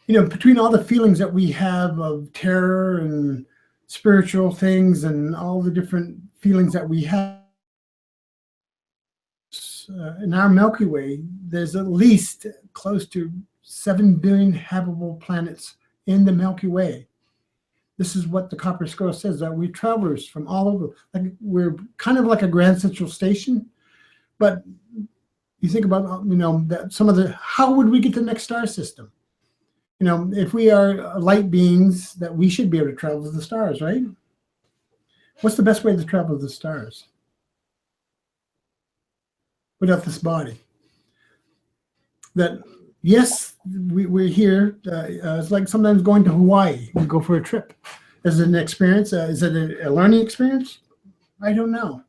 Between all the feelings that we have of terror and spiritual things and all the different feelings that we have, in our Milky Way, there's at least close to 7 billion habitable planets in the Milky Way. This is what the Copper Scroll says, that we're travelers from all over. Like, we're kind of like a Grand Central Station, but you think about, that how would we get to the next star system? If we are light beings, that we should be able to travel to the stars, right? What's the best way to travel to the stars without this body? That, yes, we're here. It's like sometimes going to Hawaii. We go for a trip. Is it an experience? Is it a learning experience? I don't know.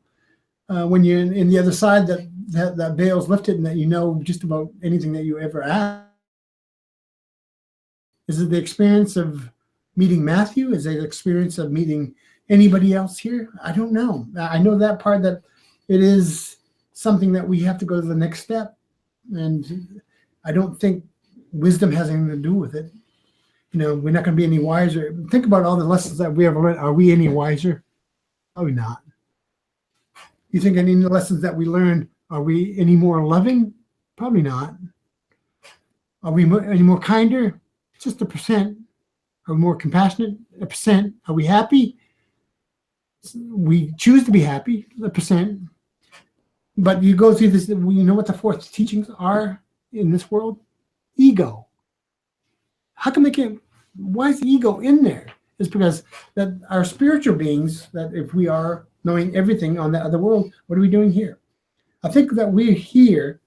When you're in the other side, that veil's lifted, and that just about anything that you ever ask. Is it the experience of meeting Matthew? Is it the experience of meeting anybody else here? I don't know. I know that part, that it is something that we have to go to the next step. And I don't think wisdom has anything to do with it. We're not going to be any wiser. Think about all the lessons that we ever learned. Are we any wiser? Probably not. You think any of the lessons that we learned, are we any more loving? Probably not. Are we any more kinder? Just 1%. Are we more compassionate? 1%. Are we happy? We choose to be happy, 1%. But you go through this, you know what the 4 teachings are in this world? Ego. How come why is the ego in there? It's because that our spiritual beings, that if we are knowing everything on that other world, what are we doing here? I think that we're here,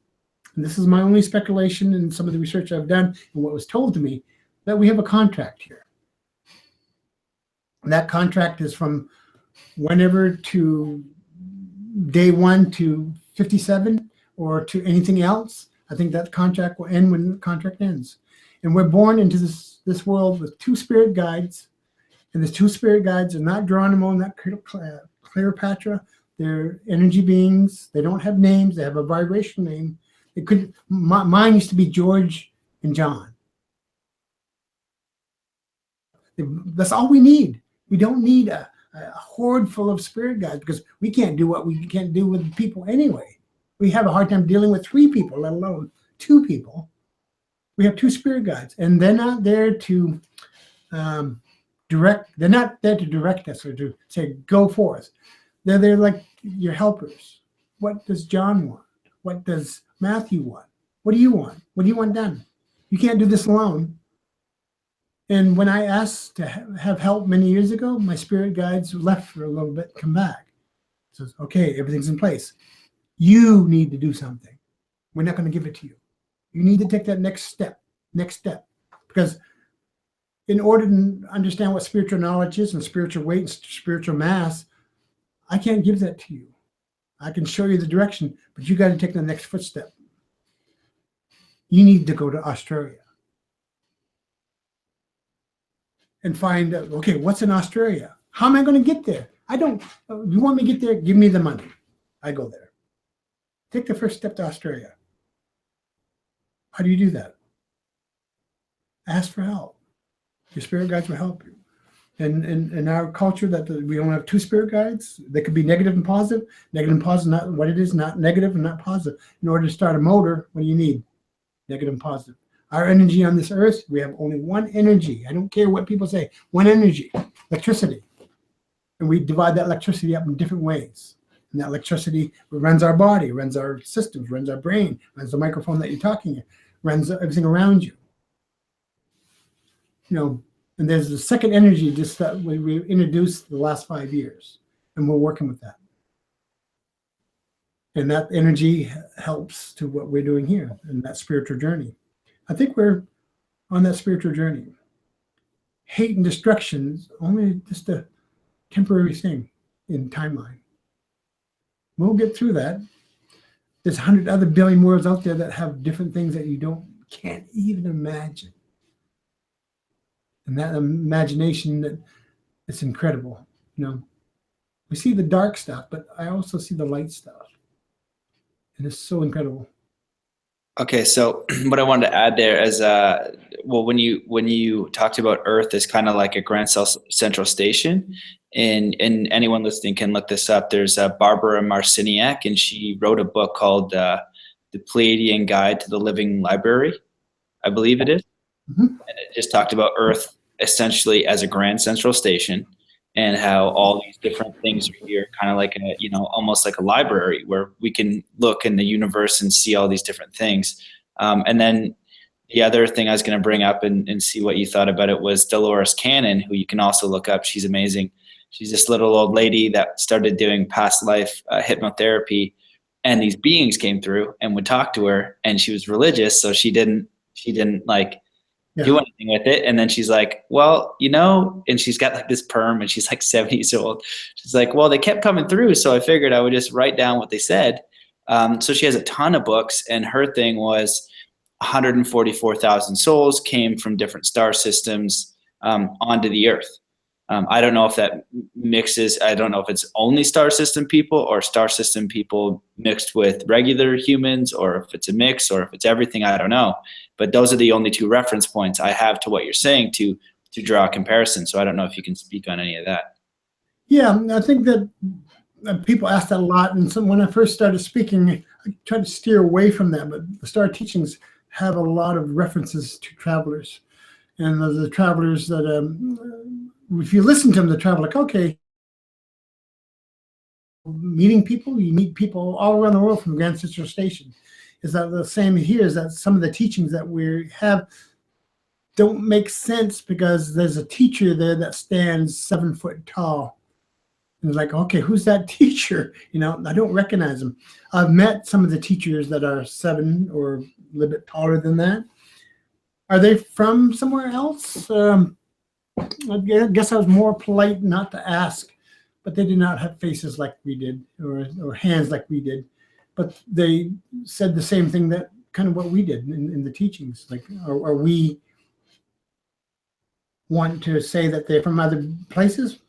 and this is my only speculation and some of the research I've done and what was told to me, that we have a contract here. And that contract is from whenever to day 1 to 57 or to anything else. I think that contract will end when the contract ends. And we're born into this world with 2 spirit guides. And the 2 spirit guides are not Geronimo, not Cleopatra. They're energy beings. They don't have names. They have a vibration name. Mine used to be George and John. That's all we need. We don't need a horde full of spirit guides, because we can't do what we can't do with people anyway. We have a hard time dealing with 3 people, let alone 2 people. We have 2 spirit guides, and they're not there to direct. They're not there to direct us or to say, go forth. They're there like your helpers. What does John want? What does Matthew want? What do you want? What do you want done? You can't do this alone. And when I asked to have help many years ago, my spirit guides left for a little bit, come back. Says, okay, everything's in place. You need to do something. We're not going to give it to you. You need to take that next step. Because in order to understand what spiritual knowledge is and spiritual weight and spiritual mass, I can't give that to you. I can show you the direction, but you got to take the next footstep. You need to go to Australia and find out, okay, what's in Australia? How am I going to get there? I don't, you want me to get there? Give me the money. I go there. Take the first step to Australia. How do you do that? Ask for help. Your spirit guides will help you. And in our culture, that we don't have two spirit guides. They could be negative and positive. Negative and positive, not what it is, not negative and not positive. In order to start a motor, what do you need? Negative and positive. Our energy on this earth, we have only one energy. I don't care what people say. One energy, electricity. And we divide that electricity up in different ways. And that electricity runs our body, runs our systems, runs our brain, runs the microphone that you're talking in, runs everything around you. You know, and there's the second energy just that we introduced the last 5 years, and we're working with that. And that energy helps to what we're doing here in that spiritual journey. I think we're on that spiritual journey. Hate and destruction is only just a temporary thing in timeline. We'll get through that. There's 100 other billion worlds out there that have different things that you can't even imagine. And that imagination, that it's incredible. You know, we see the dark stuff, but I also see the light stuff. And it's so incredible. Okay, so what I wanted to add there is, well, when you talked about Earth as kind of like a grand central station, and anyone listening can look this up. There's Barbara Marciniak, and she wrote a book called The Pleiadian Guide to the Living Library, I believe it is. Mm-hmm. And it just talked about Earth essentially as a grand central station, and how all these different things are here, kind of like a, you know, almost like a library where we can look in the universe and see all these different things. And then the other thing I was going to bring up and see what you thought about it was Dolores Cannon, who you can also look up. She's amazing. She's this little old lady that started doing past life hypnotherapy, and these beings came through and would talk to her, and she was religious, so she didn't like do anything with it. And then she's like, well, you know, and she's got like this perm, and she's like 70 years old. She's like, well, they kept coming through, so I figured I would just write down what they said. So she has a ton of books, and her thing was 144,000 souls came from different star systems onto the Earth. I don't know if that mixes, I don't know if it's only star system people or star system people mixed with regular humans, or if it's a mix, or if it's everything, I don't know. But those are the only two reference points I have to what you're saying to draw a comparison. So I don't know if you can speak on any of that. Yeah, I think that people ask that a lot. And so when I first started speaking, I tried to steer away from that. But the Star teachings have a lot of references to travelers. And the travelers that, if you listen to them, the travel like, okay, meeting people, you meet people all around the world from Grand Central Station. Is that the same here? Is that some of the teachings that we have don't make sense because there's a teacher there that stands 7 foot tall. And it's like, okay, who's that teacher? You know, I don't recognize them. I've met some of the teachers that are 7 or a little bit taller than that. Are they from somewhere else? I guess I was more polite not to ask, but they did not have faces like we did, or hands like we did. But they said the same thing, that kind of what we did in the teachings. Like, are we want to say that they're from other places?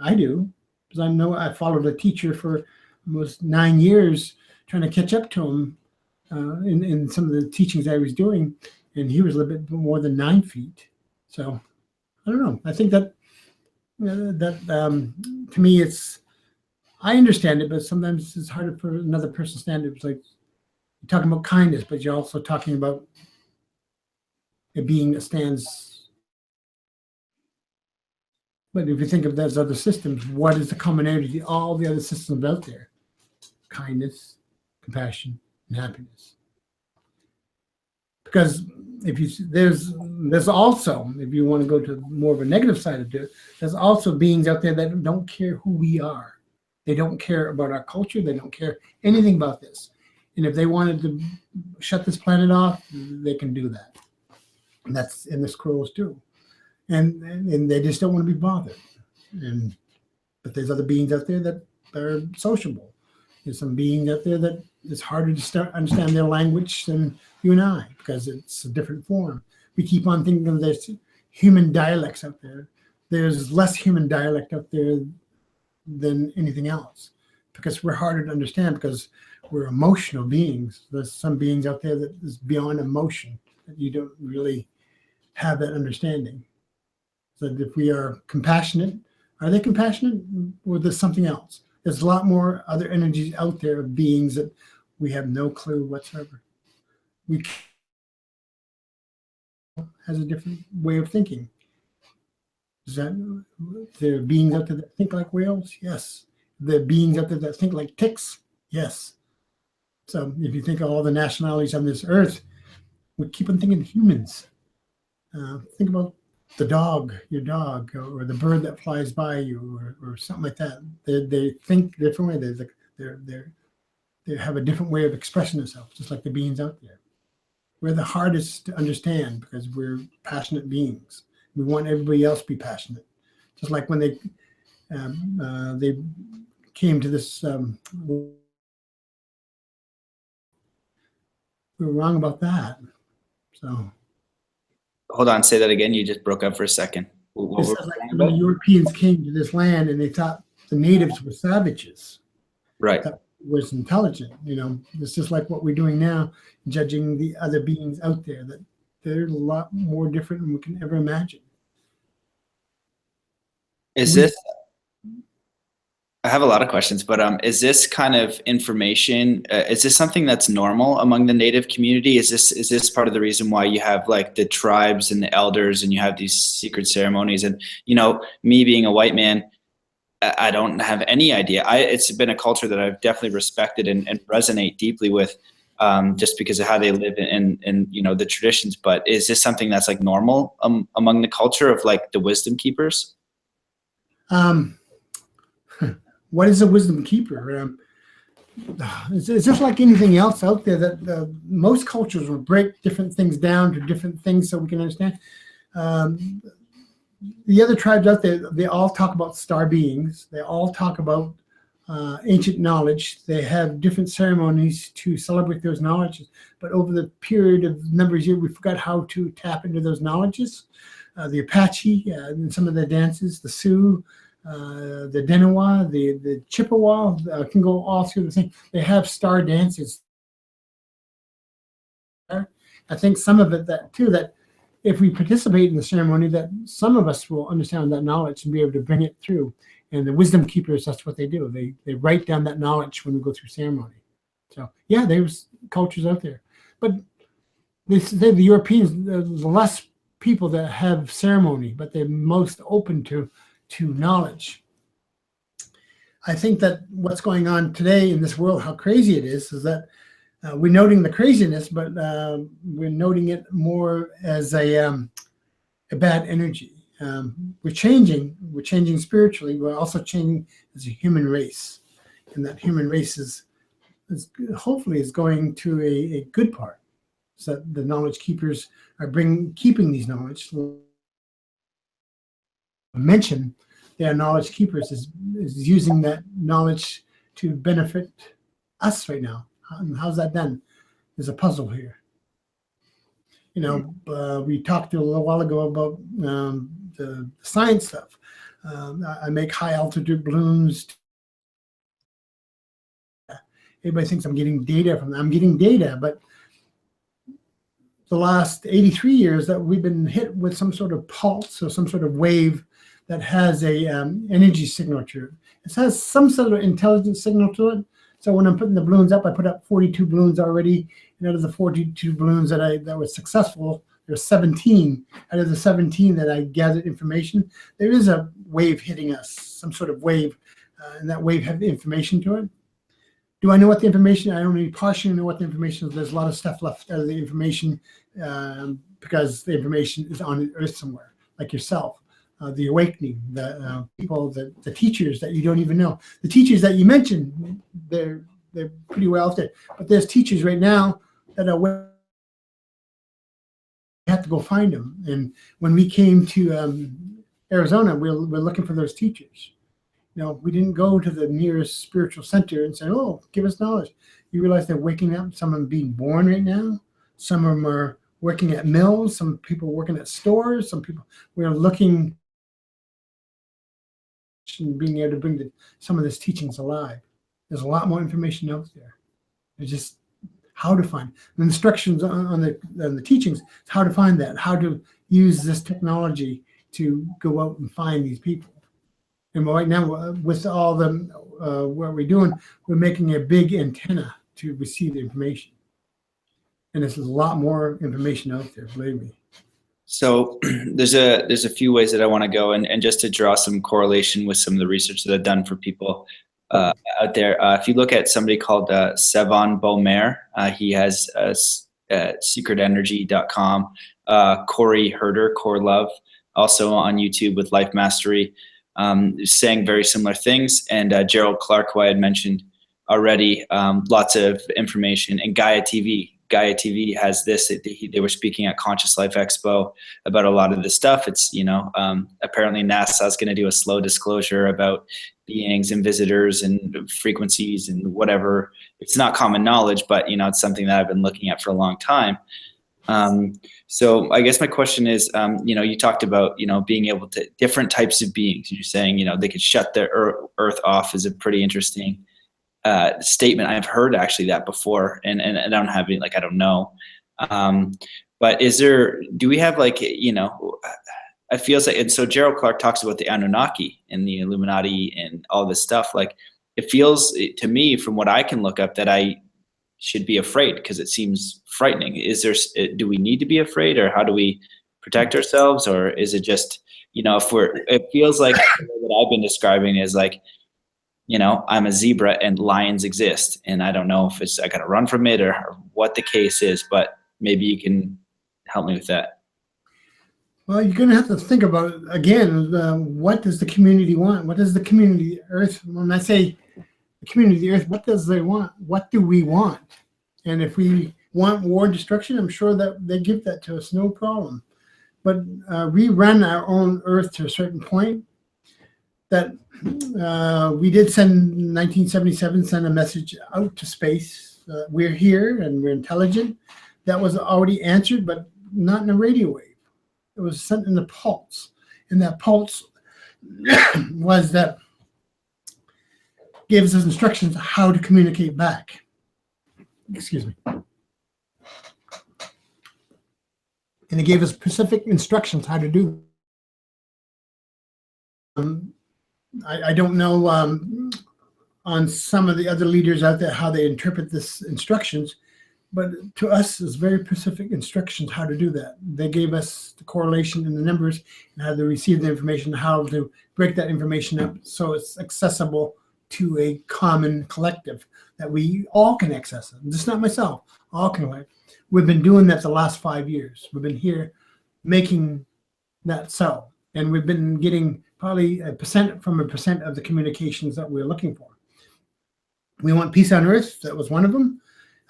I do, because I know I followed a teacher for almost 9 years trying to catch up to him in some of the teachings I was doing, and he was a little bit more than 9 feet. So I don't know. I think that to me, I understand it, but sometimes it's harder for another person to stand it. It's like you're talking about kindness, but you're also talking about a being that stands. But if you think of those other systems, what is the commonality of all the other systems out there? Kindness, compassion, and happiness. Because there's also, if you want to go to more of a negative side of it, there's also beings out there that don't care who we are. They don't care about our culture. They don't care anything about this. And if they wanted to shut this planet off, they can do that. And that's in the scrolls too. And they just don't want to be bothered. But there's other beings out there that are sociable. There's some beings out there that it's harder to understand their language than you and I, because it's a different form. We keep on thinking there's human dialects out there. There's less human dialect out there than anything else, because we're harder to understand, because we're emotional beings. There's some beings out there that is beyond emotion, that you don't really have that understanding. So if we are compassionate, are they compassionate, or there's something else? There's a lot more other energies out there of beings that we have no clue whatsoever. We has a different way of thinking. Is that there are beings out there that think like whales? Yes. There are beings out there that think like ticks? Yes. So if you think of all the nationalities on this earth, we keep on thinking humans. Think about the dog, your dog, or the bird that flies by you, or something like that. They think different way. They have a different way of expressing themselves, just like the beings out there. We're the hardest to understand because we're passionate beings. We want everybody else to be passionate. Just like when they came to this, we were wrong about that. So. Hold on, say that again. You just broke up for a second. Like when the Europeans came to this land and they thought the natives were savages. Right. That was intelligent. It's just like what we're doing now, judging the other beings out there, that they're a lot more different than we can ever imagine. I have a lot of questions, but is this kind of information, is this something that's normal among the native community? Is this part of the reason why you have like the tribes and the elders and you have these secret ceremonies? And, me being a white man, I don't have any idea. It's been a culture that I've definitely respected and resonate deeply with, just because of how they live and the traditions. But is this something that's like normal among the culture of like the wisdom keepers? What is a wisdom keeper? It's just like anything else out there, that most cultures will break different things down to different things so we can understand. The other tribes out there, they all talk about star beings. They all talk about ancient knowledge. They have different ceremonies to celebrate those knowledges. But over the period of number of years, we forgot how to tap into those knowledges. The Apache, and some of the dances, the Sioux, the Denawa, the Chippewa, can go all through the thing. They have star dances. I think some of it that if we participate in the ceremony, that some of us will understand that knowledge and be able to bring it through. And the wisdom keepers, that's what they do. They write down that knowledge when we go through ceremony. So yeah, there's cultures out there, but they say the Europeans, there's less people that have ceremony, but they're most open to knowledge. I think that what's going on today in this world, how crazy it is that we're noting the craziness, but we're noting it more as a bad energy. We're changing spiritually. We're also changing as a human race, and that human race is hopefully is going to a good part. So that the knowledge keepers are keeping these knowledge. Mention they are knowledge keepers is using that knowledge to benefit us right now. How's that done? There's a puzzle here. We talked a little while ago about the science stuff. I make high altitude balloons. Everybody thinks I'm getting data from them. I'm getting data, but the last 83 years that we've been hit with some sort of pulse or some sort of wave that has a energy signature. It has some sort of intelligence signal to it. So when I'm putting the balloons up, I put up 42 balloons already. And out of the 42 balloons that was successful, there's 17. Out of the 17 that I gathered information, there is a wave hitting us, some sort of wave, and that wave had information to it. Do I know what the information? I only partially know what the information is. There's a lot of stuff left out of the information because the information is on Earth somewhere, like yourself. The awakening, the people, the teachers that you don't even know. The teachers that you mentioned, they're pretty well out there. But there's teachers right now that are you have to go find them. And when we came to Arizona, we're looking for those teachers. We didn't go to the nearest spiritual center and say, "Oh, give us knowledge." You realize they're waking up. Some of them being born right now. Some of them are working at mills. Some people working at stores. Some people we're looking and being able to bring some of these teachings alive. There's a lot more information out there. It's just how to find the instructions on the teachings, how to find that, how to use this technology to go out and find these people. And right now, with all the what we're doing, we're making a big antenna to receive the information. And there's a lot more information out there, believe me. So there's a few ways that I want to go, and just to draw some correlation with some of the research that I've done for people out there. If you look at somebody called Sevan Belair, he has secretenergy.com. Corey Herder, Core Love, also on YouTube with Life Mastery, saying very similar things. And Gerald Clark, who I had mentioned already, lots of information. And Gaia TV. Gaia TV has this. They were speaking at Conscious Life Expo about a lot of this stuff. It's, apparently NASA is going to do a slow disclosure about beings and visitors and frequencies and whatever. It's not common knowledge, but, it's something that I've been looking at for a long time. So I guess my question is, you talked about, being able to different types of beings. You're saying, they could shut their earth off is a pretty interesting statement. I've heard actually that before, and I don't have any, I don't know. But do we have I feel like, and so Gerald Clark talks about the Anunnaki and the Illuminati and all this stuff. It feels to me from what I can look up that I should be afraid because it seems frightening. Do we need to be afraid, or how do we protect ourselves? Or is it just, it feels like what I've been describing is I'm a zebra and lions exist, and I don't know if I got to run from it or what the case is, but maybe you can help me with that. Well, you're going to have to think about, again, what does the community want? What does the community Earth, when I say the community of the Earth, what does they want? What do we want? And if we want war and destruction, I'm sure that they give that to us, no problem. But we run our own Earth to a certain point. That we did in 1977, send a message out to space. We're here and we're intelligent. That was already answered, but not in a radio wave. It was sent in the pulse. And that pulse was that gives us instructions how to communicate back. Excuse me. And it gave us specific instructions how to do. I don't know on some of the other leaders out there how they interpret this instructions, but to us it's very specific instructions how to do that. They gave us the correlation in the numbers and how to receive the information, how to break that information up so it's accessible to a common collective that we all can access it. Just not myself, all can. We've been doing that the last 5 years. We've been here making that so, and we've been getting probably a percent of the communications that we're looking for. We want peace on earth. That was one of them.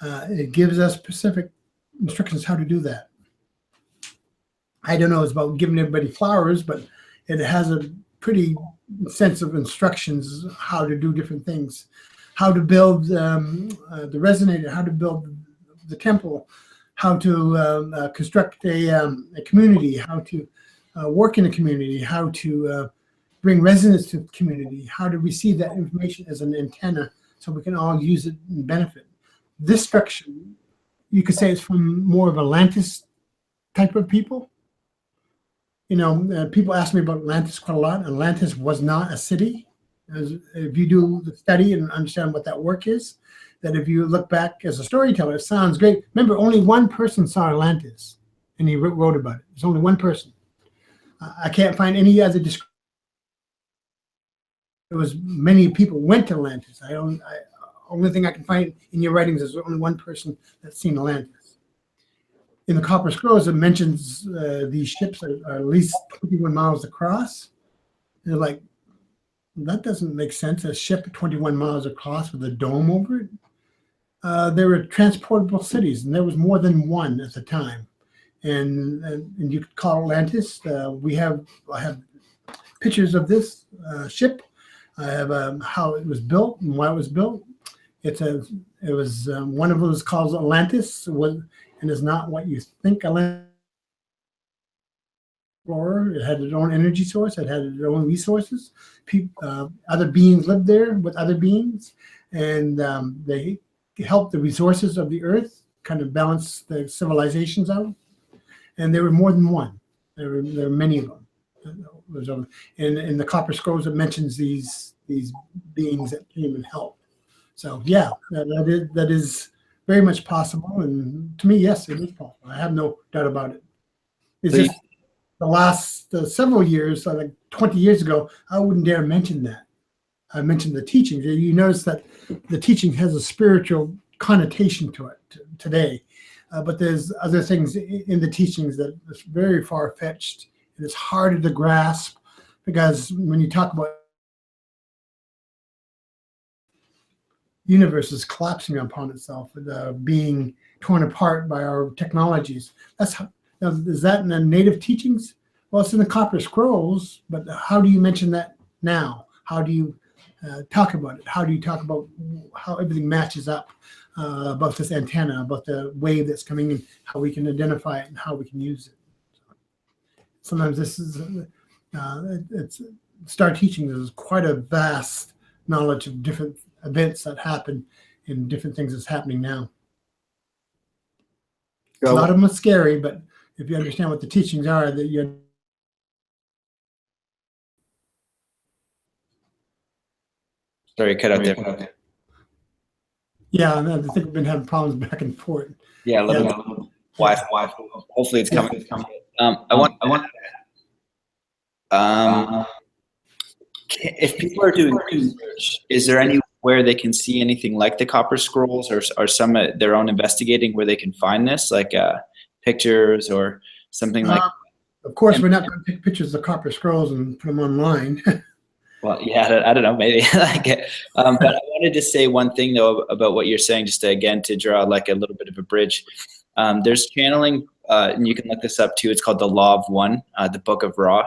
It gives us specific instructions how to do that. I don't know, it's about giving everybody flowers, but it has a pretty sense of instructions how to do different things, how to build the resonator, how to build the temple, how to construct a community, how to work in a community, how to bring resonance to the community, how to receive that information as an antenna so we can all use it and benefit. This structure, you could say it's from more of Atlantis type of people. People ask me about Atlantis quite a lot. Atlantis was not a city. If you do the study and understand what that work is, that if you look back as a storyteller, it sounds great. Remember, only one person saw Atlantis, and he wrote about it. There's only one person. I can't find any other description. There was many people went to Atlantis. Only thing I can find in your writings is only one person that's seen Atlantis. In the Copper Scrolls, it mentions these ships are at least 21 miles across. They're like, that doesn't make sense. A ship 21 miles across with a dome over it. There were transportable cities, and there was more than one at the time. And you could call Atlantis. I have pictures of this ship. I have how it was built and why it was built. It was one of those called Atlantis, and is not what you think Atlantis. It had its own energy source. It had its own resources. Other beings lived there with other beings, and they helped the resources of the earth kind of balance the civilizations out. And there were more than one. There were many of them. In the Copper Scrolls, it mentions these beings that came and helped. So yeah, that is very much possible. And to me, yes, it is possible. I have no doubt about it. It's just the last several years, like 20 years ago, I wouldn't dare mention that. I mentioned the teachings. You notice that the teaching has a spiritual connotation to it today. But there's other things in the teachings that is very far-fetched, and it's harder to grasp, because when you talk about universe is collapsing upon itself, being torn apart by our technologies. Is that in the native teachings? Well, it's in the Copper Scrolls, but how do you mention that now? How do you talk about it? How do you talk about how everything matches up? About this antenna, about the wave that's coming in, how we can identify it and how we can use it. Sometimes this is, Star teaching is quite a vast knowledge of different events that happen and different things that's happening now. A lot of them are scary, but if you understand what the teachings are, that you're. Sorry, cut out there. Yeah, I think we've been having problems back and forth. Yeah, a little bit. Wi-Fi. Hopefully, it's coming. If people are doing research, is there anywhere they can see anything like the Copper Scrolls, or some of their own investigating where they can find this, like pictures or something like? Of course, we're not going to take pictures of the Copper Scrolls and put them online. Well, yeah, I don't know, maybe. But I wanted to say one thing, though, about what you're saying, just to draw like a little bit of a bridge. There's channeling, and you can look this up too. It's called the Law of One, the Book of Ra.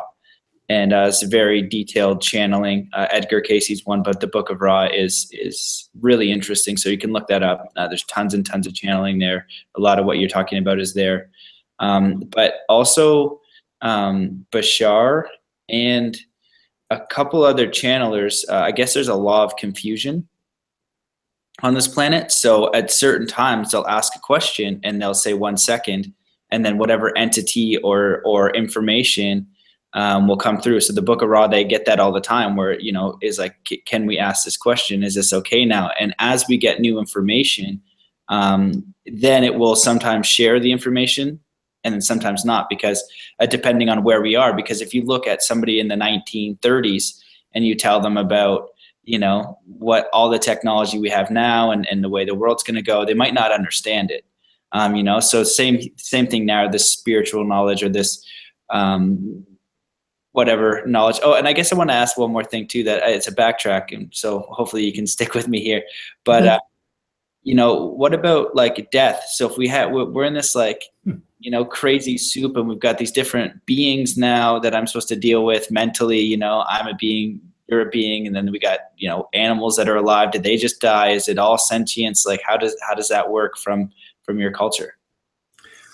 And it's a very detailed channeling. Edgar Casey's one, but the Book of Ra is really interesting. So you can look that up. There's tons and tons of channeling there. A lot of what you're talking about is there. But also Bashar and a couple other channelers, I guess there's a law of confusion on this planet. So at certain times they'll ask a question and they'll say 1 second, and then whatever entity or information will come through. So the Book of Ra, they get that all the time, where, is like, can we ask this question? Is this okay now? And as we get new information, then it will sometimes share the information, and then sometimes not, because depending on where we are. Because if you look at somebody in the 1930s and you tell them about, what all the technology we have now and the way the world's going to go, they might not understand it. So same thing now, this spiritual knowledge, or this whatever knowledge. Oh, and I guess I want to ask one more thing too, that it's a backtrack, and so hopefully you can stick with me here. But what about like death? So if we're in this like, crazy soup, and we've got these different beings now that I'm supposed to deal with mentally, I'm a being, you're a being, and then we got, animals that are alive. Did they just die? Is it all sentience? Like, how does that work from your culture?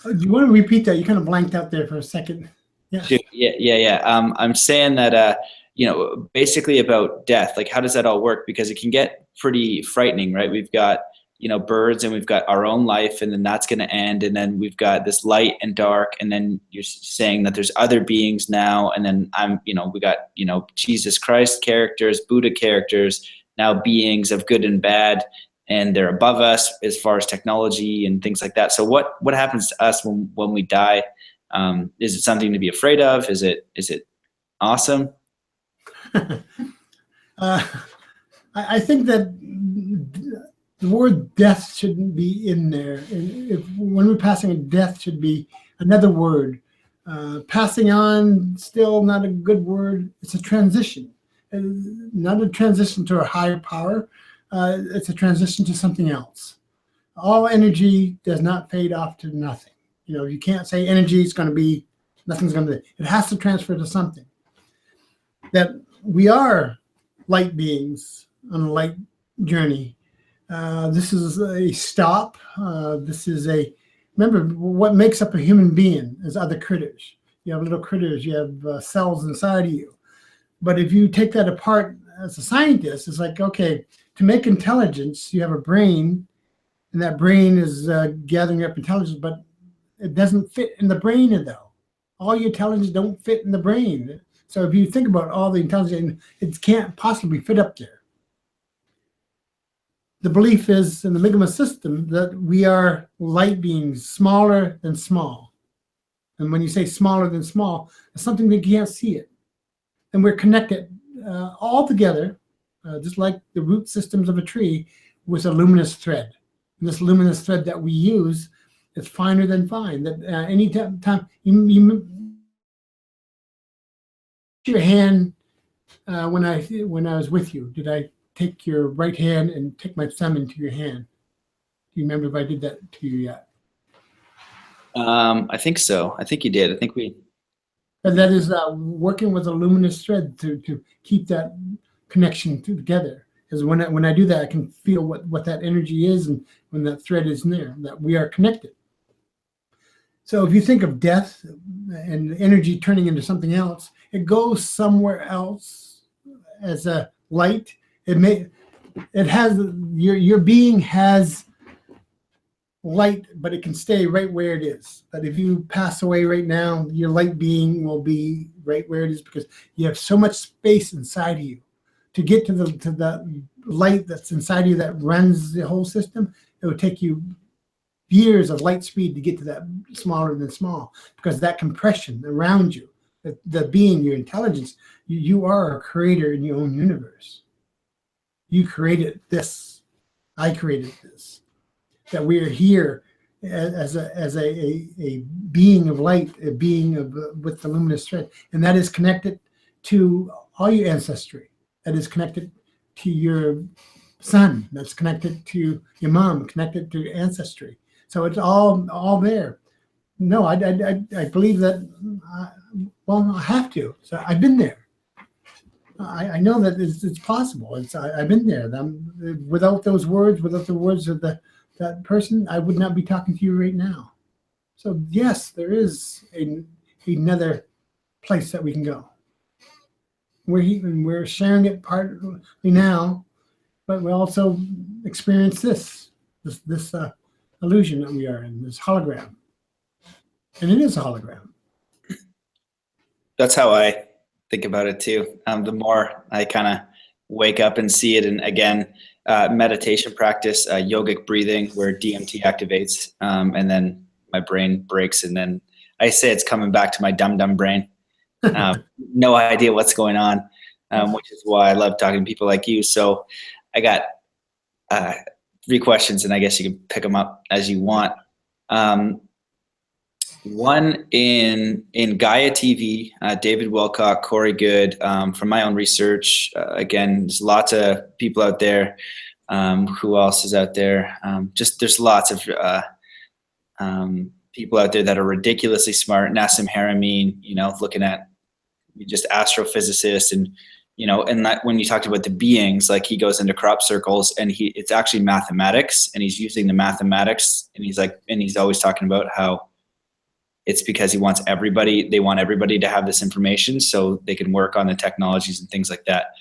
Do you want to repeat that? You kind of blanked out there for a second. Yeah. I'm saying that, basically about death, like, how does that all work? Because it can get pretty frightening, right? We've got, birds, and we've got our own life, and then that's going to end. And then we've got this light and dark. And then you're saying that there's other beings now. And then we got, Jesus Christ characters, Buddha characters, now beings of good and bad, and they're above us as far as technology and things like that. So what happens to us when we die? Is it something to be afraid of? Is it awesome? I think that the word death shouldn't be in there. When we're passing a death, should be another word. Passing on, still not a good word. It's a transition, not a transition to a higher power. It's a transition to something else. All energy does not fade off to nothing. You can't say energy is going to be, nothing's going to be. It has to transfer to something. That we are light beings on a light journey. This is a stop. This is remember, what makes up a human being is other critters. You have little critters, you have cells inside of you. But if you take that apart as a scientist, it's like, okay, to make intelligence, you have a brain, and that brain is gathering up intelligence, but it doesn't fit in the brain, though. All your intelligence don't fit in the brain. So if you think about all the intelligence, it can't possibly fit up there. The belief is in the Mi'kmaq system that we are light beings, smaller than small. And when you say smaller than small, it's something that you can't see it. And we're connected all together, just like the root systems of a tree, with a luminous thread. And this luminous thread that we use is finer than fine. That any time you your hand when I was with you, did I take your right hand and take my thumb into your hand? Do you remember if I did that to you yet? I think so. I think you did. I think we. And that is working with a luminous thread to keep that connection together. Because when I do that, I can feel what that energy is, and when that thread is there, that we are connected. So if you think of death and energy turning into something else, it goes somewhere else as a light. It has your being has light, but it can stay right where it is. But if you pass away right now, your light being will be right where it is, because you have so much space inside of you. To get to the light that's inside of you that runs the whole system, it would take you years of light speed to get to that smaller than small, because that compression around you, the being, your intelligence, you are a creator in your own universe. You created this. I created this. That we are here as a being of light, a being of with the luminous thread, and that is connected to all your ancestry. That is connected to your son. That's connected to your mom. Connected to your ancestry. So it's all there. No, I believe that. Well, I have to. So I've been there. I know that it's possible. I've been there. Without those words, without the words of that person, I would not be talking to you right now. So yes, there is another place that we can go. We're sharing it partly now, but we also experience this illusion that we are in, this hologram. And it is a hologram. That's how I think about it too. The more I kind of wake up and see it, and again, meditation practice, yogic breathing, where DMT activates, and then my brain breaks, and then I say it's coming back to my dumb brain. No idea what's going on, which is why I love talking to people like you. So I got 3 questions, and I guess you can pick them up as you want. One in Gaia TV, David Wilcock, Corey Good. From my own research, again, there's lots of people out there. Who else is out there? There's lots of people out there that are ridiculously smart. Nassim Haramein, looking at just astrophysicists, and and that when you talked about the beings, like he goes into crop circles, and it's actually mathematics, and he's using the mathematics, and he's always talking about how it's because they want everybody to have this information so they can work on the technologies and things like that.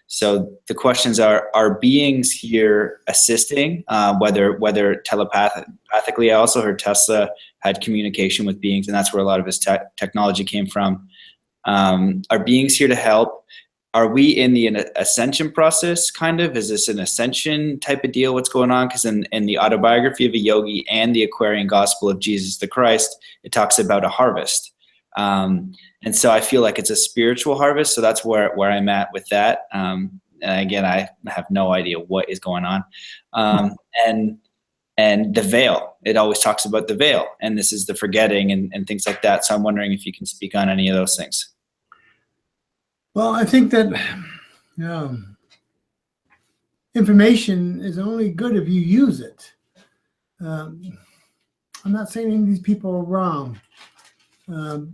So the questions are beings here assisting, whether telepathically? I also heard Tesla had communication with beings, and that's where a lot of his technology came from. Are beings here to help? Are we in the ascension process, kind of? Is this an ascension type of deal? What's going on? Because in the autobiography of a yogi and the Aquarian Gospel of Jesus the Christ, it talks about a harvest. And so I feel like it's a spiritual harvest. So that's where I'm at with that. And again, I have no idea what is going on. And the veil, it always talks about the veil, and this is the forgetting and things like that. So I'm wondering if you can speak on any of those things. Well, I think that information is only good if you use it. I'm not saying any of these people are wrong. If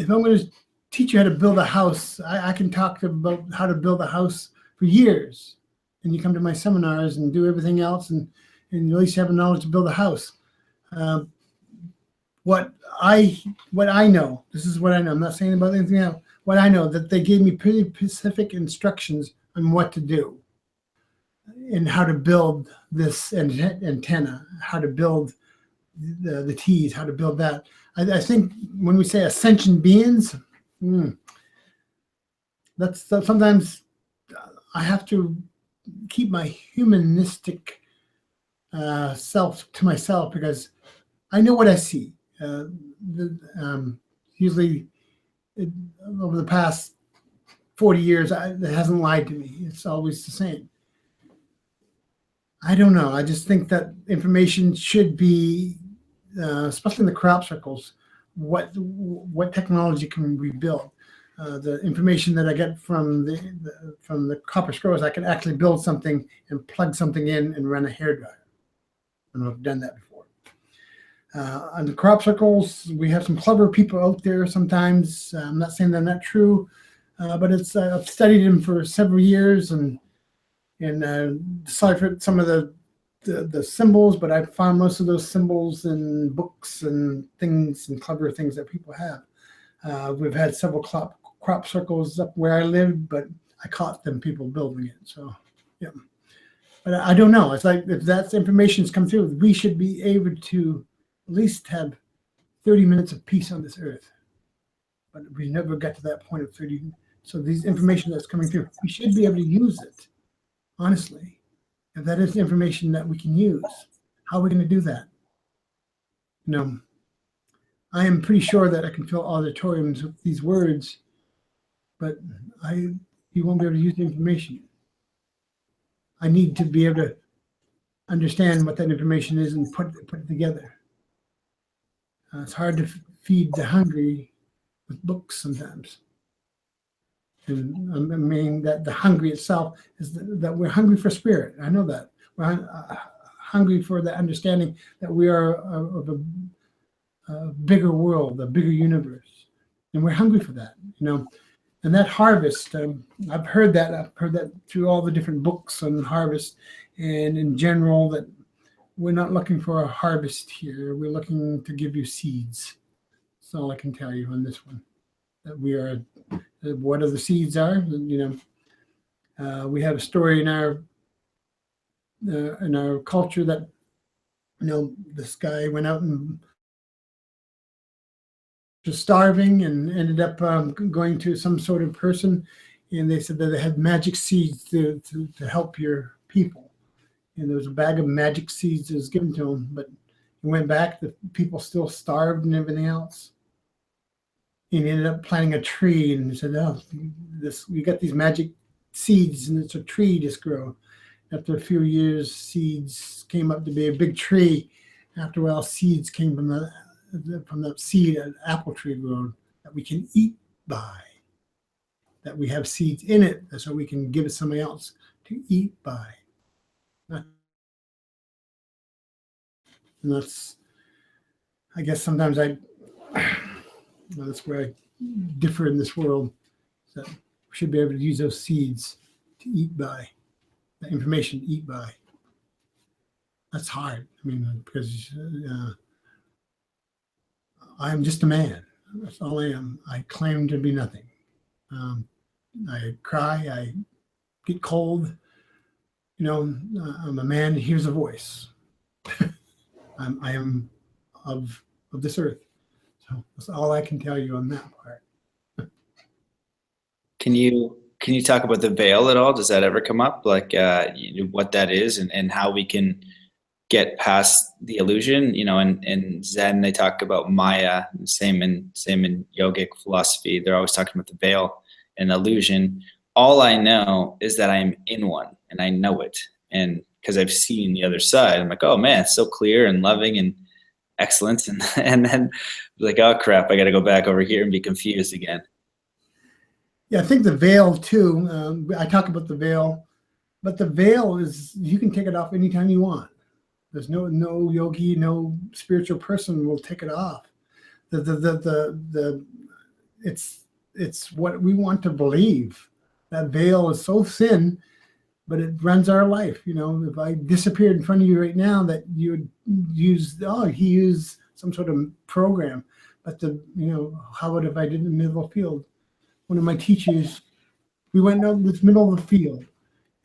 I'm going to teach you how to build a house. I can talk about how to build a house for years. And you come to my seminars and do everything else, and at least you have the knowledge to build a house. What I know, this is what I know. I'm not saying about anything else. What I know, that they gave me pretty specific instructions on what to do and how to build this antenna, how to build the T's, how to build that. I think when we say ascension beings, that's sometimes I have to keep my humanistic self to myself, because I know what I see. Usually over the past 40 years, it hasn't lied to me. It's always the same. I don't know. I just think that information should be, especially in the crop circles, what technology can we build? The information that I get from the copper scrolls, I can actually build something and plug something in and run a hairdryer. I don't know if I've done that before. On the crop circles, we have some clever people out there sometimes. I'm not saying they're not true, but I've studied them for several years and deciphered some of the symbols, but I found most of those symbols in books and things and clever things that people have. We've had several crop circles up where I lived, but I caught them people building it. So, yeah. But I don't know. It's like if that information's come through, we should be able to at least have 30 minutes of peace on this earth. But we never got to that point of 30. So these information that's coming through, we should be able to use it, honestly. If that is information that we can use, how are we going to do that? I am pretty sure that I can fill auditoriums with these words, but you won't be able to use the information. I need to be able to understand what that information is and put it together. It's hard to feed the hungry with books sometimes. And I mean that the hungry itself is that we're hungry for spirit. I know that. We're hungry for the understanding that we are of a bigger world, a bigger universe. And we're hungry for that, And that harvest, I've heard that through all the different books on harvest, and in general, that we're not looking for a harvest here. We're looking to give you seeds. That's all I can tell you on this one. That we are, what are the seeds are? We have a story in our culture that, this guy went out and was starving and ended up going to some sort of person, and they said that they had magic seeds to help your people. And there was a bag of magic seeds that was given to him, but he went back, the people still starved and everything else. And he ended up planting a tree, and he said, we got these magic seeds, and it's a tree just grow. After a few years, seeds came up to be a big tree. After a while, seeds came from the seed, an apple tree grown that we can eat by. That we have seeds in it, so we can give it to somebody else to eat by. And that's, I guess sometimes that's where I differ in this world. That we should be able to use those seeds to eat by, that information to eat by. That's hard. Because I'm just a man. That's all I am. I claim to be nothing. I cry. I get cold. I'm a man who hears a voice. I am of this earth. So that's all I can tell you on that part. Can you talk about the veil at all? Does that ever come up? Like what that is and how we can get past the illusion? In Zen they talk about Maya, same in yogic philosophy. They're always talking about the veil and illusion. All I know is that I'm in one, and I know it. And because I've seen the other side, I'm like, oh man, it's so clear and loving and excellent. And then like, oh crap, I got to go back over here and be confused again. Yeah, I think the veil too. I talk about the veil, but the veil is, you can take it off anytime you want. There's no yogi, no spiritual person will take it off. It's it's what we want to believe. That veil is so thin, but it runs our life. You know, if I disappeared in front of you right now, that you would use, oh, he used some sort of program. But how would if I did in the middle of the field? One of my teachers, we went out in the middle of the field,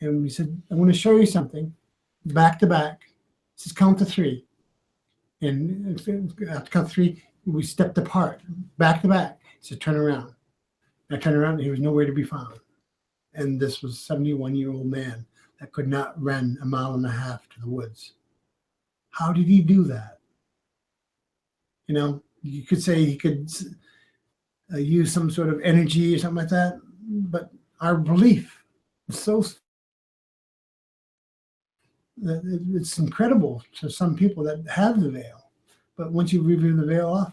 and we said, I want to show you something, back to back. He says, count to three. And after count to three, we stepped apart, back to back. He said, turn around. And I turned around, and he was nowhere to be found. And this was a 71-year-old man that could not run 1.5 miles to the woods. How did he do that? You know, you could say he could use some sort of energy or something like that, but our belief is so that it's incredible to some people that have the veil. But once you remove the veil off,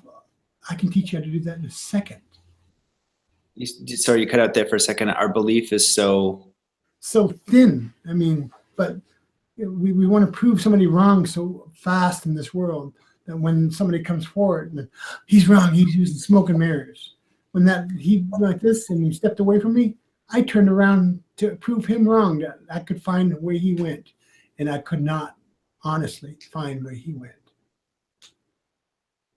I can teach you how to do that in a second. Sorry, you cut out there for a second. Our belief is so thin. I mean, but we want to prove somebody wrong so fast in this world that when somebody comes forward, and he's wrong, he's using smoke and mirrors. When he like this and he stepped away from me, I turned around to prove him wrong, that I could find where he went, and I could not honestly find where he went.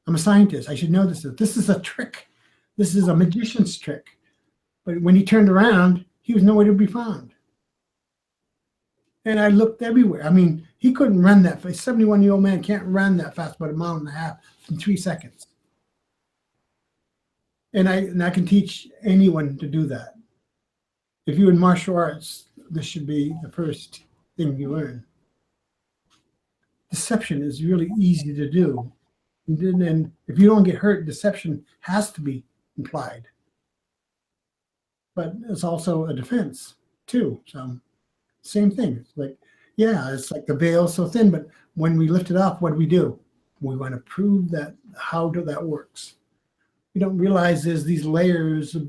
I'm a scientist. I should know this. This is a trick. This is a magician's trick. But when he turned around, he was nowhere to be found. And I looked everywhere. I mean, he couldn't run that fast. A 71-year-old man can't run that fast, about 1.5 miles in 3 seconds. And I can teach anyone to do that. If you're in martial arts, this should be the first thing you learn. Deception is really easy to do. And then if you don't get hurt, deception has to be implied. But it's also a defense too. So same thing. It's like, yeah, it's like the veil is so thin, but when we lift it off, what do? We want to prove that that works. We don't realize there's these layers of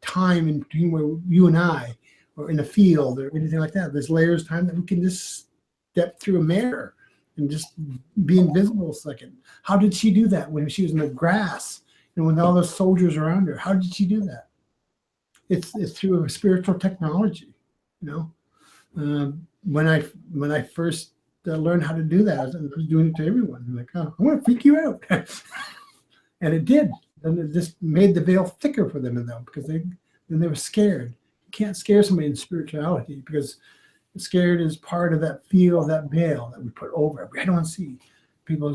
time in between where you and I, or in a field or anything like that. There's layers of time that we can just step through a mirror and just be invisible a second. How did she do that when she was in the grass and with all those soldiers around her? How did she do that? It's through a spiritual technology, you know. When I first learned how to do that, I was doing it to everyone. I'm like, oh, I want to freak you out. And it did. And it just made the veil thicker for them, because they were scared. You can't scare somebody in spirituality, because scared is part of that field, that veil that we put over it. I don't want to see. People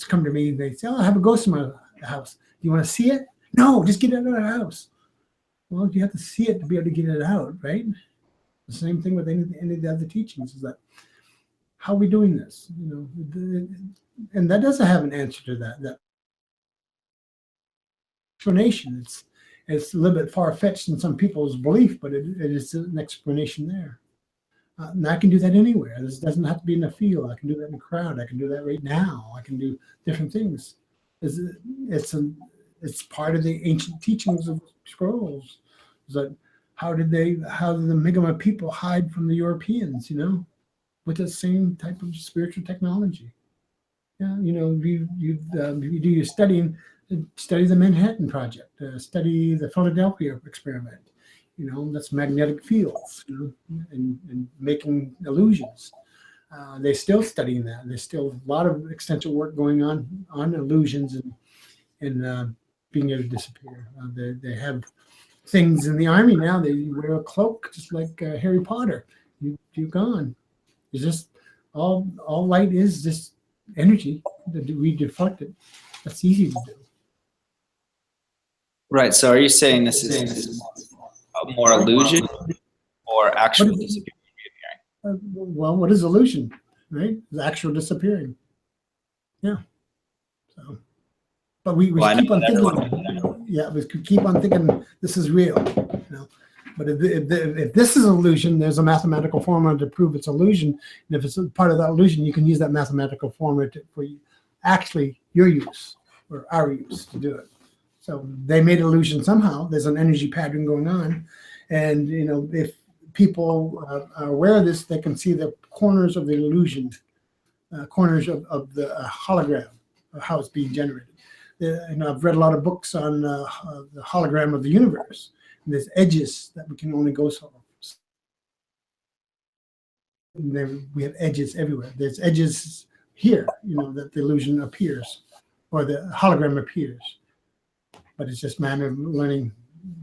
come to me, they say, oh, I have a ghost in my house. Do you want to see it? No, just get it out of the house. Well, you have to see it to be able to get it out, right? The same thing with any of the other teachings is that, how are we doing this? You know, and that doesn't have an answer to that explanation. It's a little bit far-fetched in some people's belief, but it is an explanation there. And I can do that anywhere. This doesn't have to be in a field. I can do that in a crowd. I can do that right now. I can do different things. It's part of the ancient teachings of scrolls. Is that how did the Mi'kmaq people hide from the Europeans? You know, with the same type of spiritual technology. Yeah, you know, you do your studying. Study the Manhattan Project. Study the Philadelphia experiment. You know, that's magnetic fields, you know, and making illusions. They're still studying that. There's still a lot of extensive work going on illusions and being able to disappear. They have things in the army now. They wear a cloak just like Harry Potter. You're gone. It's just all light is just energy that we deflect it. That's easy to do. Right. So are you saying this is more illusion or actual disappearing? Well, what is illusion, right? The actual disappearing. Yeah. So, but we keep on thinking. Yeah, we keep on thinking this is real. You know, but if this is illusion, there's a mathematical formula to prove it's illusion. And if it's part of that illusion, you can use that mathematical formula for actually your use or our use to do it. So they made illusion somehow. There's an energy pattern going on. And, you know, if people are aware of this, they can see the corners of the illusion, corners of the hologram, of how it's being generated. I've read a lot of books on the hologram of the universe. And there's edges that we can only go so. We have edges everywhere. There's edges here, that the illusion appears, or the hologram appears. But it's just a matter of learning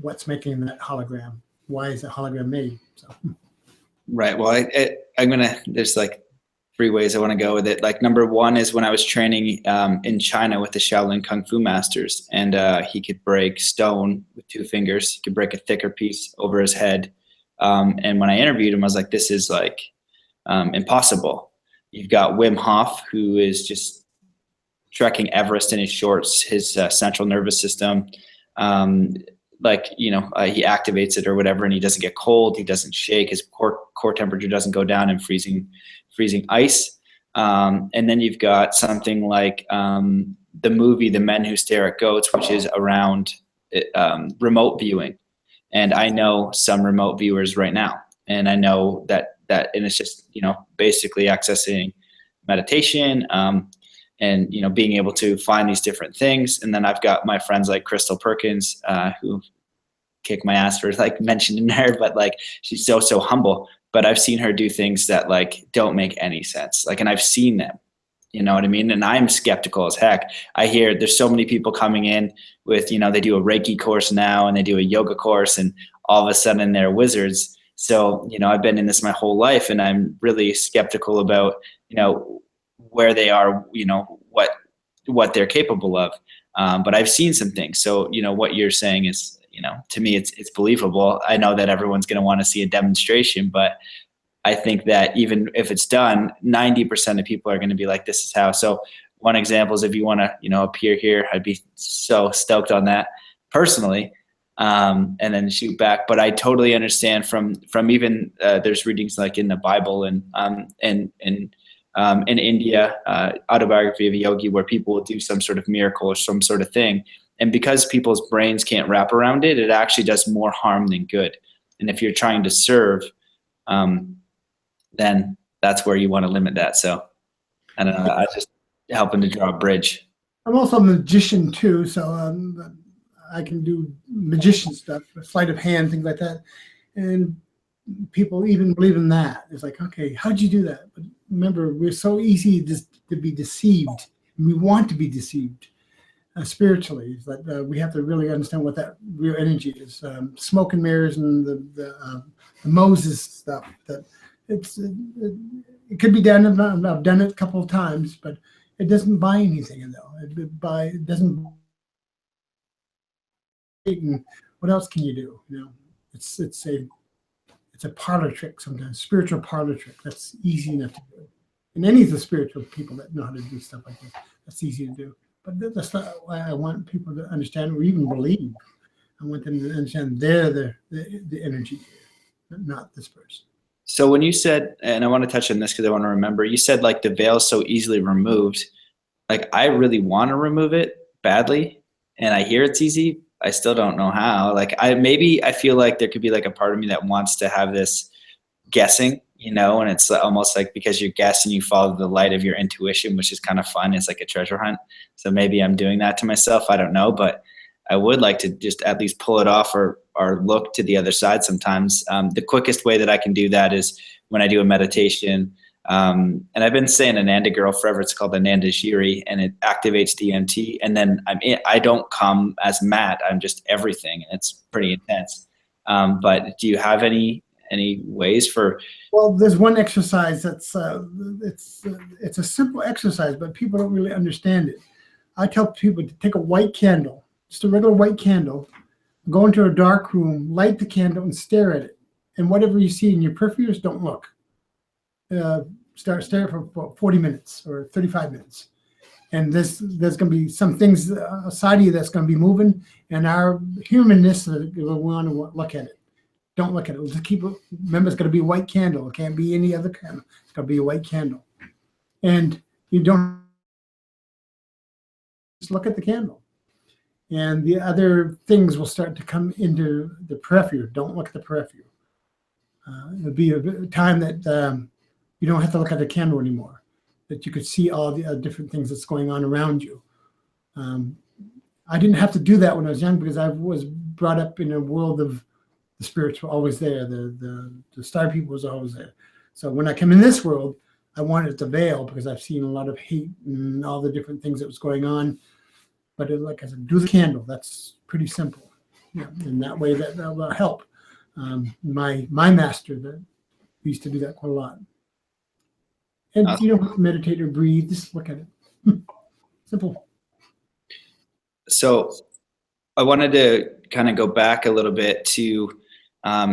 what's making that hologram. Why is the hologram made? So. Right. Well, there's like 3 ways I want to go with it. Like, number 1 is when I was training in China with the Shaolin Kung Fu masters, and he could break stone with 2 fingers. He could break a thicker piece over his head. And when I interviewed him, I was like, this is like impossible. You've got Wim Hof, who is just trekking Everest in his shorts, his central nervous system. He activates it or whatever, and he doesn't get cold. He doesn't shake. His core temperature doesn't go down in freezing ice. And then you've got something like the movie The Men Who Stare at Goats, which is around remote viewing. And I know some remote viewers right now, and I know that and it's just basically accessing meditation and being able to find these different things. And then I've got my friends like Crystal Perkins, who kick my ass for like mentioning her, but like she's so humble. But I've seen her do things that like don't make any sense. Like, and I've seen them, you know what I mean? And I'm skeptical as heck. I hear there's so many people coming in with, they do a Reiki course now and they do a yoga course, and all of a sudden they're wizards. So, I've been in this my whole life, and I'm really skeptical about, where they are, what they're capable of. But I've seen some things. So, what you're saying is, to me, it's believable. I know that everyone's going to want to see a demonstration, but I think that even if it's done, 90% of people are going to be like, this is how. So one example is, if you want to, appear here, I'd be so stoked on that personally. And then shoot back. But I totally understand from even there's readings like in the Bible and in India, Autobiography of a Yogi, where people will do some sort of miracle or some sort of thing. And because people's brains can't wrap around it, it actually does more harm than good. And if you're trying to serve, then that's where you want to limit that. So I don't know. I just helping to draw a bridge. I'm also a magician too, so I can do magician stuff, sleight of hand, things like that. And people even believe in that. It's like, okay, how'd you do that? But remember, we're so easy to be deceived. We want to be deceived spiritually. But we have to really understand what that real energy is. Smoke and mirrors and the Moses stuff. That it could be done. I've done it a couple of times, but it doesn't buy anything though. It doesn't. What else can you do? It's a parlor trick sometimes, spiritual parlor trick. That's easy enough to do. And any of the spiritual people that know how to do stuff like this, that's easy to do. But that's not why I want people to understand or even believe. I want them to understand they're the energy here, not this person. So when you said, and I want to touch on this because I want to remember, you said like the veil is so easily removed. Like, I really want to remove it badly, and I hear it's easy. I still don't know how. Like, I feel like there could be like a part of me that wants to have this guessing, and it's almost like, because you're guessing, you follow the light of your intuition, which is kind of fun. It's like a treasure hunt. So maybe I'm doing that to myself. I don't know, but I would like to just at least pull it off or look to the other side sometimes. The quickest way that I can do that is when I do a meditation. And I've been saying Ananda Girl forever. It's called Ananda Jiri, and it activates DMT. And then I don't come as Matt. I'm just everything. And it's pretty intense. But do you have any ways for? Well, there's one exercise that's it's a simple exercise, but people don't really understand it. I tell people to take a white candle, just a regular white candle, go into a dark room, light the candle, and stare at it. And whatever you see in your peripherals, don't look. Stare for 40 minutes or 35 minutes. And there's going to be some things outside of you that's going to be moving, and our humanness will want to look at it. Don't look at it. Just remember, it's going to be a white candle. It can't be any other candle. It's going to be a white candle. And you don't just look at the candle. And the other things will start to come into the peripheral. Don't look at the peripheral. It'll be a time that you don't have to look at the candle anymore, that you could see all the different things that's going on around you. I didn't have to do that when I was young because I was brought up in a world of the spirits were always there. The star people was always there. So when I come in this world, I wanted to veil because I've seen a lot of hate and all the different things that was going on. But like I said, do the candle. That's pretty simple. Yeah, in that way that will help. My master that used to do that quite a lot. And you don't have to meditate or breathe. Just look at it. Simple. So I wanted to kind of go back a little bit to,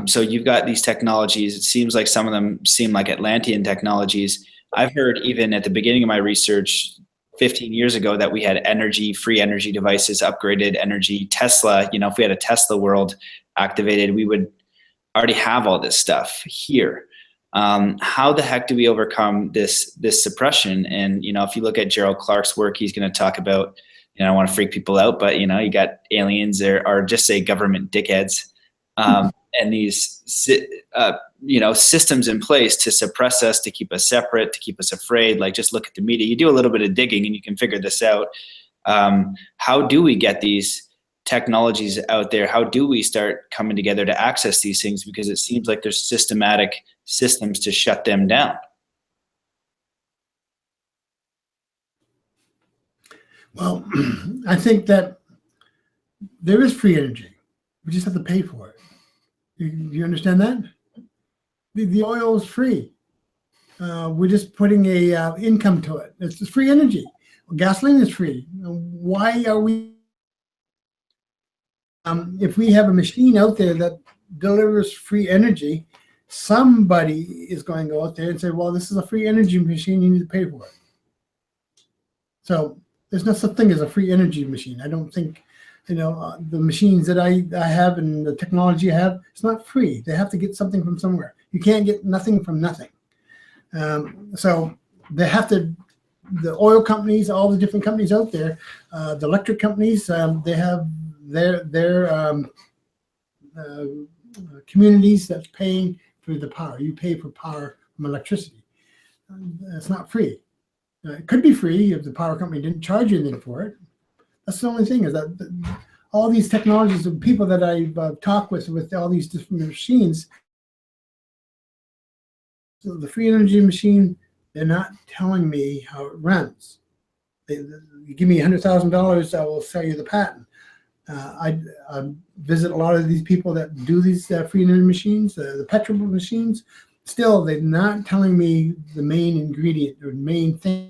so you've got these technologies. It seems like some of them seem like Atlantean technologies. I've heard even at the beginning of my research 15 years ago that we had free energy devices, upgraded energy. Tesla, if we had a Tesla world activated, we would already have all this stuff here. How the heck do we overcome this suppression? And, if you look at Gerald Clark's work, he's going to talk about, I don't want to freak people out, but, you got aliens or just say government dickheads, and these, systems in place to suppress us, to keep us separate, to keep us afraid. Like, just look at the media. You do a little bit of digging and you can figure this out. How do we get these technologies out there? How do we start coming together to access these things? Because it seems like there's systematic systems to shut them down. Well, I think that there is free energy. We just have to pay for it. You understand that? The oil is free. We're just putting a income to it. It's free energy. Gasoline is free. Why are we? If we have a machine out there that delivers free energy, somebody is going to go out there and say, well, this is a free energy machine. You need to pay for it. So there's no such thing as a free energy machine. I don't think, the machines that I have and the technology I have, it's not free. They have to get something from somewhere. You can't get nothing from nothing. So they have to, the oil companies, all the different companies out there, the electric companies, they have their communities that's paying for the power. You pay for power from electricity. It's not free. It could be free if the power company didn't charge you anything for it. That's the only thing, is that all these technologies of people that I've talked with all these different machines, so the free energy machine, they're not telling me how it runs. You give me $100,000, I will sell you the patent. I visit a lot of these people that do these free energy machines, the petrol machines. Still, they're not telling me the main ingredient or main thing.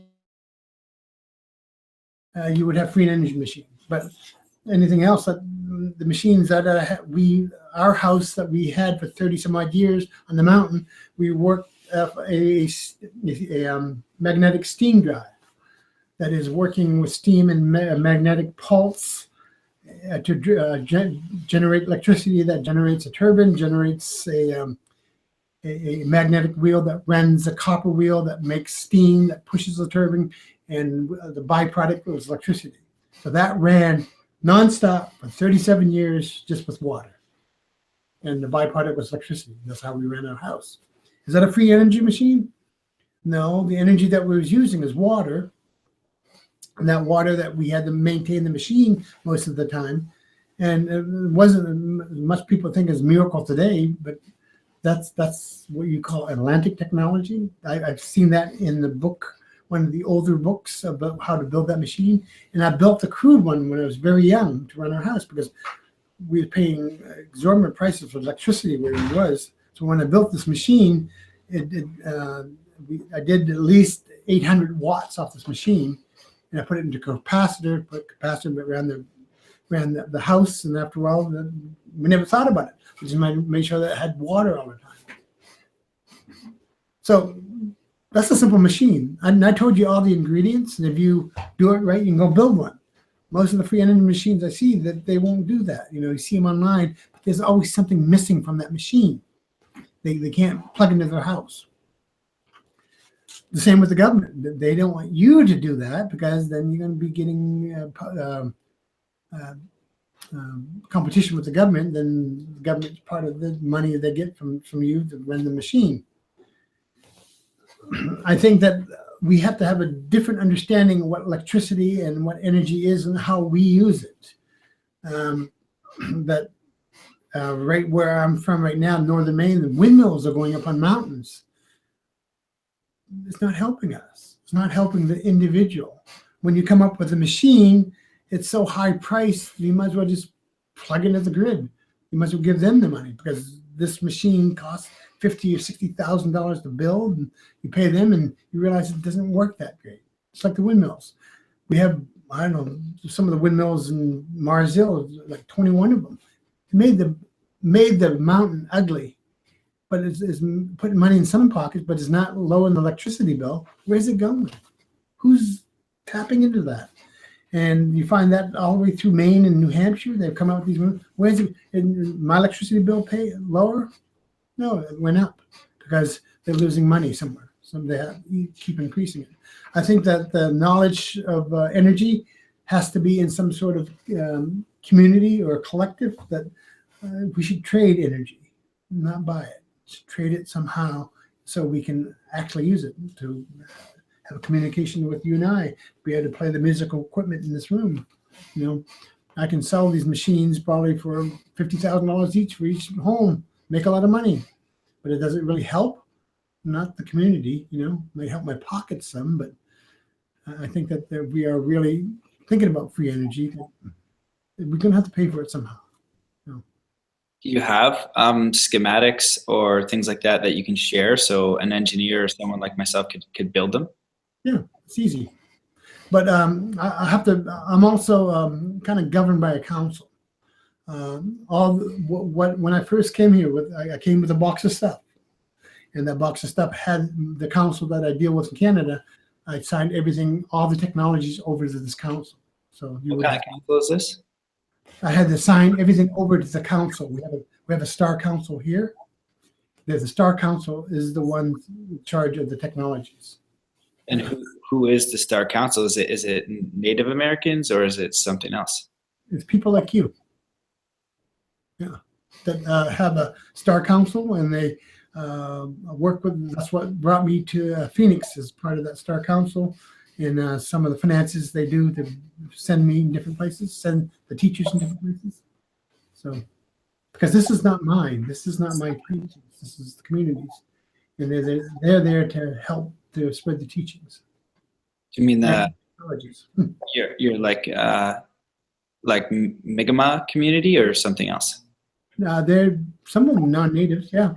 You would have free energy machine, but anything else, that the machines that our house that we had for 30 some odd years on the mountain, we worked a magnetic steam drive that is working with steam and magnetic pulse to generate electricity, that generates a turbine, generates a magnetic wheel that runs a copper wheel that makes steam that pushes the turbine, and the byproduct was electricity. So that ran nonstop for 37 years just with water, and the byproduct was electricity. That's how we ran our house. Is that a free energy machine? No, the energy that we was using is water, and that water that we had to maintain the machine most of the time. And it wasn't as much people think is miracle today, but that's what you call Atlantic technology. I've seen that in the book, one of the older books about how to build that machine. And I built the crude one when I was very young to run our house, because we were paying exorbitant prices for electricity where it was. So when I built this machine, I did at least 800 watts off this machine, and I put it into capacitor, ran the house, and after a while, we never thought about it. We just made sure that it had water all the time. So that's a simple machine. And I told you all the ingredients, and if you do it right, you can go build one. Most of the free energy machines I see, that they won't do that. You see them online, but there's always something missing from that machine. They can't plug into their house. The same with the government. They don't want you to do that, because then you're going to be getting competition with the government. Then the government's part of the money they get from you to run the machine. I think that we have to have a different understanding of what electricity and what energy is and how we use it. That right where I'm from right now, northern Maine, the windmills are going up on mountains. It's not helping us. It's not helping the individual. When you come up with a machine, it's so high priced, you might as well just plug into the grid. You might as well give them the money, because this machine costs $50,000 or $60,000 to build, and you pay them and you realize it doesn't work that great. It's like the windmills. We have, I don't know, some of the windmills in Mars Hill, like 21 of them. It made the mountain ugly, but it's putting money in some pockets, but it's not lowering the electricity bill. Where's it going? Who's tapping into that? And you find that all the way through Maine and New Hampshire, they've come out with these. Where's it? My electricity bill pay lower? No, it went up because they're losing money somewhere. So they keep increasing it. I think that the knowledge of energy has to be in some sort of community or collective, that we should trade energy, not buy it. Trade it somehow so we can actually use it to have a communication with you and I, be able to play the musical equipment in this room. You know, I can sell these machines probably for $50,000 each for each home, make a lot of money, but it doesn't really help, not the community. You know, it may help my pockets some, but I think that we are really thinking about free energy. We're going to have to pay for it somehow. Do you have schematics or things like that that you can share, so an engineer or someone like myself could build them? Yeah, it's easy. But I have to. I'm also kind of governed by a council. When I first came here, I came with a box of stuff, and that box of stuff had the council that I deal with in Canada. I signed everything, all the technologies over to this council. So what kind of council is this? I had to sign everything over to the council. We have a star council here. There's a star council is the one in charge of the technologies. And who is the star council? Is it Native Americans or is it something else? It's people like you. Yeah, that have a star council, and they work with. That's what brought me to Phoenix as part of that star council. And some of the finances they do to send me in different places, send the teachers in different places. So, because this is not mine, this is not my teachings, this is the communities, and they're there to help to spread the teachings. Do you mean that you're like Mi'kmaq community or something else? They're some of them non-natives, yeah.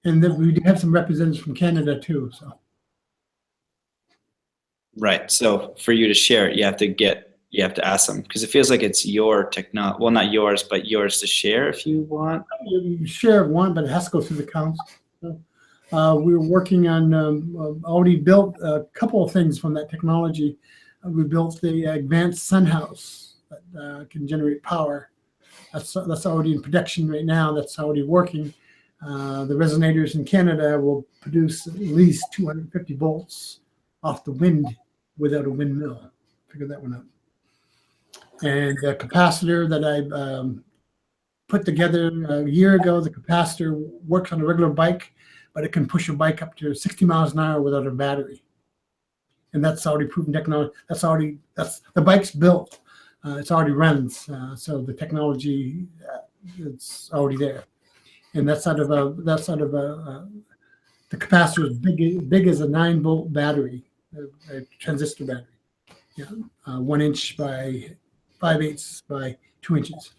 And then we do have some representatives from Canada too. So. Right. So for you to share it, you have to ask them, because it feels like it's your technology. Well, not yours, but yours to share if you want. You share one, but it has to go through the council. We're working on already built a couple of things from that technology. We built the advanced sun house that can generate power. That's already in production right now. That's already working. The resonators in Canada will produce at least 250 volts off the wind without a windmill. Figure that one out. And the capacitor that I put together a year ago, the capacitor works on a regular bike, but it can push a bike up to 60 miles an hour without a battery. And that's already proven technology. That's the bike's built. It's already runs. So the technology, it's already there. And that's out of the capacitor is big as a 9-volt battery, a transistor battery. Yeah, 1 inch by 5/8 by 2 inches.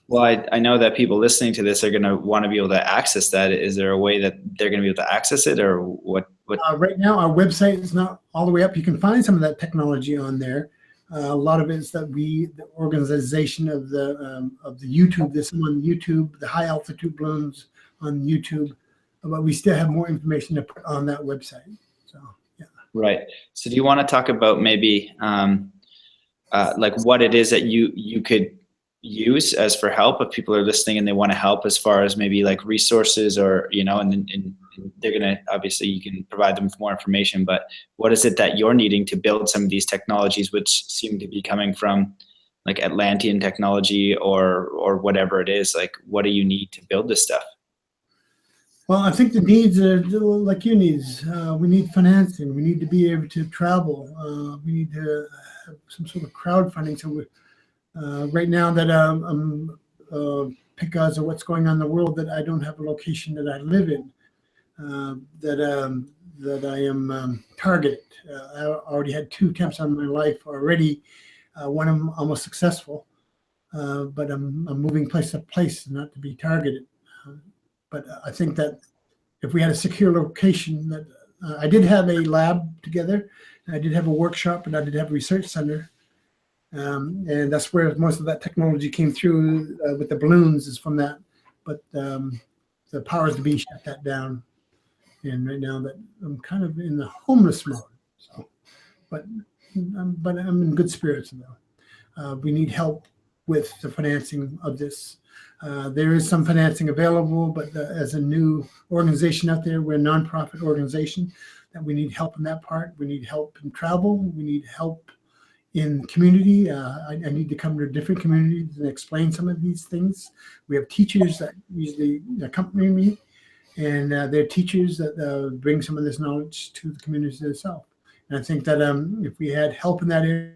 Well, I know that people listening to this are going to want to be able to access that. Is there a way that they're going to be able to access it, or what? Right now, our website is not all the way up. You can find some of that technology on there. A lot of it is that the organization of the YouTube. There's some on YouTube, the high altitude balloons on YouTube, but we still have more information to put on that website. So yeah. Right. So do you want to talk about maybe like what it is that you could use as for help if people are listening and they want to help, as far as maybe like resources, or and they're gonna, obviously you can provide them with more information, but what is it that you're needing to build some of these technologies, which seem to be coming from like Atlantian technology or whatever it is? Like, what do you need to build this stuff? Well, I think the needs are like your needs. We need financing. We need to be able to travel. We need to have some sort of crowdfunding. So right now that because of what's going on in the world, that I don't have a location that I live in, that I am targeted. I already had 2 attempts on my life already. One of them almost successful, but I'm moving place to place not to be targeted. But I think that if we had a secure location, that I did have a lab together, I did have a workshop, and I did have a research center. And that's where most of that technology came through with the balloons is from that. But the powers to be shut that down. And right now that I'm kind of in the homeless mode. So, but I'm in good spirits though. We need help with the financing of this. There is some financing available, but as a new organization out there, we're a nonprofit organization, that we need help in that part. We need help in travel. We need help in community. I need to come to different communities and explain some of these things. We have teachers that usually accompany me, and they're teachers that bring some of this knowledge to the community itself. And I think that if we had help in that area,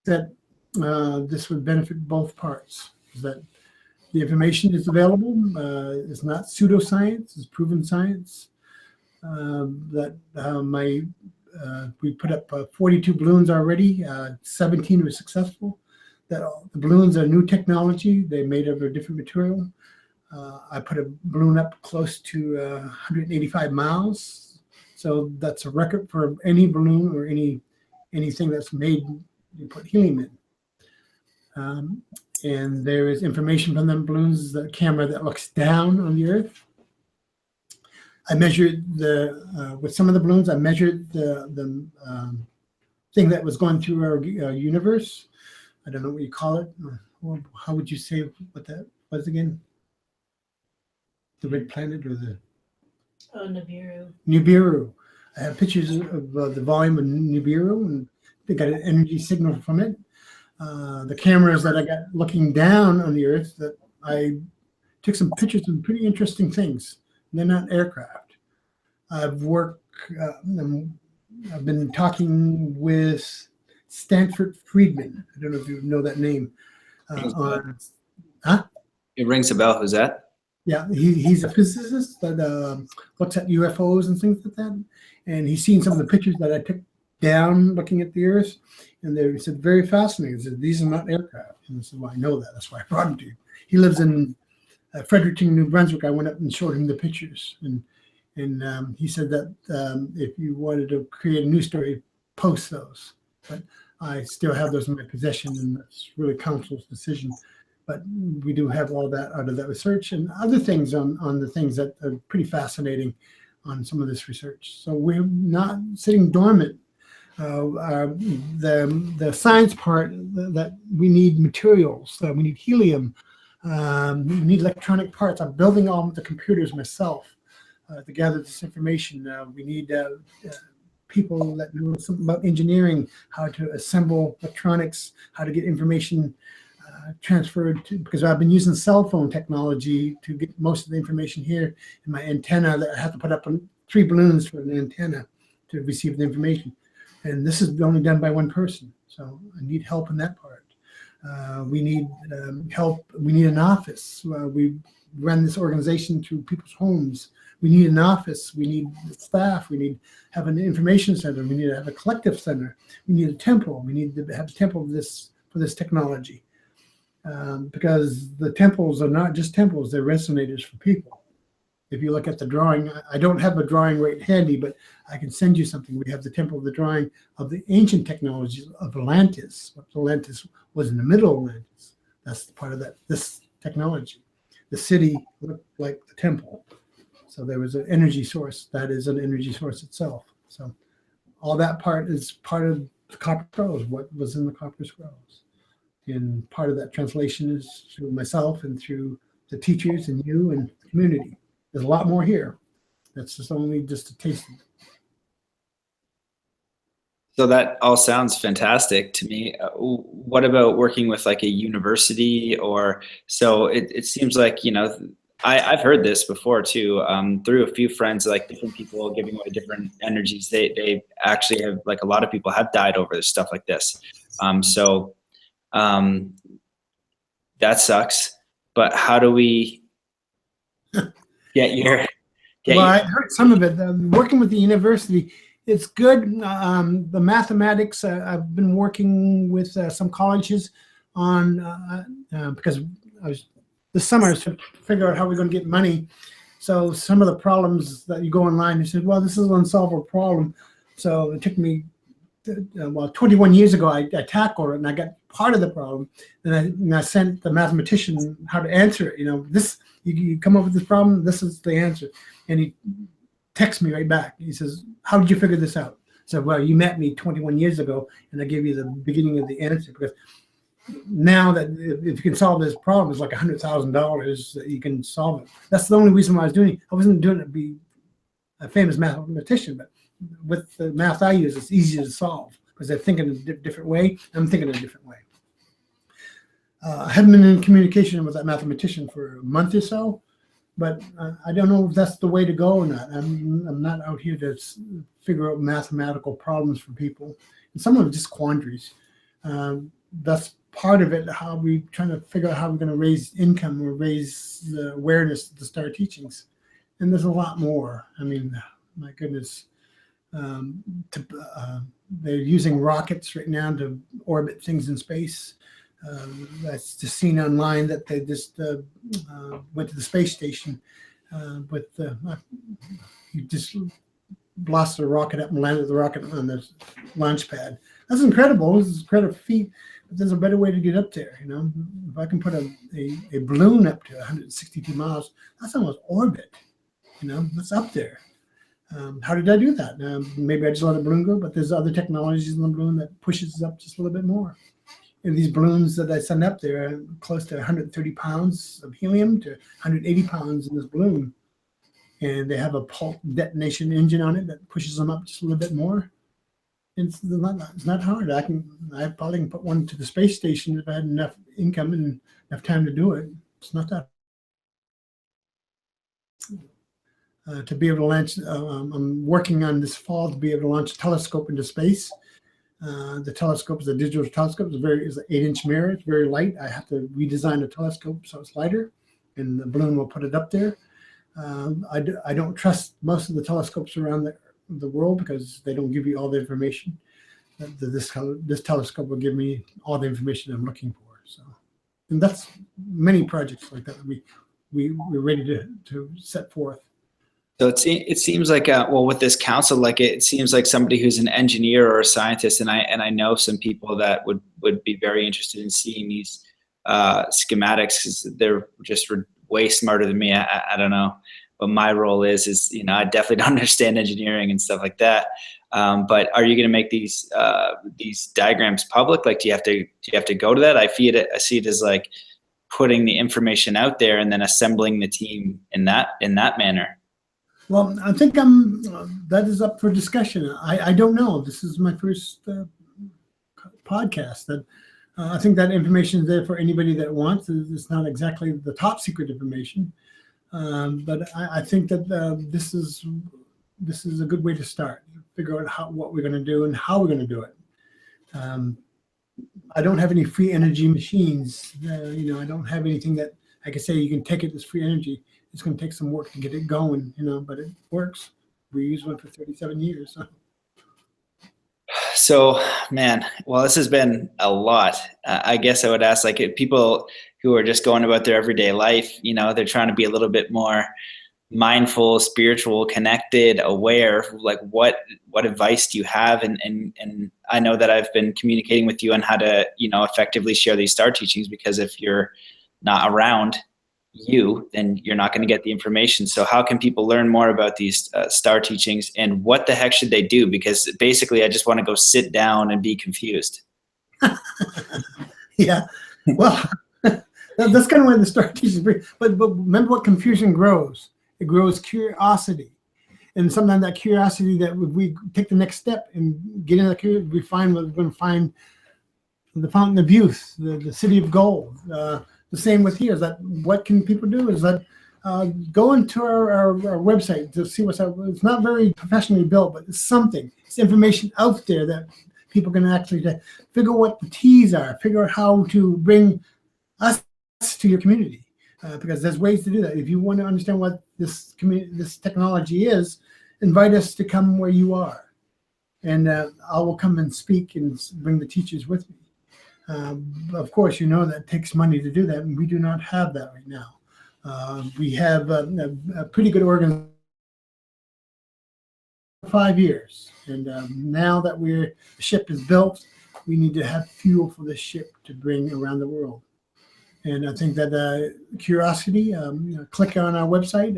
that this would benefit both parts. That the information is available. It's not pseudoscience, it's proven science. We put up 42 balloons already. 17 were successful. The balloons are new technology. They're made of a different material. I put a balloon up close to 185 miles. So that's a record for any balloon or anything that's made. You put helium in. And there is information from them balloons, the camera that looks down on the Earth. I measured with some of the balloons, I measured the thing that was going through our universe. I don't know what you call it. How would you say what that was again? The red planet or the? Oh, Nibiru. Nibiru. I have pictures of the volume of Nibiru, and they got an energy signal from it. The cameras that I got looking down on the Earth, that I took some pictures of pretty interesting things. They're not aircraft. I've been talking with Stanford Friedman. I don't know if you know that name. It rings a bell. Who's that? Yeah, he's a physicist that looks at UFOs and things like that. And he's seen some of the pictures that I took down looking at the Earth. And they said, very fascinating. He said, these are not aircraft. And I said, well, I know that. That's why I brought him to you. He lives in Fredericton, New Brunswick. I went up and showed him the pictures. And he said that if you wanted to create a news story, post those. But I still have those in my possession, and that's really council's decision. But we do have all that out of that research and other things on the things that are pretty fascinating on some of this research. So we're not sitting dormant. The science part, that we need materials, we need helium, we need electronic parts. I'm building all of the computers myself to gather this information. We need people that know something about engineering, how to assemble electronics, how to get information transferred to, because I've been using cell phone technology to get most of the information here in my antenna that I have to put up on 3 balloons for an antenna to receive the information. And this is only done by one person. So I need help in that part. We need help. We need an office. We run this organization through people's homes. We need an office. We need staff. We need to have an information center. We need to have a collective center. We need a temple. We need to have a temple for this technology. Because the temples are not just temples, they're resonators for people. If you look at the drawing, I don't have a drawing right handy, but I can send you something. We have the temple of the drawing of the ancient technologies of Atlantis. Atlantis was in the middle of Atlantis. That's part of this technology. The city looked like the temple. So there was an energy source. That is an energy source itself. So all that part is part of the Copper Scrolls, what was in the Copper Scrolls. And part of that translation is through myself and through the teachers and you and the community. There's a lot more here. That's just a taste of it. So that all sounds fantastic to me. What about working with like a university or so? It seems like, I've heard this before too, through a few friends, like different people giving away different energies. They actually have, like, a lot of people have died over stuff like this. So that sucks. But how do we get your Well, I heard some of it. Working with the university, it's good. The mathematics, I've been working with some colleges on because this summer I was to figure out how we're going to get money. So some of the problems that you go online, you said, well, this is an unsolvable problem. So it took me, 21 years ago, I tackled it and I got part of the problem. And I sent the mathematician how to answer it. You come up with this problem, this is the answer. And he texts me right back. He says, how did you figure this out? So, well, you met me 21 years ago and I gave you the beginning of the answer, because now that if you can solve this problem, it's like $100,000 that you can solve it. That's the only reason why I was doing it. I wasn't doing it to be a famous mathematician, but with the math I use, it's easier to solve because they're thinking a different way. I'm thinking a different way. I haven't been in communication with that mathematician for a month or so, but I don't know if that's the way to go or not. I'm not out here to figure out mathematical problems for people. And some of them are just quandaries. That's part of it, how we trying to figure out how we're going to raise income or raise the awareness to start teachings. And there's a lot more. I mean, my goodness. They're using rockets right now to orbit things in space. That's just seen online that they just went to the space station you just blasted a rocket up and landed the rocket on the launch pad. That's incredible. This is an incredible feat, but there's a better way to get up there. If I can put a balloon up to 162 miles, that's almost orbit. That's up there. How did I do that? Maybe I just let a balloon go, but there's other technologies in the balloon that pushes it up just a little bit more. And these balloons that I send up there are close to 130 pounds of helium to 180 pounds in this balloon. And they have a pulse detonation engine on it that pushes them up just a little bit more. It's not hard. I probably can put one to the space station if I had enough income and enough time to do it. It's not that. To be able to launch, I'm working on this fall to be able to launch a telescope into space. The telescope is a digital telescope. It's an 8-inch mirror. It's very light. I have to redesign the telescope so it's lighter, and the balloon will put it up there. I don't trust most of the telescopes around the world because they don't give you all the information. This telescope will give me all the information I'm looking for. So, and that's many projects like that we're ready to set forth. So it seems like with this council, like it seems like somebody who's an engineer or a scientist, and I know some people that would be very interested in seeing these schematics because they're just way smarter than me. I don't know what my role is I definitely don't understand engineering and stuff like that. But are you going to make these diagrams public? Like, do you have to go to that? I see it as like putting the information out there and then assembling the team in that manner. Well, I think that is up for discussion. I don't know. This is my first podcast. That I think that information is there for anybody that wants. It's not exactly the top secret information, but I think that this is a good way to start. Figure out what we're going to do and how we're going to do it. I don't have any free energy machines. I don't have anything that I can say you can take it as free energy. It's going to take some work to get it going, but it works. We used one for 37 years. So, man, well, this has been a lot. I guess I would ask, like, people who are just going about their everyday life, they're trying to be a little bit more mindful, spiritual, connected, aware. Like, what advice do you have? And I know that I've been communicating with you on how to, effectively share these star teachings, because if you're not around then you're not going to get the information. So how can people learn more about these star teachings, and what the heck should they do? Because basically I just want to go sit down and be confused. Yeah, well, that's kind of where the star teachings bring. But remember what confusion grows. It grows curiosity. And sometimes that curiosity, that if we take the next step and get into the curiosity, we're going to find the fountain of youth, the city of gold. The same with here, is that what can people do? Is that go into our website to see what's out. It's not very professionally built, but it's something. It's information out there that people can actually figure what the T's are, figure out how to bring us to your community, because there's ways to do that. If you want to understand what this technology is, invite us to come where you are, and I will come and speak and bring the teachers with me. Of course, you know that takes money to do that, and we do not have that right now. We have a pretty good organization for 5 years, and now that the ship is built, we need to have fuel for the ship to bring around the world. And I think that curiosity, click on our website,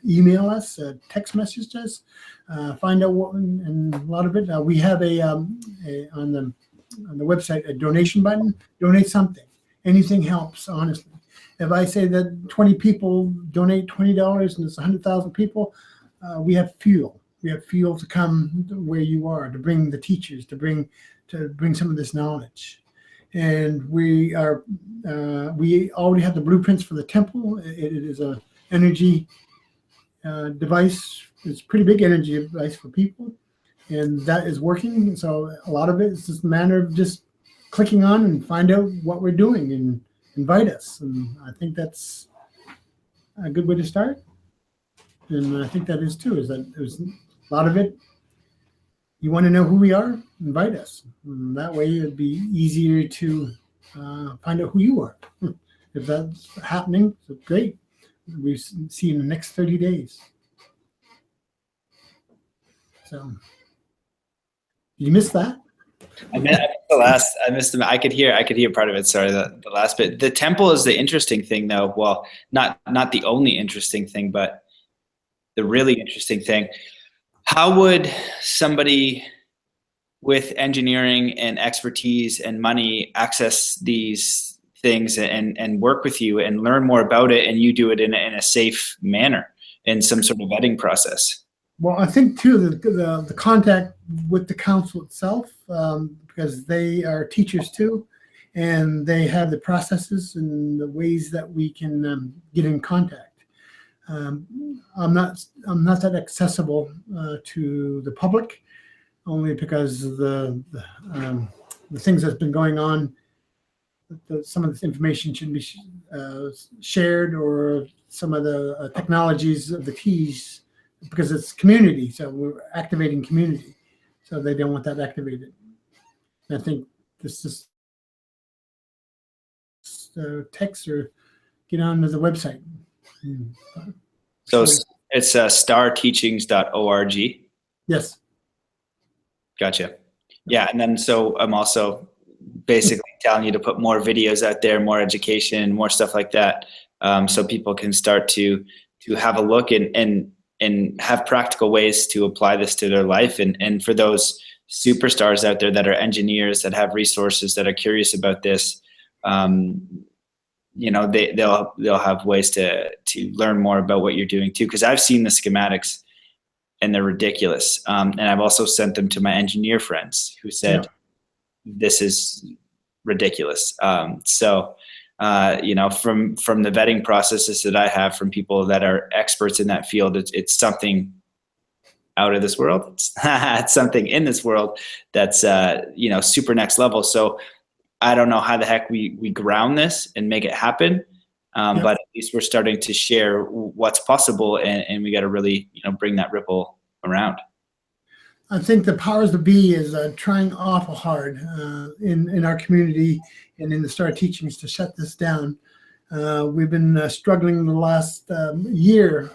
email us, text message us, find out what, and a lot of it. We have on the website a donation button. Donate something. Anything helps, honestly. If I say that 20 people donate $20 and it's 100,000 people, we have fuel. We have fuel to come where you are, to bring the teachers, to bring some of this knowledge. And we already have the blueprints for the temple. It is a energy device. It's a pretty big energy device for people, and that is working. So a lot of it is just a matter of just clicking on and find out what we're doing and invite us. And I think that's a good way to start. And I think that is too, is that there's a lot of it. You want to know who we are? Invite us. And that way it'd be easier to find out who you are. If that's happening, so great. We'll see you in the next 30 days. So, did you miss that? I missed the last. I missed them. I could hear part of it. Sorry, the last bit. The temple is the interesting thing, though. Well, not the only interesting thing, but the really interesting thing. How would somebody with engineering and expertise and money access these things and work with you and learn more about it, and you do it in a safe manner in some sort of vetting process? Well, I think too the contact with the council itself, because they are teachers too, and they have the processes and the ways that we can get in contact. I'm not that accessible to the public, only because the things that's been going on. Some of this information should be shared, or some of the technologies of the T's, because it's community, so we're activating community, so they don't want that activated. And I think this is text or get onto the website. So it's starteachings.org. Yes. Gotcha. Yeah, and then so I'm also basically telling you to put more videos out there, more education, more stuff like that, so people can start to have a look and have practical ways to apply this to their life. And for those superstars out there that are engineers, that have resources, that are curious about this, they'll have ways to learn more about what you're doing too. Because I've seen the schematics and they're ridiculous. And I've also sent them to my engineer friends who said, this is ridiculous. From the vetting processes that I have from people that are experts in that field, it's something out of this world. It's something in this world that's, super next level. So I don't know how the heck we ground this and make it happen. But at least we're starting to share what's possible, and we got to really, bring that ripple around. I think the powers that be is trying awful hard in our community and in the Star Teachings to shut this down. We've been struggling the last year.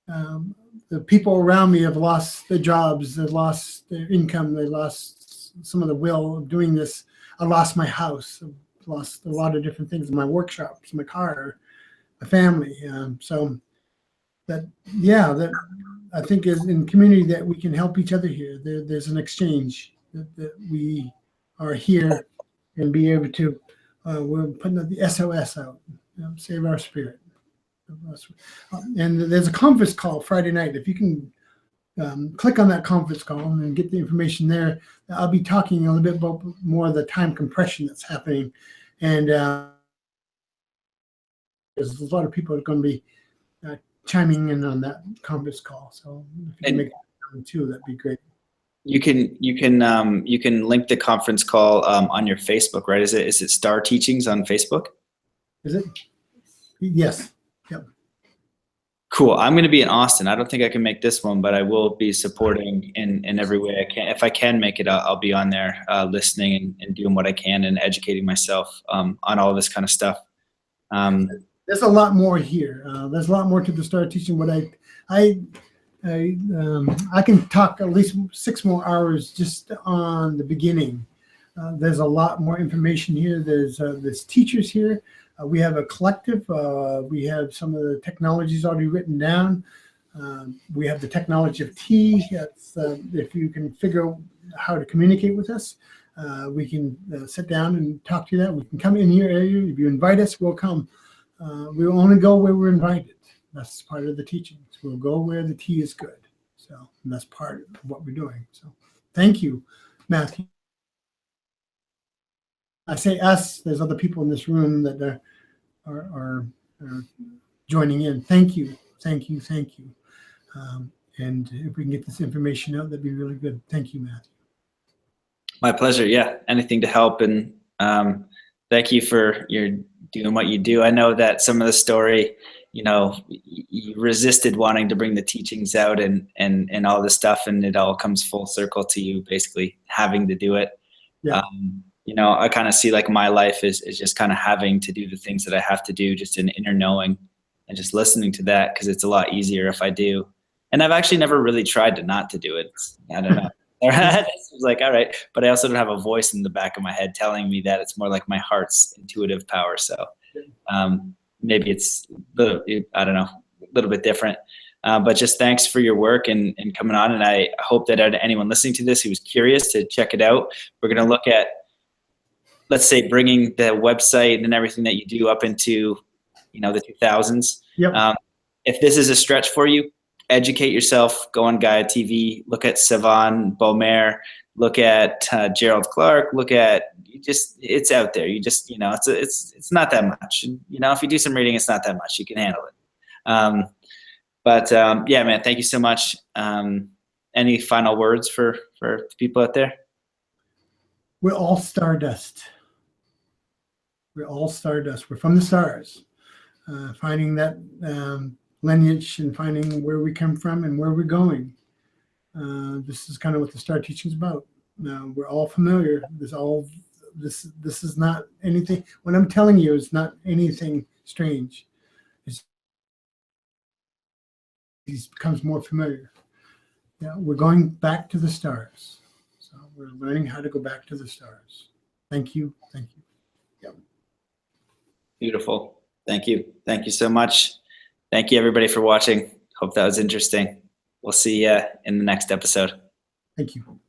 The people around me have lost their jobs, they've lost their income, they lost some of the will of doing this. I lost my house, I've lost a lot of different things in my workshops, my car, my family. That I think is in community that we can help each other here. There's an exchange that we are here and be able to, we're putting the SOS out, save our spirit. And there's a conference call Friday night. If you can click on that conference call and get the information there, I'll be talking a little bit about more of the time compression that's happening. And There's a lot of people that are going to be chiming in on that conference call. So if you can make that too, that'd be great. You can link the conference call on your Facebook, right? Is it Star Teachings on Facebook? Is it? Yes. Yep. Cool. I'm going to be in Austin. I don't think I can make this one, but I will be supporting in every way I can. If I can make it, I'll be on there listening and doing what I can and educating myself on all this kind of stuff. There's a lot more here. There's a lot more to the Star Teaching. What I can talk at least 6 more hours just on the beginning. There's a lot more information here. There's teachers here. We have a collective. We have some of the technologies already written down. We have the technology of tea. If you can figure out how to communicate with us, we can sit down and talk to you. That we can come in your area. If you invite us, we'll come. We will only go where we're invited. That's part of the teachings. We'll go where the tea is good. So that's part of what we're doing. So thank you, Matthew. I say us. There's other people in this room that are joining in. Thank you, thank you, thank you. And if we can get this information out, that'd be really good. Thank you, Matthew. My pleasure. Yeah, anything to help. And thank you for your doing what you do. I know that some of the story, you resisted wanting to bring the teachings out and all this stuff, and it all comes full circle to you basically having to do it. Yeah. I kind of see like my life is just kind of having to do the things that I have to do, just an inner knowing and just listening to that, because it's a lot easier if I do. And I've actually never really tried to not to do it. I don't know. It's like, all right. But I also don't have a voice in the back of my head telling me that. It's more like my heart's intuitive power. So maybe it's, I don't know, a little bit different. But just thanks for your work and coming on. And I hope that anyone listening to this who was curious to check it out, we're going to look at, let's say, bringing the website and everything that you do up into, the 2000s. Yep. If this is a stretch for you, educate yourself. Go on Gaia TV. Look at Savan Belair. Look at Gerald Clark. Look at it's out there. You just it's not that much. If you do some reading, it's not that much. You can handle it. But yeah, man, thank you so much. Any final words for people out there? We're all stardust. We're all stardust. We're from the stars. Finding that lineage and finding where we come from and where we're going. This is kind of what the Star Teaching is about. We're all familiar. This is not anything. What I'm telling you is not anything strange. It becomes more familiar. Yeah, we're going back to the stars. So we're learning how to go back to the stars. Thank you. Thank you. Yep. Beautiful. Thank you. Thank you so much. Thank you, everybody, for watching. Hope that was interesting. We'll see you in the next episode. Thank you.